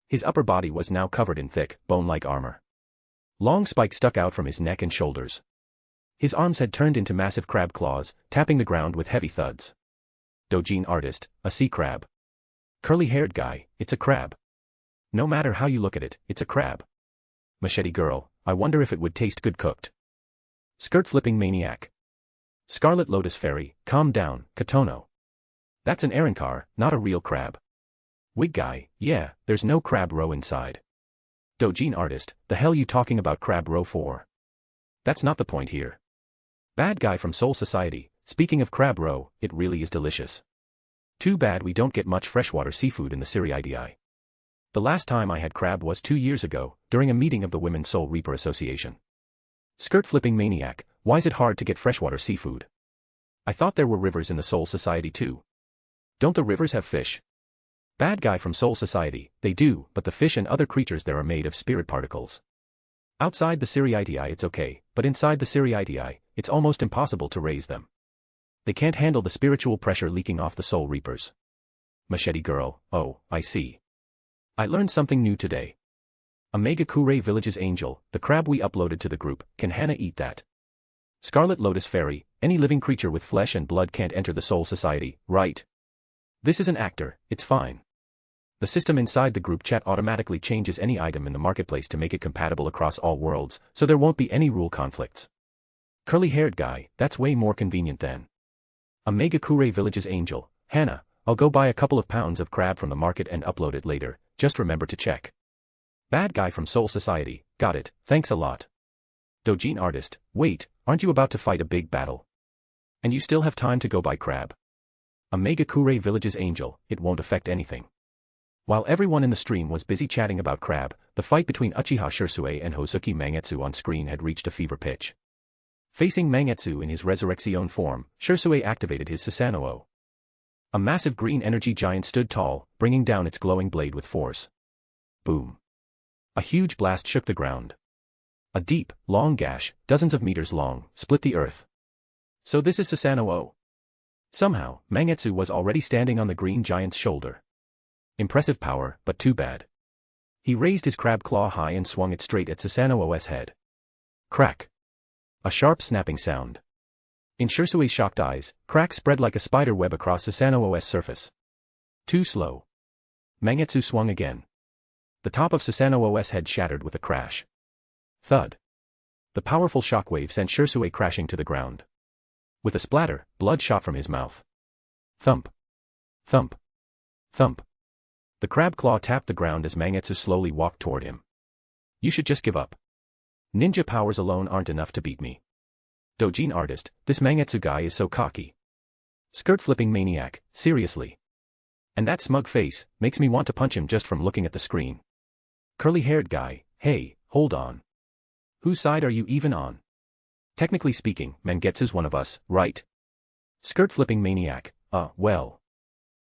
His upper body was now covered in thick, bone-like armor. Long spikes stuck out from his neck and shoulders. His arms had turned into massive crab claws, tapping the ground with heavy thuds. Dojin artist, a sea crab. Curly-haired guy, it's a crab. No matter how you look at it, it's a crab. Machete girl, I wonder if it would taste good cooked. Skirt-flipping maniac. Scarlet Lotus Fairy, calm down, Katono. That's an Arrancar, not a real crab. Wig guy, yeah, there's no crab row inside. Dojin artist, the hell you talking about crab row for? That's not the point here. Bad guy from Soul Society, speaking of crab row, it really is delicious. Too bad we don't get much freshwater seafood in the Siriidi. The last time I had crab was 2 years ago, during a meeting of the Women's Soul Reaper Association. Skirt-flipping maniac, why's it hard to get freshwater seafood? I thought there were rivers in the Soul Society too. Don't the rivers have fish? Bad guy from Soul Society, they do, but the fish and other creatures there are made of spirit particles. Outside the Siriidi it's okay, but inside the Siriidi, it's almost impossible to raise them. They can't handle the spiritual pressure leaking off the Soul Reapers. Machete girl, oh, I see. I learned something new today. A Megakure Village's angel, the crab we uploaded to the group, can Hana eat that? Scarlet Lotus Fairy, any living creature with flesh and blood can't enter the Soul Society, right? This is an actor, it's fine. The system inside the group chat automatically changes any item in the marketplace to make it compatible across all worlds, so there won't be any rule conflicts. Curly-haired guy, that's way more convenient then. A Megakure Village's angel, Hana, I'll go buy a couple of pounds of crab from the market and upload it later, just remember to check. Bad guy from Soul Society, got it, thanks a lot. Dojin artist, wait, aren't you about to fight a big battle? And you still have time to go buy crab? A Megakure Village's angel, it won't affect anything. While everyone in the stream was busy chatting about crab, the fight between Uchiha Sōsuke and Hosuki Mangatsu on screen had reached a fever pitch. Facing Mangatsu in his Resurrection form, Sōsuke activated his Susanoo. A massive green energy giant stood tall, bringing down its glowing blade with force. Boom. A huge blast shook the ground. A deep, long gash, dozens of meters long, split the earth. So this is Susanoo. Somehow, Mangetsu was already standing on the green giant's shoulder. Impressive power, but too bad. He raised his crab claw high and swung it straight at Susanoo's head. Crack. A sharp snapping sound. In Shusui's shocked eyes, cracks spread like a spider web across Susanoo's surface. Too slow. Mangetsu swung again. The top of Susanoo's head shattered with a crash. Thud. The powerful shockwave sent Shursui crashing to the ground. With a splatter, blood shot from his mouth. Thump. Thump. Thump. The crab claw tapped the ground as Mangetsu slowly walked toward him. You should just give up. Ninja powers alone aren't enough to beat me. Dojin artist, this Mangetsu guy is so cocky. Skirt-flipping maniac, seriously. And that smug face, makes me want to punch him just from looking at the screen. Curly-haired guy, hey, hold on. Whose side are you even on? Technically speaking, Mangetsu's one of us, right? Skirt-flipping maniac, well.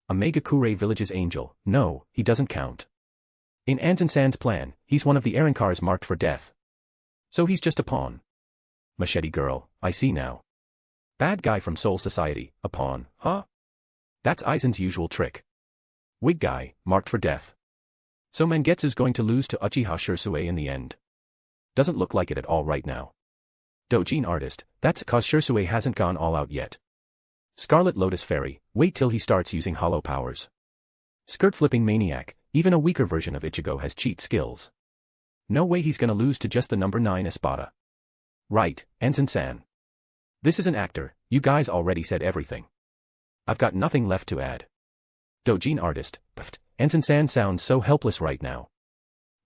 A Megakure Village's angel, no, he doesn't count. In Anzen-san's plan, he's one of the Erankars marked for death. So he's just a pawn. Machete girl, I see now. Bad guy from Soul Society, a pawn, huh? That's Aizen's usual trick. Wig guy, marked for death. So Mangetsu's going to lose to Uchiha Shursui in the end. Doesn't look like it at all right now. Dojin artist, that's cause Shursui hasn't gone all out yet. Scarlet Lotus Fairy, wait till he starts using hollow powers. Skirt-flipping maniac, even a weaker version of Ichigo has cheat skills. No way he's gonna lose to just the number 9 Espada. Right, Anzen-san. This is an actor, you guys already said everything. I've got nothing left to add. Dojin artist, pft, Anzen-san sounds so helpless right now.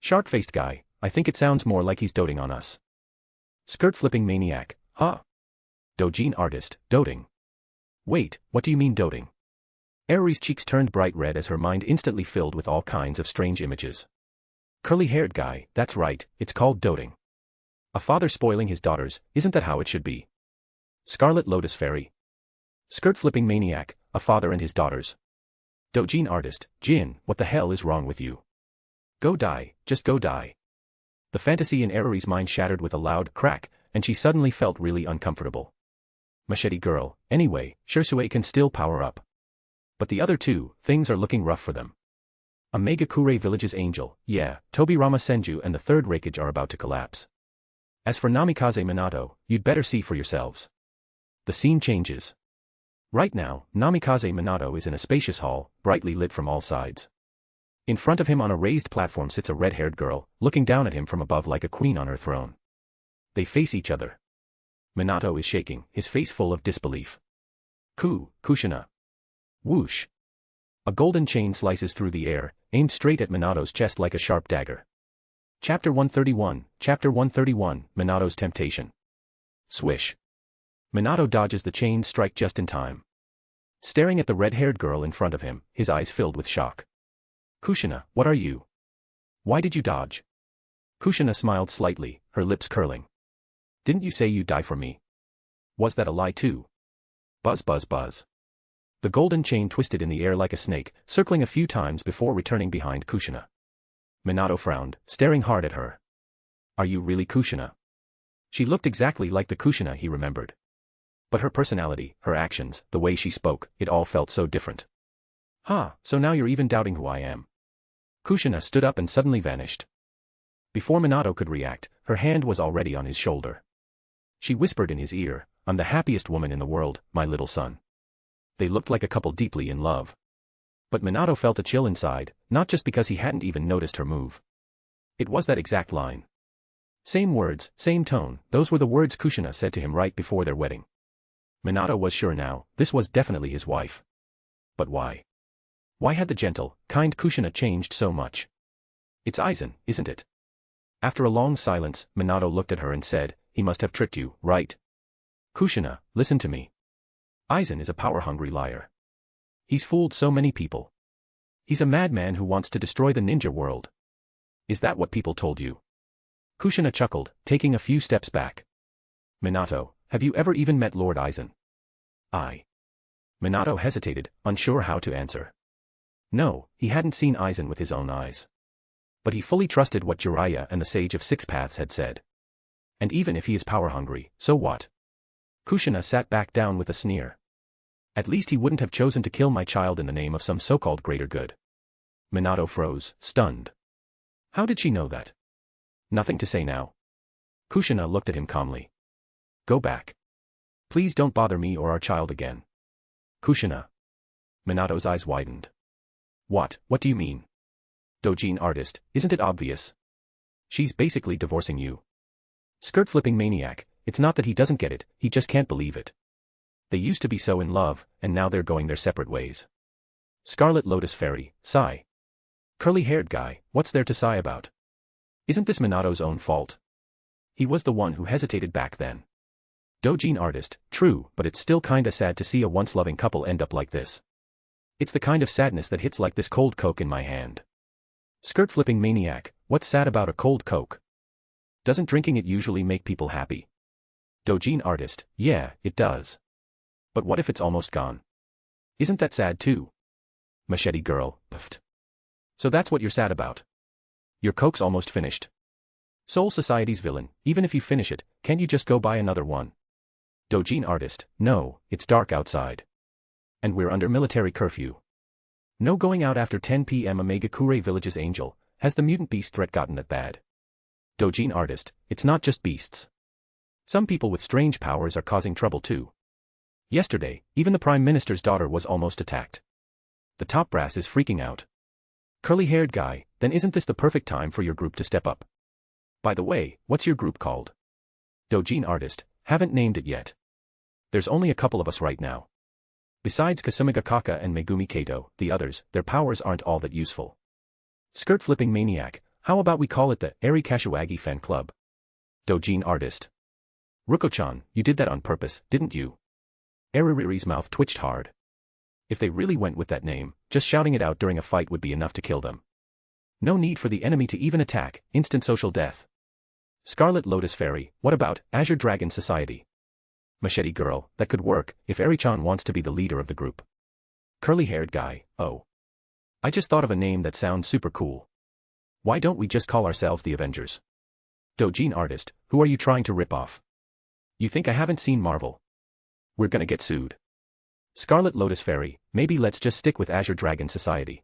Shark-faced guy, I think it sounds more like he's doting on us. Skirt-flipping maniac, huh? Dojin artist, doting. Wait, what do you mean doting? Eriri's cheeks turned bright red as her mind instantly filled with all kinds of strange images. Curly-haired guy, that's right, it's called doting. A father spoiling his daughters, isn't that how it should be? Scarlet Lotus Fairy. Skirt-flipping maniac, a father and his daughters. Dojin artist, Jin, what the hell is wrong with you? Go die, just go die. The fantasy in Eriri's mind shattered with a loud crack, and she suddenly felt really uncomfortable. Machete girl, anyway, Shursui can still power up. But the other two, things are looking rough for them. A Megakure Village's angel, yeah, Toby Rama Sanenju and the third Raikage are about to collapse. As for Namikaze Minato, you'd better see for yourselves. The scene changes. Right now, Namikaze Minato is in a spacious hall, brightly lit from all sides. In front of him on a raised platform sits a red-haired girl, looking down at him from above like a queen on her throne. They face each other. Minato is shaking, his face full of disbelief. Kushina. Whoosh. A golden chain slices through the air, aimed straight at Minato's chest like a sharp dagger. Chapter 131, Minato's Temptation. Swish. Minato dodges the chain's strike just in time. Staring at the red-haired girl in front of him, his eyes filled with shock. Kushina, what are you? Why did you dodge? Kushina smiled slightly, her lips curling. Didn't you say you'd die for me? Was that a lie too? Buzz buzz buzz. The golden chain twisted in the air like a snake, circling a few times before returning behind Kushina. Minato frowned, staring hard at her. Are you really Kushina? She looked exactly like the Kushina he remembered. But her personality, her actions, the way she spoke, it all felt so different. So now you're even doubting who I am. Kushina stood up and suddenly vanished. Before Minato could react, her hand was already on his shoulder. She whispered in his ear, I'm the happiest woman in the world, my little son. They looked like a couple deeply in love. But Minato felt a chill inside, not just because he hadn't even noticed her move. It was that exact line. Same words, same tone, those were the words Kushina said to him right before their wedding. Minato was sure now, this was definitely his wife. But why? Why had the gentle, kind Kushina changed so much? It's Aizen, isn't it? After a long silence, Minato looked at her and said, he must have tricked you, right? Kushina, listen to me. Aizen is a power-hungry liar. He's fooled so many people. He's a madman who wants to destroy the ninja world. Is that what people told you? Kushina chuckled, taking a few steps back. Minato, have you ever even met Lord Aizen? Minato hesitated, unsure how to answer. No, he hadn't seen Aizen with his own eyes. But he fully trusted what Jiraiya and the Sage of Six Paths had said. And even if he is power-hungry, so what? Kushina sat back down with a sneer. At least he wouldn't have chosen to kill my child in the name of some so-called greater good. Minato froze, stunned. How did she know that? Nothing to say now. Kushina looked at him calmly. Go back. Please don't bother me or our child again. Kushina. Minato's eyes widened. What do you mean? Doujin artist, isn't it obvious? She's basically divorcing you. Skirt-flipping maniac, it's not that he doesn't get it, he just can't believe it. They used to be so in love, and now they're going their separate ways. Scarlet Lotus Fairy, sigh. Curly-haired guy, what's there to sigh about? Isn't this Minato's own fault? He was the one who hesitated back then. Doujin artist, true, but it's still kinda sad to see a once-loving couple end up like this. It's the kind of sadness that hits like this cold Coke in my hand. Skirt-flipping maniac, what's sad about a cold Coke? Doesn't drinking it usually make people happy? Doujin artist, yeah, it does. But what if it's almost gone? Isn't that sad too? Machete girl, puffed. So that's what you're sad about. Your Coke's almost finished. Soul Society's villain, even if you finish it, can't you just go buy another one? Doujin artist, no, it's dark outside. And we're under military curfew. No going out after 10 p.m. Omegakure Village's angel, has the mutant beast threat gotten that bad? Doujin artist, it's not just beasts. Some people with strange powers are causing trouble too. Yesterday, even the Prime Minister's daughter was almost attacked. The top brass is freaking out. Curly-haired guy, then isn't this the perfect time for your group to step up? By the way, what's your group called? Doujin artist, haven't named it yet. There's only a couple of us right now. Besides Kasumi Gakaka and Megumi Kato, the others, their powers aren't all that useful. Skirt-flipping maniac, how about we call it the Eri Kashiwagi Fan Club? Doujin artist. Ruko-chan, you did that on purpose, didn't you? Eriri's mouth twitched hard. If they really went with that name, just shouting it out during a fight would be enough to kill them. No need for the enemy to even attack, instant social death. Scarlet Lotus Fairy, what about Azure Dragon Society? Machete girl, that could work, if Eri-chan wants to be the leader of the group. Curly-haired guy, oh. I just thought of a name that sounds super cool. Why don't we just call ourselves the Avengers? Doujin artist, who are you trying to rip off? You think I haven't seen Marvel? We're gonna get sued. Scarlet Lotus Fairy, maybe let's just stick with Azure Dragon Society.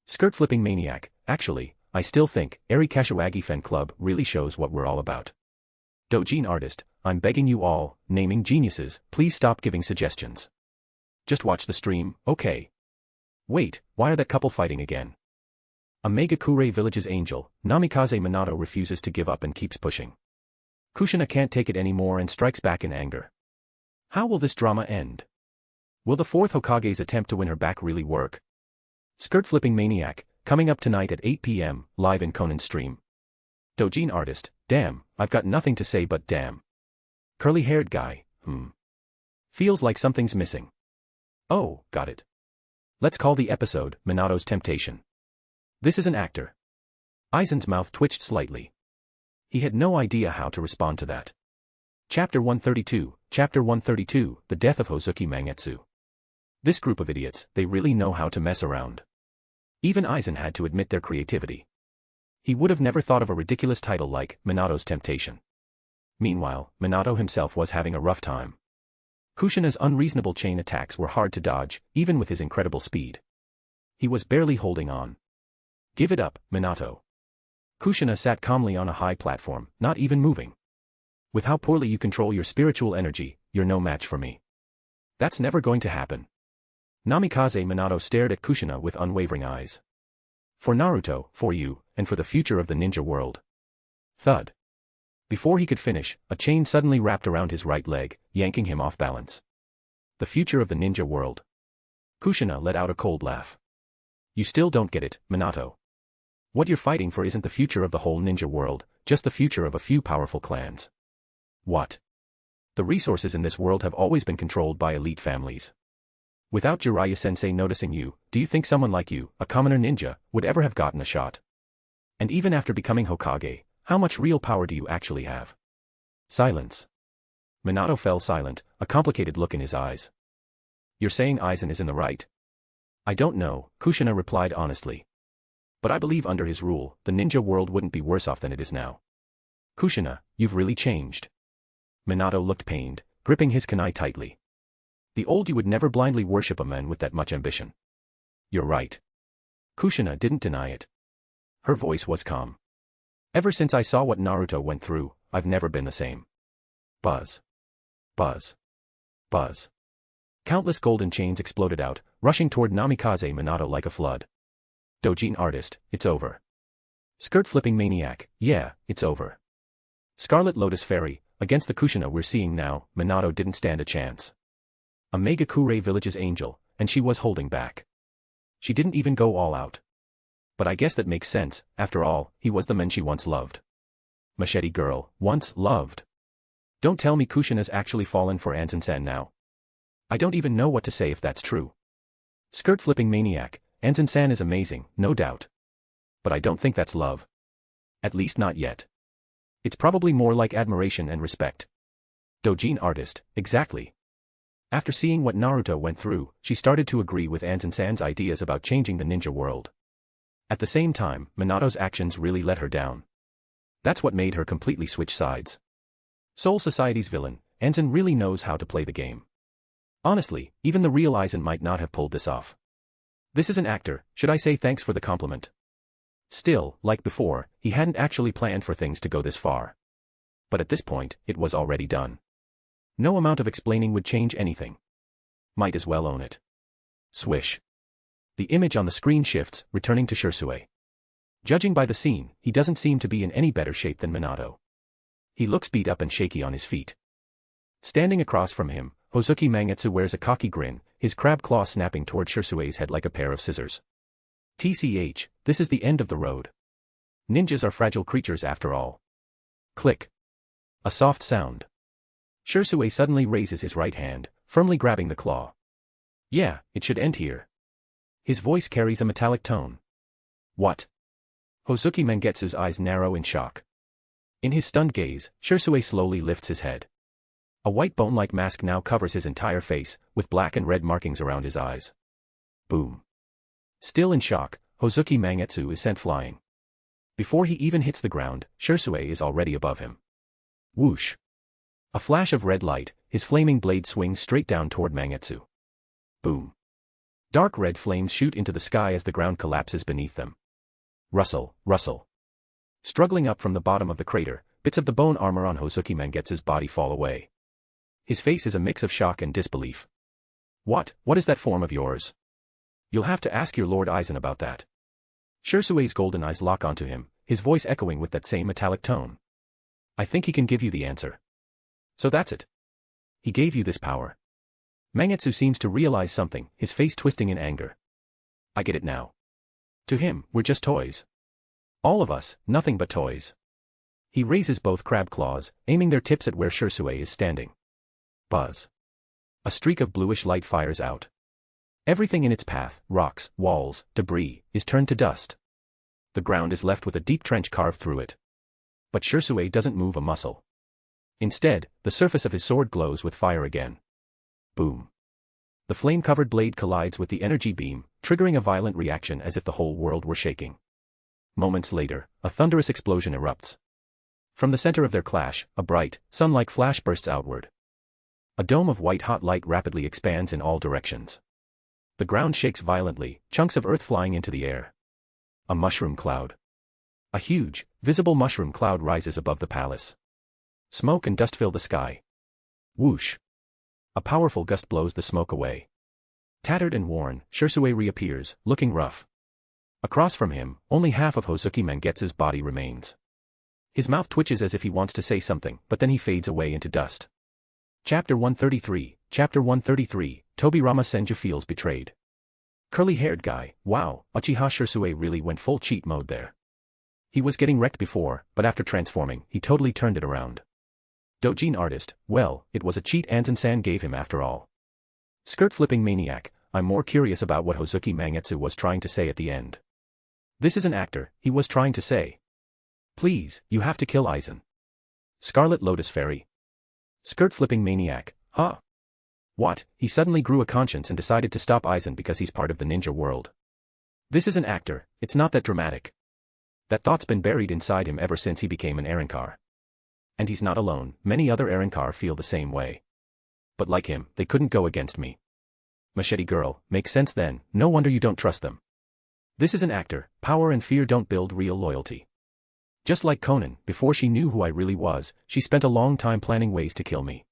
Skirt-flipping maniac, actually, I still think Eri Kashiwagi Fan Club really shows what we're all about. Doujin artist, I'm begging you all, naming geniuses, please stop giving suggestions. Just watch the stream, okay? Wait, why are that couple fighting again? Omegakure Village's angel, Namikaze Minato refuses to give up and keeps pushing. Kushina can't take it anymore and strikes back in anger. How will this drama end? Will the fourth Hokage's attempt to win her back really work? Skirt-flipping maniac, coming up tonight at 8 p.m., live in Konan's stream. Doujin artist, damn, I've got nothing to say but damn. Curly-haired guy, Feels like something's missing. Oh, got it. Let's call the episode, Minato's Temptation. This is an actor. Aizen's mouth twitched slightly. He had no idea how to respond to that. Chapter 132, The Death of Hosuki Mangatsu. This group of idiots, they really know how to mess around. Even Aizen had to admit their creativity. He would have never thought of a ridiculous title like Minato's Temptation. Meanwhile, Minato himself was having a rough time. Kushina's unreasonable chain attacks were hard to dodge, even with his incredible speed. He was barely holding on. Give it up, Minato. Kushina sat calmly on a high platform, not even moving. With how poorly you control your spiritual energy, you're no match for me. That's never going to happen. Namikaze Minato stared at Kushina with unwavering eyes. For Naruto, for you, and for the future of the ninja world. Thud. Before he could finish, a chain suddenly wrapped around his right leg, yanking him off balance. The future of the ninja world. Kushina let out a cold laugh. You still don't get it, Minato. What you're fighting for isn't the future of the whole ninja world, just the future of a few powerful clans. What? The resources in this world have always been controlled by elite families. Without Jiraiya-sensei noticing you, do you think someone like you, a commoner ninja, would ever have gotten a shot? And even after becoming Hokage, how much real power do you actually have? Silence. Minato fell silent, a complicated look in his eyes. You're saying Aizen is in the right? I don't know, Kushina replied honestly. But I believe under his rule, the ninja world wouldn't be worse off than it is now. Kushina, you've really changed. Minato looked pained, gripping his kunai tightly. The old you would never blindly worship a man with that much ambition. You're right. Kushina didn't deny it. Her voice was calm. Ever since I saw what Naruto went through, I've never been the same. Buzz. Buzz. Buzz. Countless golden chains exploded out, rushing toward Namikaze Minato like a flood. Dojin artist, it's over. Skirt-flipping maniac, yeah, it's over. Scarlet Lotus Fairy, against the Kushina we're seeing now, Minato didn't stand a chance. A Megakure Village's angel, and she was holding back. She didn't even go all out. But I guess that makes sense, after all, he was the man she once loved. Machete girl, once loved. Don't tell me Kushina's actually fallen for Anzen-san now. I don't even know what to say if that's true. Skirt-flipping maniac, Anzen-san is amazing, no doubt. But I don't think that's love. At least not yet. It's probably more like admiration and respect. Dojin artist, exactly. After seeing what Naruto went through, she started to agree with Anzen-san's ideas about changing the ninja world. At the same time, Minato's actions really let her down. That's what made her completely switch sides. Soul Society's villain, Anzen really knows how to play the game. Honestly, even the real Aizen might not have pulled this off. This is an actor, should I say thanks for the compliment. Still, like before, he hadn't actually planned for things to go this far. But at this point, it was already done. No amount of explaining would change anything. Might as well own it. Swish. The image on the screen shifts, returning to Shisui. Judging by the scene, he doesn't seem to be in any better shape than Minato. He looks beat up and shaky on his feet. Standing across from him, Hosuki Mangatsu wears a cocky grin, his crab claw snapping toward Shisui's head like a pair of scissors. TCH, this is the end of the road. Ninjas are fragile creatures after all. Click. A soft sound. Shisui suddenly raises his right hand, firmly grabbing the claw. Yeah, it should end here. His voice carries a metallic tone. What? Hosuki Mangetsu's eyes narrow in shock. In his stunned gaze, Shisui slowly lifts his head. A white bone-like mask now covers his entire face, with black and red markings around his eyes. Boom. Still in shock, Hosuki Mangetsu is sent flying. Before he even hits the ground, Shisui is already above him. Whoosh. A flash of red light, his flaming blade swings straight down toward Mangetsu. Boom. Dark red flames shoot into the sky as the ground collapses beneath them. Rustle, rustle. Struggling up from the bottom of the crater, bits of the bone armor on Hosuki Mangetsu's body fall away. His face is a mix of shock and disbelief. What is that form of yours? You'll have to ask your Lord Aizen about that. Shisui's golden eyes lock onto him, his voice echoing with that same metallic tone. I think he can give you the answer. So that's it. He gave you this power. Mangetsu seems to realize something, his face twisting in anger. I get it now. To him, we're just toys. All of us, nothing but toys. He raises both crab claws, aiming their tips at where Shisui is standing. Buzz. A streak of bluish light fires out. Everything in its path, rocks, walls, debris, is turned to dust. The ground is left with a deep trench carved through it. But Shisui doesn't move a muscle. Instead, the surface of his sword glows with fire again. Boom. The flame-covered blade collides with the energy beam, triggering a violent reaction as if the whole world were shaking. Moments later, a thunderous explosion erupts. From the center of their clash, a bright, sun-like flash bursts outward. A dome of white-hot light rapidly expands in all directions. The ground shakes violently, chunks of earth flying into the air. A mushroom cloud. A huge, visible mushroom cloud rises above the palace. Smoke and dust fill the sky. Whoosh. A powerful gust blows the smoke away. Tattered and worn, Shisui reappears, looking rough. Across from him, only half of Hosuki Mangetsu's body remains. His mouth twitches as if he wants to say something, but then he fades away into dust. Chapter 133, Toby Rama Sanenju feels betrayed. Curly-haired guy, wow, Uchiha Shisui really went full cheat mode there. He was getting wrecked before, but after transforming, he totally turned it around. Dojin artist, well, it was a cheat Anzen-san gave him after all. Skirt-flipping maniac, I'm more curious about what Hosuki Mangetsu was trying to say at the end. This is an actor, he was trying to say. Please, you have to kill Aizen. Scarlet Lotus Fairy. Skirt-flipping maniac, huh? What? He suddenly grew a conscience and decided to stop Aizen because he's part of the ninja world. This is an actor, it's not that dramatic. That thought's been buried inside him ever since he became an Arrancar. And he's not alone, many other Arrancar feel the same way. But like him, they couldn't go against me. Machete girl, makes sense then, no wonder you don't trust them. This is an actor, power and fear don't build real loyalty. Just like Konan, before she knew who I really was, she spent a long time planning ways to kill me.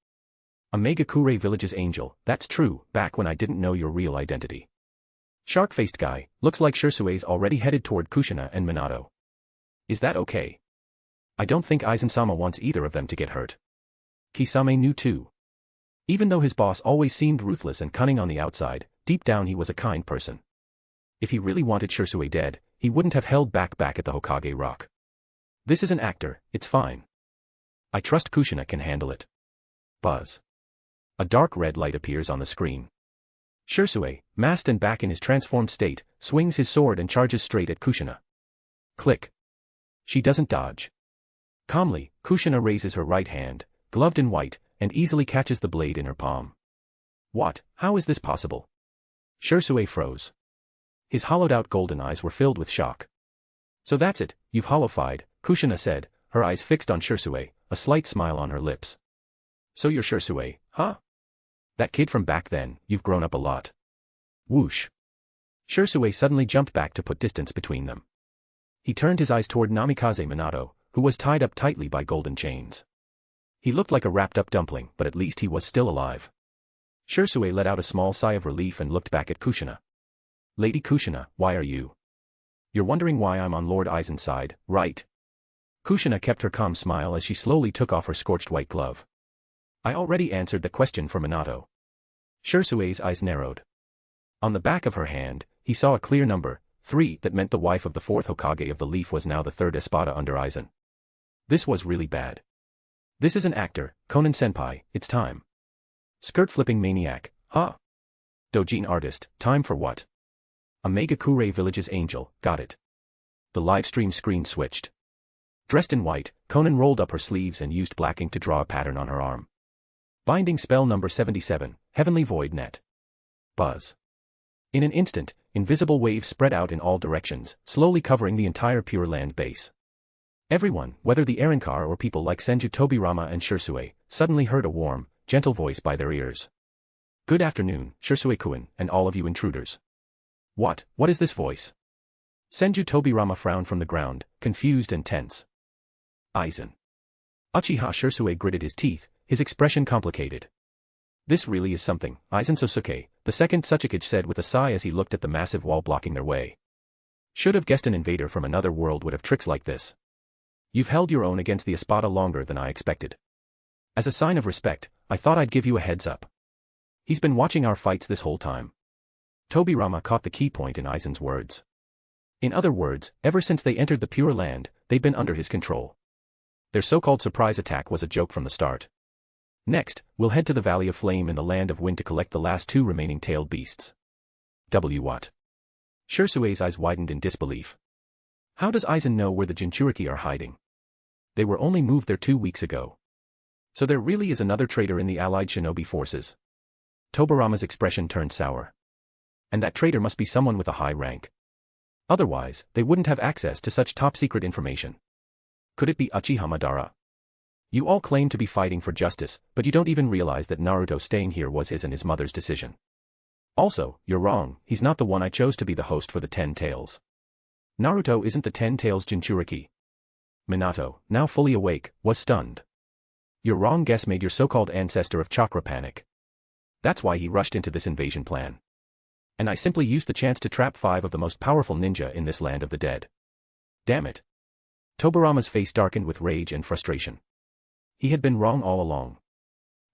A Megakure Village's angel, that's true, back when I didn't know your real identity. Shark-faced guy, looks like Shirsue's already headed toward Kushina and Minato. Is that okay? I don't think Aizen-sama wants either of them to get hurt. Kisame knew too. Even though his boss always seemed ruthless and cunning on the outside, deep down he was a kind person. If he really wanted Shirsue dead, he wouldn't have held back at the Hokage Rock. This is an actor, it's fine. I trust Kushina can handle it. Buzz. A dark red light appears on the screen. Shirsue, masked and back in his transformed state, swings his sword and charges straight at Kushina. Click. She doesn't dodge. Calmly, Kushina raises her right hand, gloved in white, and easily catches the blade in her palm. What? How is this possible? Shirsue froze. His hollowed-out golden eyes were filled with shock. So that's it, you've hollowified, Kushina said, her eyes fixed on Shirsue, a slight smile on her lips. So you're Shirsue, huh? That kid from back then, you've grown up a lot. Whoosh. Shirsue suddenly jumped back to put distance between them. He turned his eyes toward Namikaze Minato, who was tied up tightly by golden chains. He looked like a wrapped-up dumpling, but at least he was still alive. Shirsue let out a small sigh of relief and looked back at Kushina. Lady Kushina, why are you? You're wondering why I'm on Lord Aizen's side, right? Kushina kept her calm smile as she slowly took off her scorched white glove. I already answered the question for Minato. Shirsue's eyes narrowed. On the back of her hand, he saw a clear number, 3, that meant the wife of the 4th Hokage of the Leaf was now the 3rd Espada under Aizen. This was really bad. This is an actor, Konan-senpai, it's time. Skirt-flipping maniac, huh? Doujin artist, time for what? A Megakure Village's angel, got it. The livestream screen switched. Dressed in white, Konan rolled up her sleeves and used black ink to draw a pattern on her arm. Binding spell number 77, Heavenly Void Net. Buzz. In an instant, invisible waves spread out in all directions, slowly covering the entire Pure Land base. Everyone, whether the Arrancar or people like Senju Toby Rama and Shirsue, suddenly heard a warm, gentle voice by their ears. Good afternoon, Shirsue-kun, and all of you intruders. What is this voice? Senju Toby Rama frowned from the ground, confused and tense. Aizen. Uchiha Shirsue gritted his teeth, his expression complicated. This really is something, Aizen Sosuke, the second Tsuchikage said with a sigh as he looked at the massive wall blocking their way. Should have guessed an invader from another world would have tricks like this. You've held your own against the Espada longer than I expected. As a sign of respect, I thought I'd give you a heads up. He's been watching our fights this whole time. Toby Rama caught the key point in Aizen's words. In other words, ever since they entered the Pure Land, they've been under his control. Their so-called surprise attack was a joke from the start. Next, we'll head to the Valley of Flame in the Land of Wind to collect the last 2 remaining tailed beasts. What? Shirsue's eyes widened in disbelief. How does Aizen know where the Jinchuriki are hiding? They were only moved there 2 weeks ago. So there really is another traitor in the allied shinobi forces. Tobarama's expression turned sour. And that traitor must be someone with a high rank. Otherwise, they wouldn't have access to such top-secret information. Could it be Uchiha Madara? You all claim to be fighting for justice, but you don't even realize that Naruto staying here was his and his mother's decision. Also, you're wrong, he's not the one I chose to be the host for the 10 Tails. Naruto isn't the 10 Tails Jinchuriki. Minato, now fully awake, was stunned. Your wrong guess made your so-called ancestor of chakra panic. That's why he rushed into this invasion plan. And I simply used the chance to trap 5 of the most powerful ninja in this land of the dead. Damn it. Tobarama's face darkened with rage and frustration. He had been wrong all along.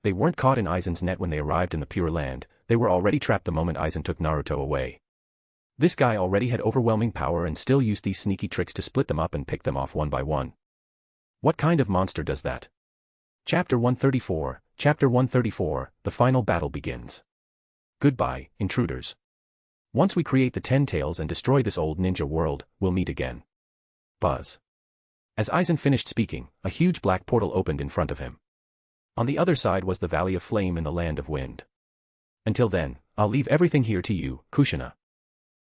They weren't caught in Aizen's net when they arrived in the Pure Land, they were already trapped the moment Aizen took Naruto away. This guy already had overwhelming power and still used these sneaky tricks to split them up and pick them off one by one. What kind of monster does that? Chapter 134, the final battle begins. Goodbye, intruders. Once we create the 10 Tails and destroy this old ninja world, we'll meet again. Buzz. As Aizen finished speaking, a huge black portal opened in front of him. On the other side was the Valley of Flame in the Land of Wind. Until then, I'll leave everything here to you, Kushina.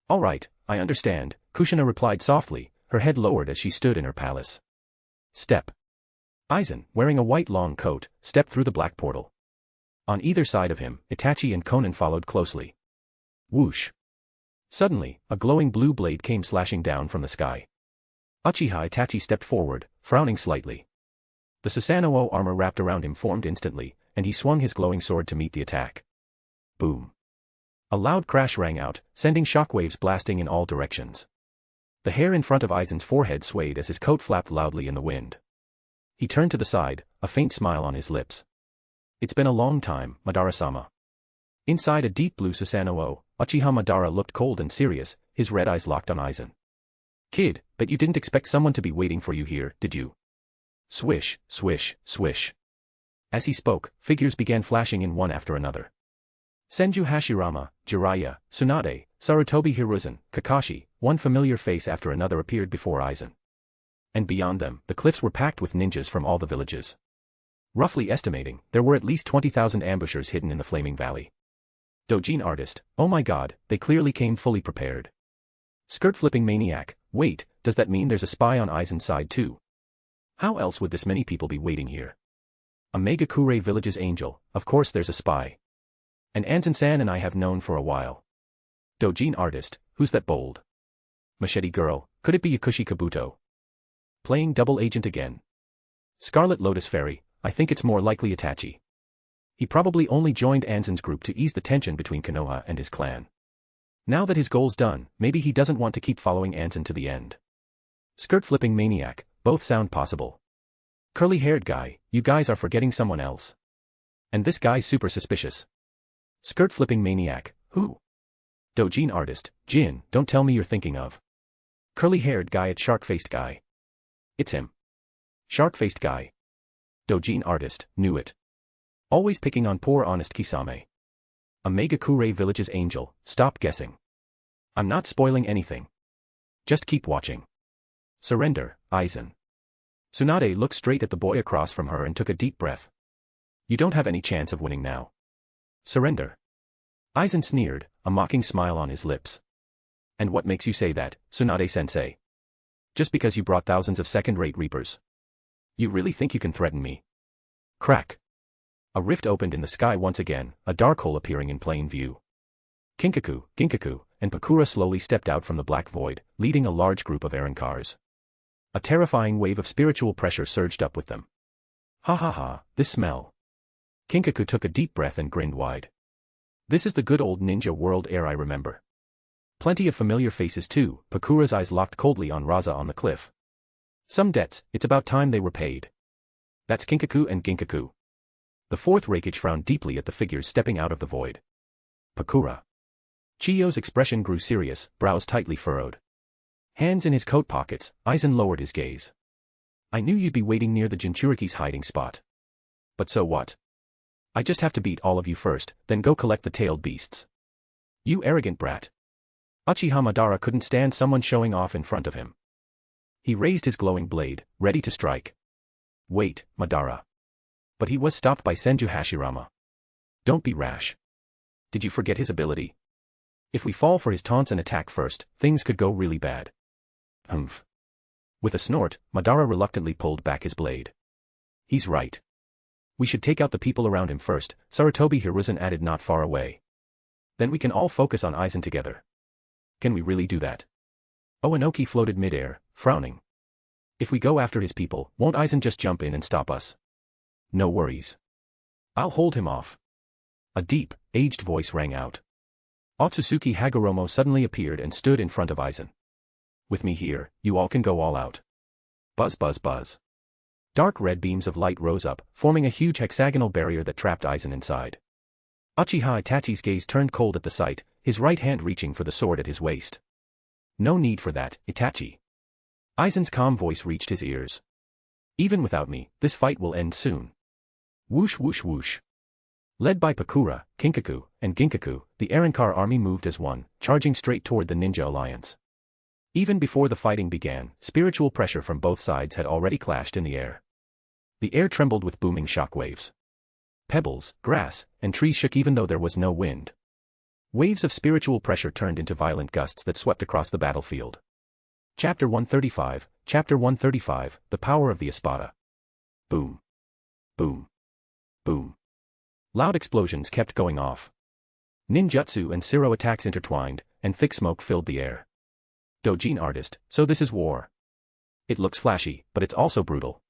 All right, I understand, Kushina replied softly, her head lowered as she stood in her palace. Step. Aizen, wearing a white long coat, stepped through the black portal. On either side of him, Itachi and Konan followed closely. Whoosh. Suddenly, a glowing blue blade came slashing down from the sky. Uchiha Itachi stepped forward, frowning slightly. The Susanoo armor wrapped around him formed instantly, and he swung his glowing sword to meet the attack. Boom. A loud crash rang out, sending shockwaves blasting in all directions. The hair in front of Aizen's forehead swayed as his coat flapped loudly in the wind. He turned to the side, a faint smile on his lips. It's been a long time, Madara-sama. Inside a deep blue Susanoo, Uchiha Madara looked cold and serious, his red eyes locked on Aizen. Kid, bet you didn't expect someone to be waiting for you here, did you? Swish, swish, swish. As he spoke, figures began flashing in one after another. Senju Hashirama, Jiraiya, Tsunade, Sarutobi Hiruzen, Kakashi, one familiar face after another appeared before Aizen. And beyond them, the cliffs were packed with ninjas from all the villages. Roughly estimating, there were at least 20,000 ambushers hidden in the Flaming Valley. Dojin artist, oh my god, they clearly came fully prepared. Skirt-flipping maniac, wait, does that mean there's a spy on Aizen's side too? How else would this many people be waiting here? A Megakure village's angel, of course there's a spy. And Anzen-san and I have known for a while. Dojin artist, who's that bold? Machete girl, could it be Yakushi Kabuto? Playing double agent again. Scarlet Lotus Fairy, I think it's more likely Itachi. He probably only joined Anzen's group to ease the tension between Konoha and his clan. Now that his goal's done, maybe he doesn't want to keep following Anzen to the end. Skirt-flipping maniac, both sound possible. Curly-haired guy, you guys are forgetting someone else. And this guy's super suspicious. Skirt-flipping maniac, who? Dojin artist, Jin, don't tell me you're thinking of. Curly-haired guy at shark-faced guy. It's him. Shark-faced guy. Dojin artist, knew it. Always picking on poor honest Kisame. A Megakure village's angel, stop guessing. I'm not spoiling anything. Just keep watching. Surrender, Aizen. Tsunade looked straight at the boy across from her and took a deep breath. You don't have any chance of winning now. Surrender. Aizen sneered, a mocking smile on his lips. And what makes you say that, Tsunade-sensei? Just because you brought thousands of second-rate reapers. You really think you can threaten me? Crack. A rift opened in the sky once again, a dark hole appearing in plain view. Kinkaku, Ginkaku, and Pakura slowly stepped out from the black void, leading a large group of Erankars. A terrifying wave of spiritual pressure surged up with them. Ha ha ha, this smell. Kinkaku took a deep breath and grinned wide. This is the good old ninja world air I remember. Plenty of familiar faces too, Pakura's eyes locked coldly on Raza on the cliff. Some debts, it's about time they were paid. That's Kinkaku and Ginkaku. The fourth Reikage frowned deeply at the figures stepping out of the void. Pakura. Chiyo's expression grew serious, brows tightly furrowed. Hands in his coat pockets, Aizen lowered his gaze. I knew you'd be waiting near the Jinchuriki's hiding spot. But so what? I just have to beat all of you first, then go collect the tailed beasts. You arrogant brat. Uchiha Madara couldn't stand someone showing off in front of him. He raised his glowing blade, ready to strike. Wait, Madara. But he was stopped by Senju Hashirama. Don't be rash. Did you forget his ability? If we fall for his taunts and attack first, things could go really bad. Humph. With a snort, Madara reluctantly pulled back his blade. He's right. We should take out the people around him first, Sarutobi Hiruzen added not far away. Then we can all focus on Aizen together. Can we really do that? Oanoki floated midair, frowning. If we go after his people, won't Aizen just jump in and stop us? No worries. I'll hold him off. A deep, aged voice rang out. Otsutsuki Hagoromo suddenly appeared and stood in front of Aizen. With me here, you all can go all out. Buzz buzz buzz. Dark red beams of light rose up, forming a huge hexagonal barrier that trapped Aizen inside. Uchiha Itachi's gaze turned cold at the sight, his right hand reaching for the sword at his waist. No need for that, Itachi. Aizen's calm voice reached his ears. Even without me, this fight will end soon. Whoosh whoosh whoosh. Led by Pakura, Kinkaku, and Ginkaku, the Erankar army moved as one, charging straight toward the Ninja Alliance. Even before the fighting began, spiritual pressure from both sides had already clashed in the air. The air trembled with booming shockwaves. Pebbles, grass, and trees shook even though there was no wind. Waves of spiritual pressure turned into violent gusts that swept across the battlefield. Chapter 135, The Power of the Espada. Boom. Boom. Boom. Loud explosions kept going off. Ninjutsu and Siro attacks intertwined, and thick smoke filled the air. Dojin artist, so this is war. It looks flashy, but it's also brutal.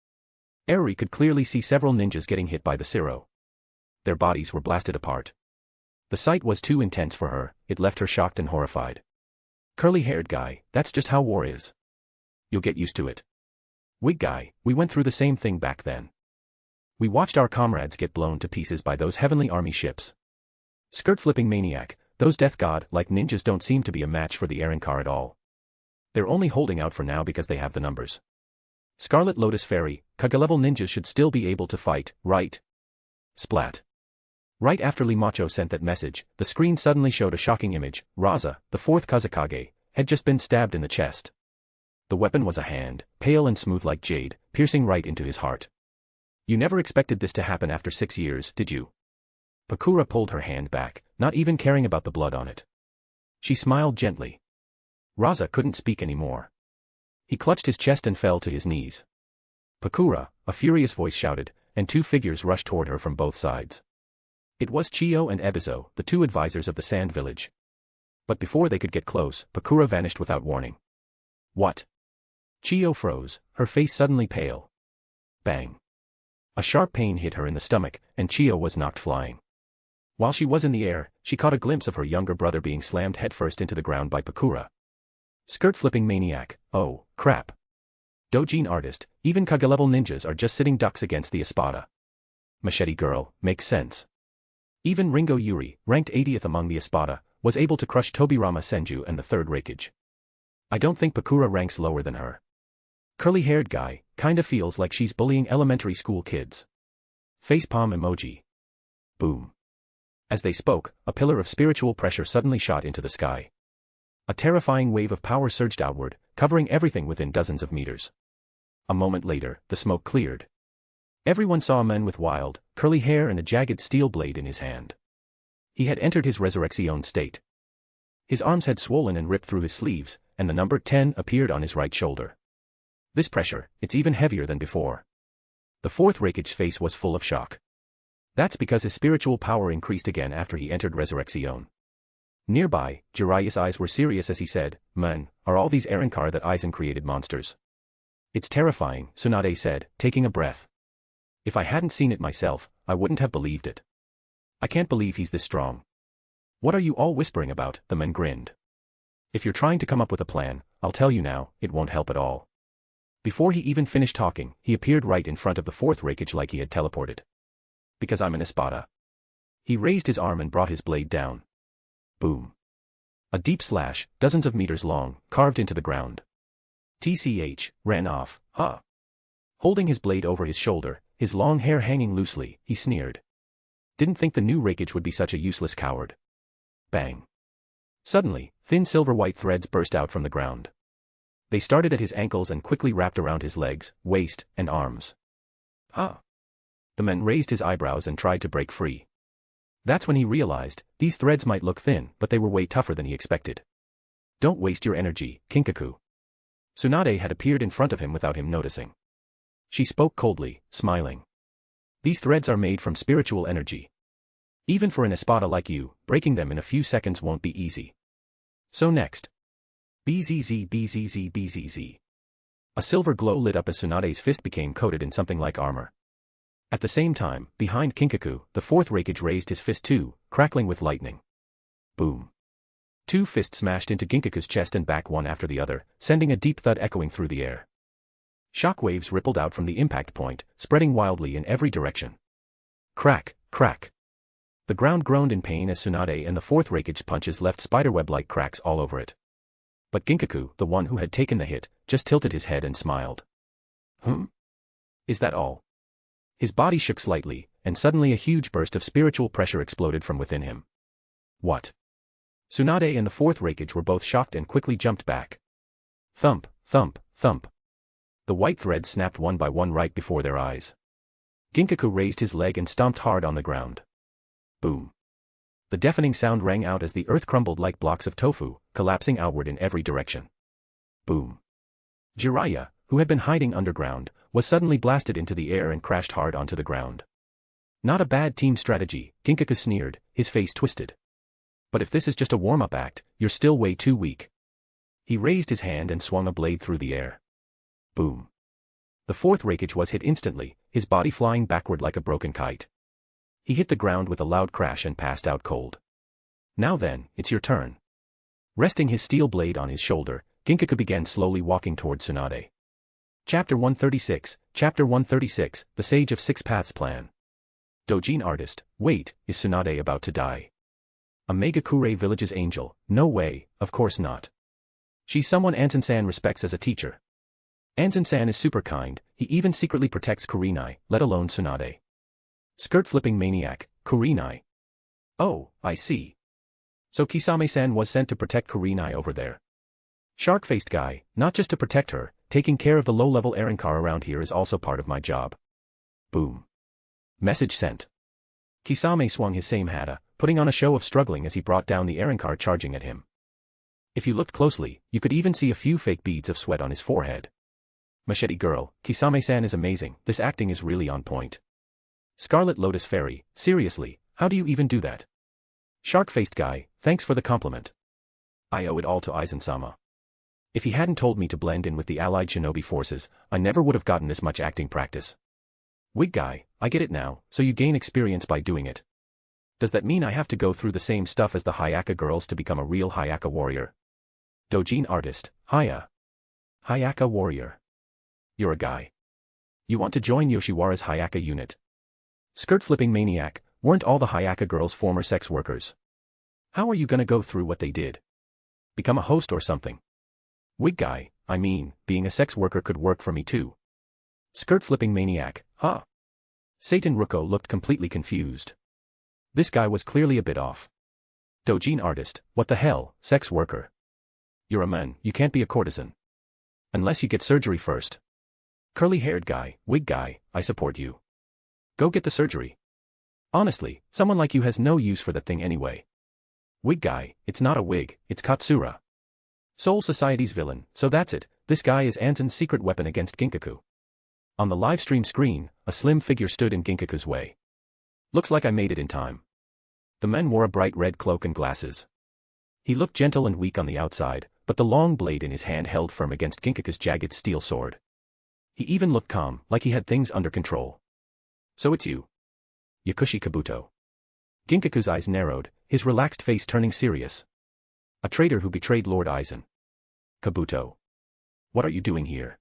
Eriri could clearly see several ninjas getting hit by the Siro. Their bodies were blasted apart. The sight was too intense for her, it left her shocked and horrified. Curly-haired guy, that's just how war is. You'll get used to it. Wig guy, we went through the same thing back then. We watched our comrades get blown to pieces by those heavenly army ships. Skirt-flipping maniac, those death god-like ninjas don't seem to be a match for the Arrancar at all. They're only holding out for now because they have the numbers. Scarlet Lotus Fairy, Kaga-level ninjas should still be able to fight, right? Splat. Right after Limacho sent that message, the screen suddenly showed a shocking image. Raza, the fourth Kazekage, had just been stabbed in the chest. The weapon was a hand, pale and smooth like jade, piercing right into his heart. You never expected this to happen after 6 years, did you? Pakura pulled her hand back, not even caring about the blood on it. She smiled gently. Raza couldn't speak anymore. He clutched his chest and fell to his knees. Pakura, a furious voice shouted, and 2 figures rushed toward her from both sides. It was Chiyo and Ebizo, the 2 advisors of the Sand Village. But before they could get close, Pakura vanished without warning. What? Chiyo froze, her face suddenly pale. Bang. A sharp pain hit her in the stomach, and Chiyo was knocked flying. While she was in the air, she caught a glimpse of her younger brother being slammed headfirst into the ground by Pakura. Skirt-flipping maniac, oh, crap. Dojin artist, even Kaga-level ninjas are just sitting ducks against the Espada. Machete girl, makes sense. Even Ringo Yuri, ranked 80th among the Espada, was able to crush Toby Rama Sanenju and the third Raikage. I don't think Pakura ranks lower than her. Curly-haired guy, kinda feels like she's bullying elementary school kids. Facepalm emoji. Boom. As they spoke, a pillar of spiritual pressure suddenly shot into the sky. A terrifying wave of power surged outward, covering everything within dozens of meters. A moment later, the smoke cleared. Everyone saw a man with wild, curly hair and a jagged steel blade in his hand. He had entered his resurrection state. His arms had swollen and ripped through his sleeves, and the number 10 appeared on his right shoulder. This pressure, it's even heavier than before. The fourth Raikage's face was full of shock. That's because his spiritual power increased again after he entered resurrection. Nearby, Jiraiya's eyes were serious as he said, "Man, are all these Arrancar that Aizen created monsters?" "It's terrifying," Tsunade said, taking a breath. "If I hadn't seen it myself, I wouldn't have believed it. I can't believe he's this strong." "What are you all whispering about?" the man grinned. "If you're trying to come up with a plan, I'll tell you now, it won't help at all." Before he even finished talking, he appeared right in front of the fourth Raikage like he had teleported. "Because I'm an Espada." He raised his arm and brought his blade down. Boom. A deep slash, dozens of meters long, carved into the ground. TCH, ran off, huh? Holding his blade over his shoulder, his long hair hanging loosely, he sneered. Didn't think the new Raikage would be such a useless coward. Bang. Suddenly, thin silver-white threads burst out from the ground. They started at his ankles and quickly wrapped around his legs, waist, and arms. Huh? The man raised his eyebrows and tried to break free. That's when he realized, these threads might look thin, but they were way tougher than he expected. "Don't waste your energy, Kinkaku." Tsunade had appeared in front of him without him noticing. She spoke coldly, smiling. "These threads are made from spiritual energy. Even for an Espada like you, breaking them in a few seconds won't be easy. So next. BZZ BZZ BZZ. A silver glow lit up as Tsunade's fist became coated in something like armor. At the same time, behind Kinkaku, the fourth Raikage raised his fist too, crackling with lightning. Boom. 2 fists smashed into Ginkaku's chest and back one after the other, sending a deep thud echoing through the air. Shockwaves rippled out from the impact point, spreading wildly in every direction. Crack, crack. The ground groaned in pain as Tsunade and the fourth Raikage's punches left spiderweb-like cracks all over it. But Ginkaku, the one who had taken the hit, just tilted his head and smiled. Is that all? His body shook slightly, and suddenly a huge burst of spiritual pressure exploded from within him. What? Tsunade and the fourth Raikage were both shocked and quickly jumped back. Thump, thump, thump. The white threads snapped one by one right before their eyes. Ginkaku raised his leg and stomped hard on the ground. Boom. The deafening sound rang out as the earth crumbled like blocks of tofu, collapsing outward in every direction. Boom. Jiraiya, who had been hiding underground, was suddenly blasted into the air and crashed hard onto the ground. Not a bad team strategy, Ginkaku sneered, his face twisted. But if this is just a warm-up act, you're still way too weak. He raised his hand and swung a blade through the air. Boom. The fourth raikage was hit instantly, his body flying backward like a broken kite. He hit the ground with a loud crash and passed out cold. Now then, it's your turn. Resting his steel blade on his shoulder, Ginkaku began slowly walking toward Tsunade. Chapter 136, Chapter 136, The Sage of Six Paths Plan. Dojin artist, wait, is Tsunade about to die? A Megakure Village's angel, no way, of course not. She's someone Ansen-san respects as a teacher. Ansen-san is super kind, he even secretly protects Kurenai, let alone Tsunade. Skirt-flipping maniac, Kurenai. Oh, I see. So Kisame-san was sent to protect Kurenai over there. Shark-faced guy, not just to protect her, taking care of the low-level Erincar around here is also part of my job. Boom. Message sent. Kisame swung his same hata, putting on a show of struggling as he brought down the Erincar charging at him. If you looked closely, you could even see a few fake beads of sweat on his forehead. Machete girl, Kisame-san is amazing, this acting is really on point. Scarlet Lotus Fairy, seriously, how do you even do that? Shark-faced guy, thanks for the compliment. I owe it all to Aizen-sama. If he hadn't told me to blend in with the allied shinobi forces, I never would have gotten this much acting practice. Wig guy, I get it now, so you gain experience by doing it. Does that mean I have to go through the same stuff as the Hayaka girls to become a real Hayaka warrior? Dojin artist, Hayaka warrior. You're a guy. You want to join Yoshiwara's Hayaka unit. Skirt-flipping maniac, weren't all the Hayaka girls former sex workers? How are you gonna go through what they did? Become a host or something? Wig guy, I mean, being a sex worker could work for me too. Skirt-flipping maniac, huh? Satan Ruko looked completely confused. This guy was clearly a bit off. Dojin artist, what the hell, sex worker? You're a man, you can't be a courtesan. Unless you get surgery first. Curly-haired guy, wig guy, I support you. Go get the surgery. Honestly, someone like you has no use for that thing anyway. Wig guy, it's not a wig, it's Katsura. Soul Society's villain, so that's it, this guy is Ansen's secret weapon against Ginkaku. On the livestream screen, a slim figure stood in Ginkaku's way. Looks like I made it in time. The man wore a bright red cloak and glasses. He looked gentle and weak on the outside, but the long blade in his hand held firm against Ginkaku's jagged steel sword. He even looked calm, like he had things under control. So it's you. Yakushi Kabuto. Ginkaku's eyes narrowed, his relaxed face turning serious. A traitor who betrayed Lord Aizen. Kabuto. What are you doing here?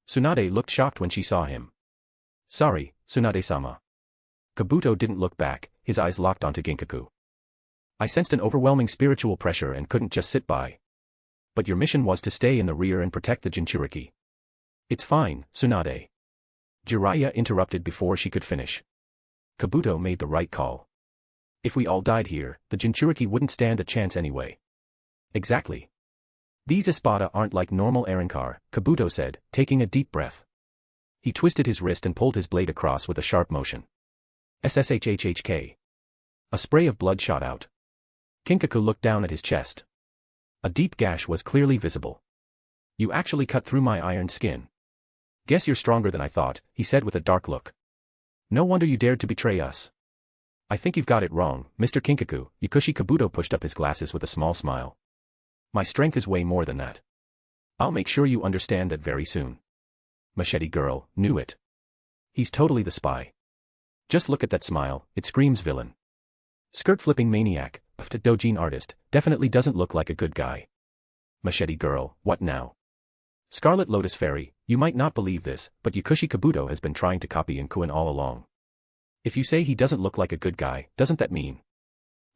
Tsunade looked shocked when she saw him. Sorry, Tsunade-sama. Kabuto didn't look back, his eyes locked onto Ginkaku. I sensed an overwhelming spiritual pressure and couldn't just sit by. But your mission was to stay in the rear and protect the Jinchuriki. It's fine, Tsunade. Jiraiya interrupted before she could finish. Kabuto made the right call. If we all died here, the Jinchuriki wouldn't stand a chance anyway. Exactly. These Espada aren't like normal Erincar, Kabuto said, taking a deep breath. He twisted his wrist and pulled his blade across with a sharp motion. SSHHHK. A spray of blood shot out. Ginkaku looked down at his chest. A deep gash was clearly visible. You actually cut through my iron skin. Guess you're stronger than I thought, he said with a dark look. No wonder you dared to betray us. I think you've got it wrong, Mr. Ginkaku. Yakushi Kabuto pushed up his glasses with a small smile. My strength is way more than that. I'll make sure you understand that very soon. Machete girl, knew it. He's totally the spy. Just look at that smile, it screams villain. Skirt-flipping maniac, puffed Dojin artist, definitely doesn't look like a good guy. Machete girl, what now? Scarlet Lotus Fairy, you might not believe this, but Yakushi Kabuto has been trying to copy Inkuin all along. If you say he doesn't look like a good guy, doesn't that mean?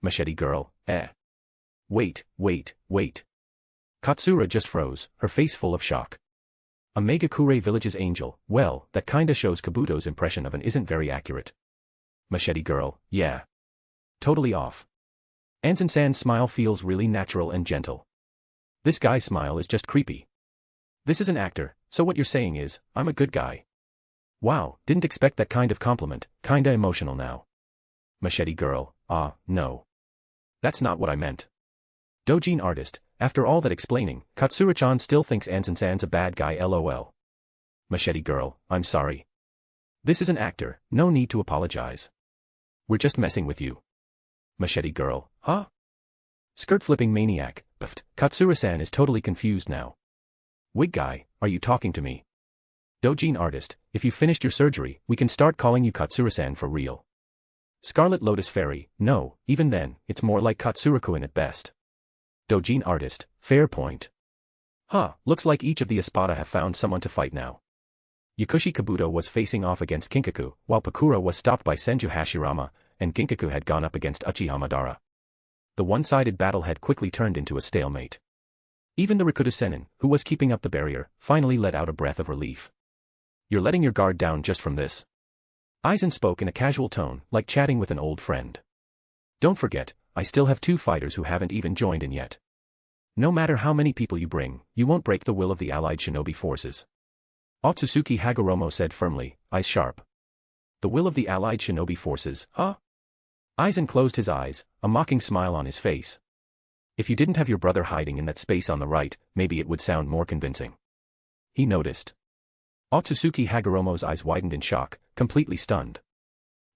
Machete girl, Wait. Katsura just froze, her face full of shock. A Megakure Village's angel, well, that kinda shows Kabuto's impression of an isn't very accurate. Machete girl, yeah. Totally off. Ansen-san's smile feels really natural and gentle. This guy's smile is just creepy. This is an actor, so what you're saying is, I'm a good guy. Wow, didn't expect that kind of compliment, kinda emotional now. Machete girl, no. That's not what I meant. Dojin artist, after all that explaining, Katsura-chan still thinks Aizen-san's a bad guy lol. Machete girl, I'm sorry. This is an actor, no need to apologize. We're just messing with you. Machete girl, huh? Skirt-flipping maniac, buffed, Katsura-san is totally confused now. Wig guy, are you talking to me? Dojin artist, if you finished your surgery, we can start calling you Katsura-san for real. Scarlet Lotus Fairy, no, even then, it's more like Katsura-kun at best. Dojin artist, fair point. Huh, looks like each of the Espada have found someone to fight now. Yakushi Kabuto was facing off against Kinkaku, while Pakura was stopped by Senju Hashirama, and Ginkaku had gone up against Uchiha Madara. The one-sided battle had quickly turned into a stalemate. Even the Rikuta Sennin, who was keeping up the barrier, finally let out a breath of relief. You're letting your guard down just from this. Aizen spoke in a casual tone, like chatting with an old friend. Don't forget, I still have 2 fighters who haven't even joined in yet. No matter how many people you bring, you won't break the will of the allied shinobi forces. Otsutsuki Hagoromo said firmly, eyes sharp. The will of the allied shinobi forces, huh? Aizen closed his eyes, a mocking smile on his face. If you didn't have your brother hiding in that space on the right, maybe it would sound more convincing. He noticed. Otsutsuki Hagoromo's eyes widened in shock, completely stunned.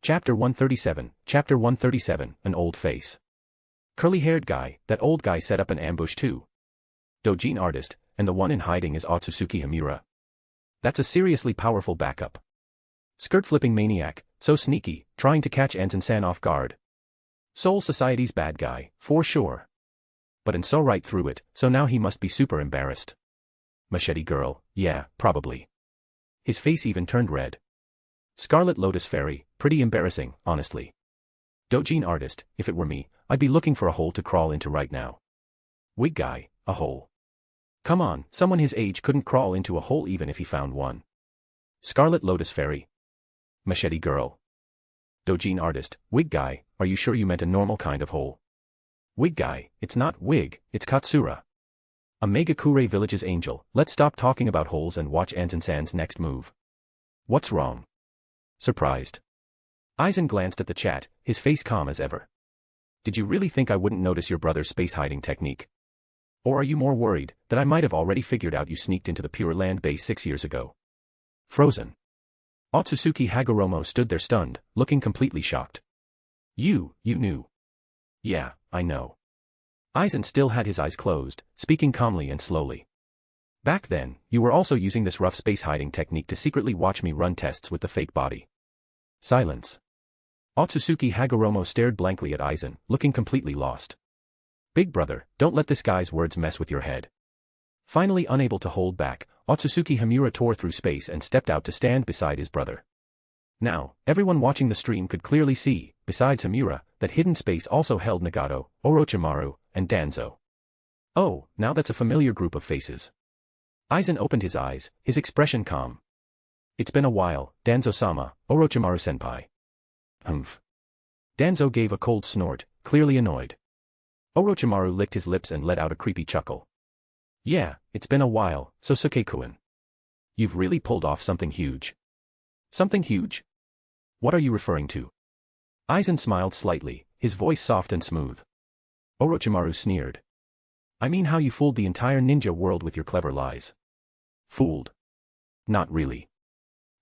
Chapter 137, an old face. Curly-haired guy, that old guy set up an ambush too. Dojin artist, and the one in hiding is Otsutsuki Hamura. That's a seriously powerful backup. Skirt-flipping maniac, so sneaky, trying to catch Aizen-san off guard. Soul Society's bad guy, for sure. But and so right through it, so now he must be super embarrassed. Machete girl, yeah, probably. His face even turned red. Scarlet Lotus Fairy, pretty embarrassing, honestly. Dojin artist, if it were me, I'd be looking for a hole to crawl into right now. Wig guy, a hole. Come on, someone his age couldn't crawl into a hole even if he found one. Scarlet Lotus Fairy. Machete girl. Dojin artist, wig guy, are you sure you meant a normal kind of hole? Wig guy, it's not wig, it's Katsura. A Megakure Village's angel, let's stop talking about holes and watch Aizen-san's next move. What's wrong? Surprised. Aizen glanced at the chat, his face calm as ever. Did you really think I wouldn't notice your brother's space hiding technique? Or are you more worried that I might have already figured out you sneaked into the Pure Land base 6 years ago? Frozen. Otsutsuki Hagoromo stood there stunned, looking completely shocked. You knew. Yeah, I know. Aizen still had his eyes closed, speaking calmly and slowly. Back then, you were also using this rough space hiding technique to secretly watch me run tests with the fake body. Silence. Otsutsuki Hagoromo stared blankly at Aizen, looking completely lost. Big brother, don't let this guy's words mess with your head. Finally unable to hold back, Otsutsuki Hamura tore through space and stepped out to stand beside his brother. Now, everyone watching the stream could clearly see, besides Hamura, that hidden space also held Nagato, Orochimaru, and Danzo. Oh, now that's a familiar group of faces. Aizen opened his eyes, his expression calm. It's been a while, Danzo-sama, Orochimaru-senpai. Humph. Danzo gave a cold snort, clearly annoyed. Orochimaru licked his lips and let out a creepy chuckle. Yeah, it's been a while, Sosuke-kun. You've really pulled off something huge. Something huge? What are you referring to? Aizen smiled slightly, his voice soft and smooth. Orochimaru sneered. I mean how you fooled the entire ninja world with your clever lies. Fooled? Not really.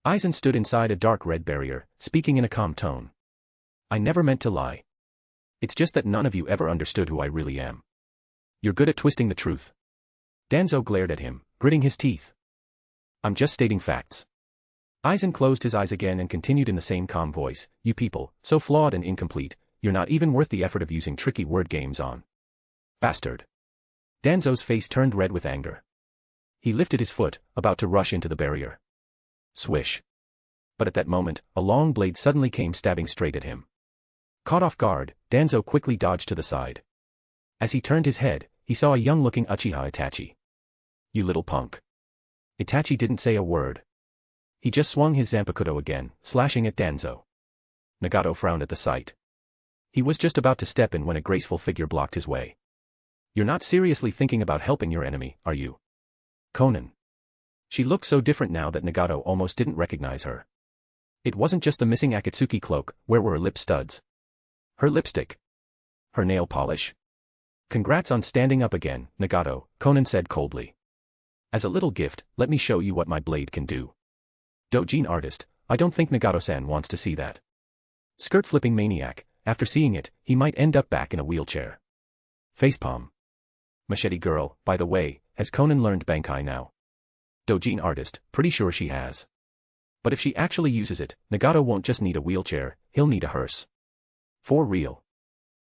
Aizen stood inside a dark red barrier, speaking in a calm tone. I never meant to lie. It's just that none of you ever understood who I really am. You're good at twisting the truth. Danzo glared at him, gritting his teeth. I'm just stating facts. Aizen closed his eyes again and continued in the same calm voice, you people, so flawed and incomplete, you're not even worth the effort of using tricky word games on. Bastard. Danzo's face turned red with anger. He lifted his foot, about to rush into the barrier. Swish. But at that moment, a long blade suddenly came stabbing straight at him. Caught off guard, Danzo quickly dodged to the side. As he turned his head, he saw a young-looking Uchiha Itachi. You little punk. Itachi didn't say a word. He just swung his Zanpakuto again, slashing at Danzo. Nagato frowned at the sight. He was just about to step in when a graceful figure blocked his way. You're not seriously thinking about helping your enemy, are you? Konan. She looked so different now that Nagato almost didn't recognize her. It wasn't just the missing Akatsuki cloak, where were her lip studs? Her lipstick? Her nail polish? Congrats on standing up again, Nagato, Konan said coldly. As a little gift, let me show you what my blade can do. Dojin artist, I don't think Nagato-san wants to see that. Skirt-flipping maniac, after seeing it, he might end up back in a wheelchair. Facepalm. Machete girl, by the way, has Konan learned Bankai now? Dojin artist, pretty sure she has. But if she actually uses it, Nagato won't just need a wheelchair, he'll need a hearse. For real.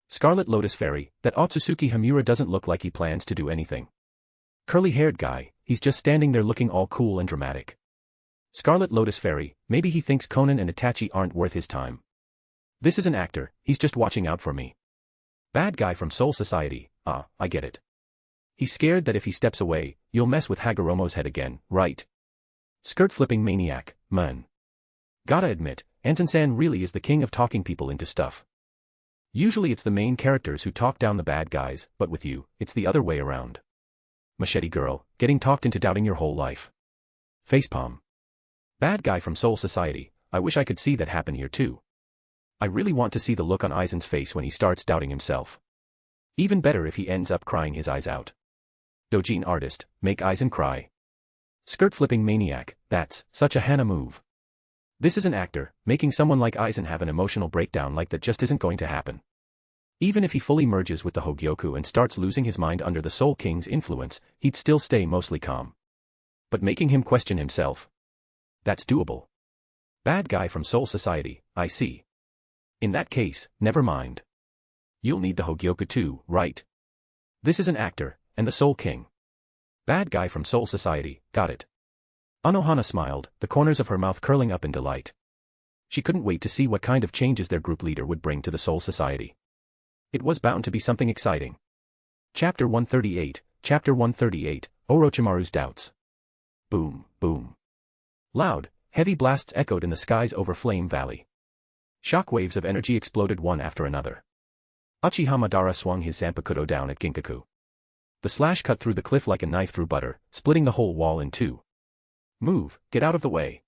Scarlet Lotus Fairy, that Otsutsuki Hamura doesn't look like he plans to do anything. Curly-haired guy, he's just standing there looking all cool and dramatic. Scarlet Lotus Fairy, maybe he thinks Konan and Itachi aren't worth his time. This is an actor, he's just watching out for me. Bad guy from Soul Society, I get it. He's scared that if he steps away, you'll mess with Hagoromo's head again, right? Skirt-flipping maniac, man. Gotta admit, Aizen-san really is the king of talking people into stuff. Usually it's the main characters who talk down the bad guys, but with you, it's the other way around. Machete girl, getting talked into doubting your whole life. Facepalm. Bad guy from Soul Society, I wish I could see that happen here too. I really want to see the look on Aizen's face when he starts doubting himself. Even better if he ends up crying his eyes out. Dojin artist, make Aizen cry. Skirt-flipping maniac, that's such a Hana move. This is an actor, making someone like Aizen have an emotional breakdown like that just isn't going to happen. Even if he fully merges with the Hogyoku and starts losing his mind under the Soul King's influence, he'd still stay mostly calm. But making him question himself? That's doable. Bad guy from Soul Society, I see. In that case, never mind. You'll need the Hogyoku too, right? This is an actor, and the Soul King. Bad guy from Soul Society, got it. Anohana smiled, the corners of her mouth curling up in delight. She couldn't wait to see what kind of changes their group leader would bring to the Soul Society. It was bound to be something exciting. Chapter 138, Orochimaru's Doubts. Boom, boom. Loud, heavy blasts echoed in the skies over Flame Valley. Shockwaves of energy exploded one after another. Uchiha Madara swung his Zanpakuto down at Ginkaku. The slash cut through the cliff like a knife through butter, splitting the whole wall in two. Move, get out of the way.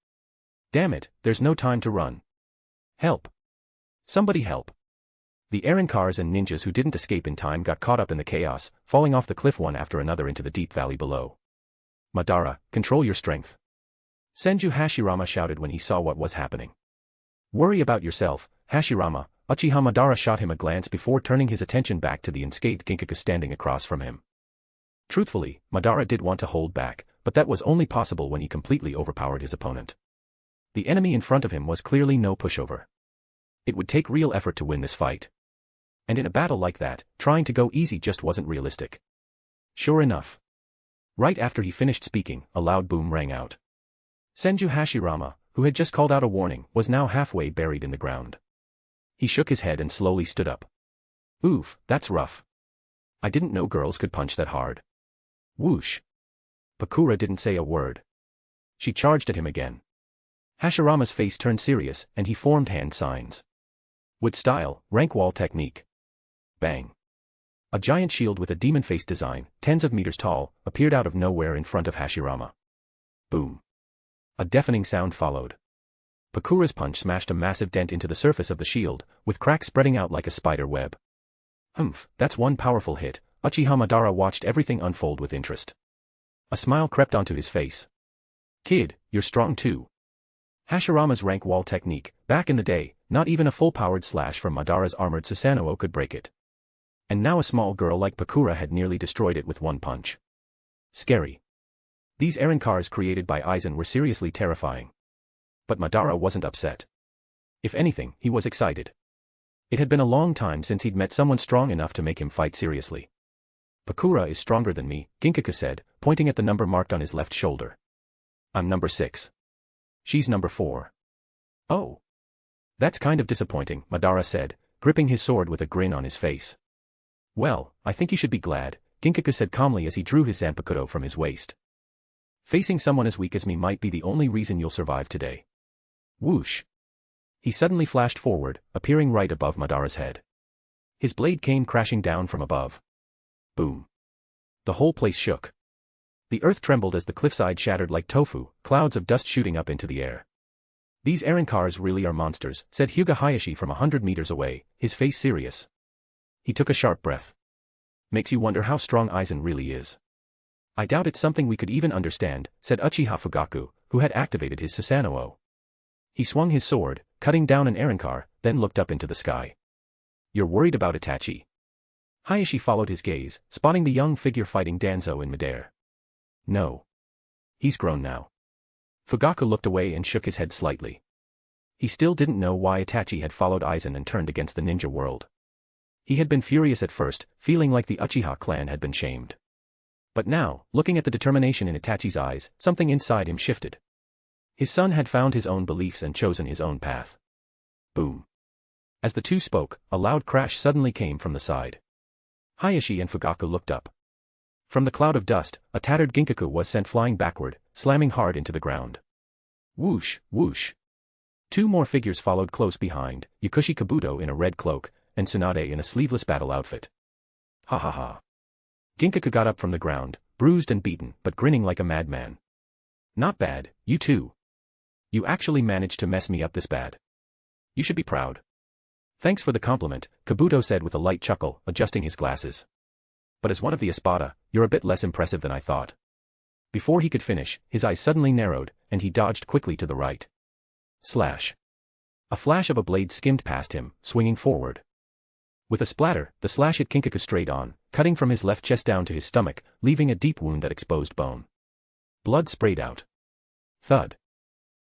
Damn it, there's no time to run. Help. Somebody help. The Eren cars and ninjas who didn't escape in time got caught up in the chaos, falling off the cliff one after another into the deep valley below. Madara, control your strength. Senju Hashirama shouted when he saw what was happening. Worry about yourself, Hashirama. Uchiha Madara shot him a glance before turning his attention back to the unscathed Ginkaku standing across from him. Truthfully, Madara did want to hold back, but that was only possible when he completely overpowered his opponent. The enemy in front of him was clearly no pushover. It would take real effort to win this fight. And in a battle like that, trying to go easy just wasn't realistic. Sure enough. Right after he finished speaking, a loud boom rang out. Senju Hashirama, who had just called out a warning, was now halfway buried in the ground. He shook his head and slowly stood up. Oof, that's rough. I didn't know girls could punch that hard. Whoosh. Pakura didn't say a word. She charged at him again. Hashirama's face turned serious, and he formed hand signs. With style, rank wall technique. Bang. A giant shield with a demon face design, tens of meters tall, appeared out of nowhere in front of Hashirama. Boom. A deafening sound followed. Pakura's punch smashed a massive dent into the surface of the shield, with cracks spreading out like a spider web. Humph, that's one powerful hit. Uchiha Madara watched everything unfold with interest. A smile crept onto his face. Kid, you're strong too. Hashirama's rank wall technique, back in the day, not even a full-powered slash from Madara's armored Susanoo could break it. And now a small girl like Pakura had nearly destroyed it with one punch. Scary. These Eren cars created by Aizen were seriously terrifying. But Madara wasn't upset. If anything, he was excited. It had been a long time since he'd met someone strong enough to make him fight seriously. Pakura is stronger than me, Ginkaku said, pointing at the number marked on his left shoulder. I'm number 6. She's number 4. Oh. That's kind of disappointing, Madara said, gripping his sword with a grin on his face. Well, I think you should be glad, Ginkaku said calmly as he drew his Zanpakuto from his waist. Facing someone as weak as me might be the only reason you'll survive today. Whoosh. He suddenly flashed forward, appearing right above Madara's head. His blade came crashing down from above. Boom. The whole place shook. The earth trembled as the cliffside shattered like tofu, clouds of dust shooting up into the air. These Arankars really are monsters, said Hyuga Hayashi from 100 meters away, his face serious. He took a sharp breath. Makes you wonder how strong Aizen really is. I doubt it's something we could even understand, said Uchiha Fugaku, who had activated his Susanoo. He swung his sword, cutting down an Arankar, then looked up into the sky. You're worried about Itachi? Hayashi followed his gaze, spotting the young figure fighting Danzo in midair. No. He's grown now. Fugaku looked away and shook his head slightly. He still didn't know why Itachi had followed Aizen and turned against the ninja world. He had been furious at first, feeling like the Uchiha clan had been shamed. But now, looking at the determination in Itachi's eyes, something inside him shifted. His son had found his own beliefs and chosen his own path. Boom. As the two spoke, a loud crash suddenly came from the side. Hayashi and Fugaku looked up. From the cloud of dust, a tattered Ginkaku was sent flying backward, slamming hard into the ground. Whoosh, whoosh. Two more figures followed close behind, Yakushi Kabuto in a red cloak, and Tsunade in a sleeveless battle outfit. Ha ha ha. Ginkaku got up from the ground, bruised and beaten, but grinning like a madman. Not bad, you two. You actually managed to mess me up this bad. You should be proud. Thanks for the compliment, Kabuto said with a light chuckle, adjusting his glasses. But as one of the Espada, you're a bit less impressive than I thought. Before he could finish, his eyes suddenly narrowed, and he dodged quickly to the right. Slash. A flash of a blade skimmed past him, swinging forward. With a splatter, the slash hit Ginkaku straight on, cutting from his left chest down to his stomach, leaving a deep wound that exposed bone. Blood sprayed out. Thud.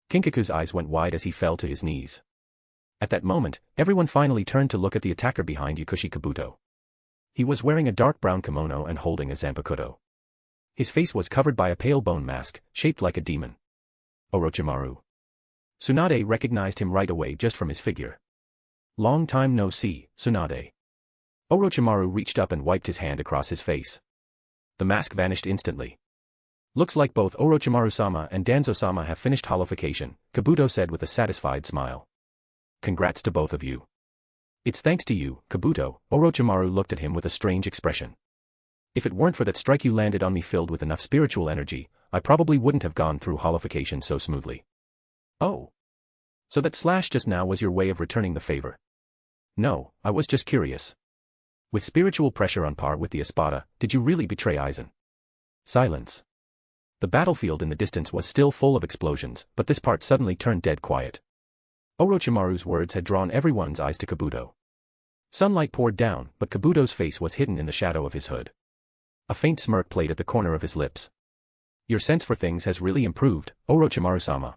Ginkaku's eyes went wide as he fell to his knees. At that moment, everyone finally turned to look at the attacker behind Yakushi Kabuto. He was wearing a dark brown kimono and holding a zanpakuto. His face was covered by a pale bone mask, shaped like a demon. Orochimaru. Tsunade recognized him right away just from his figure. Long time no see, Tsunade. Orochimaru reached up and wiped his hand across his face. The mask vanished instantly. Looks like both Orochimaru-sama and Danzo-sama have finished holification, Kabuto said with a satisfied smile. Congrats to both of you. It's thanks to you, Kabuto. Orochimaru looked at him with a strange expression. If it weren't for that strike you landed on me filled with enough spiritual energy, I probably wouldn't have gone through holification so smoothly. Oh. So that slash just now was your way of returning the favor? No, I was just curious. With spiritual pressure on par with the Espada, did you really betray Aizen? Silence. The battlefield in the distance was still full of explosions, but this part suddenly turned dead quiet. Orochimaru's words had drawn everyone's eyes to Kabuto. Sunlight poured down, but Kabuto's face was hidden in the shadow of his hood. A faint smirk played at the corner of his lips. Your sense for things has really improved, Orochimaru-sama.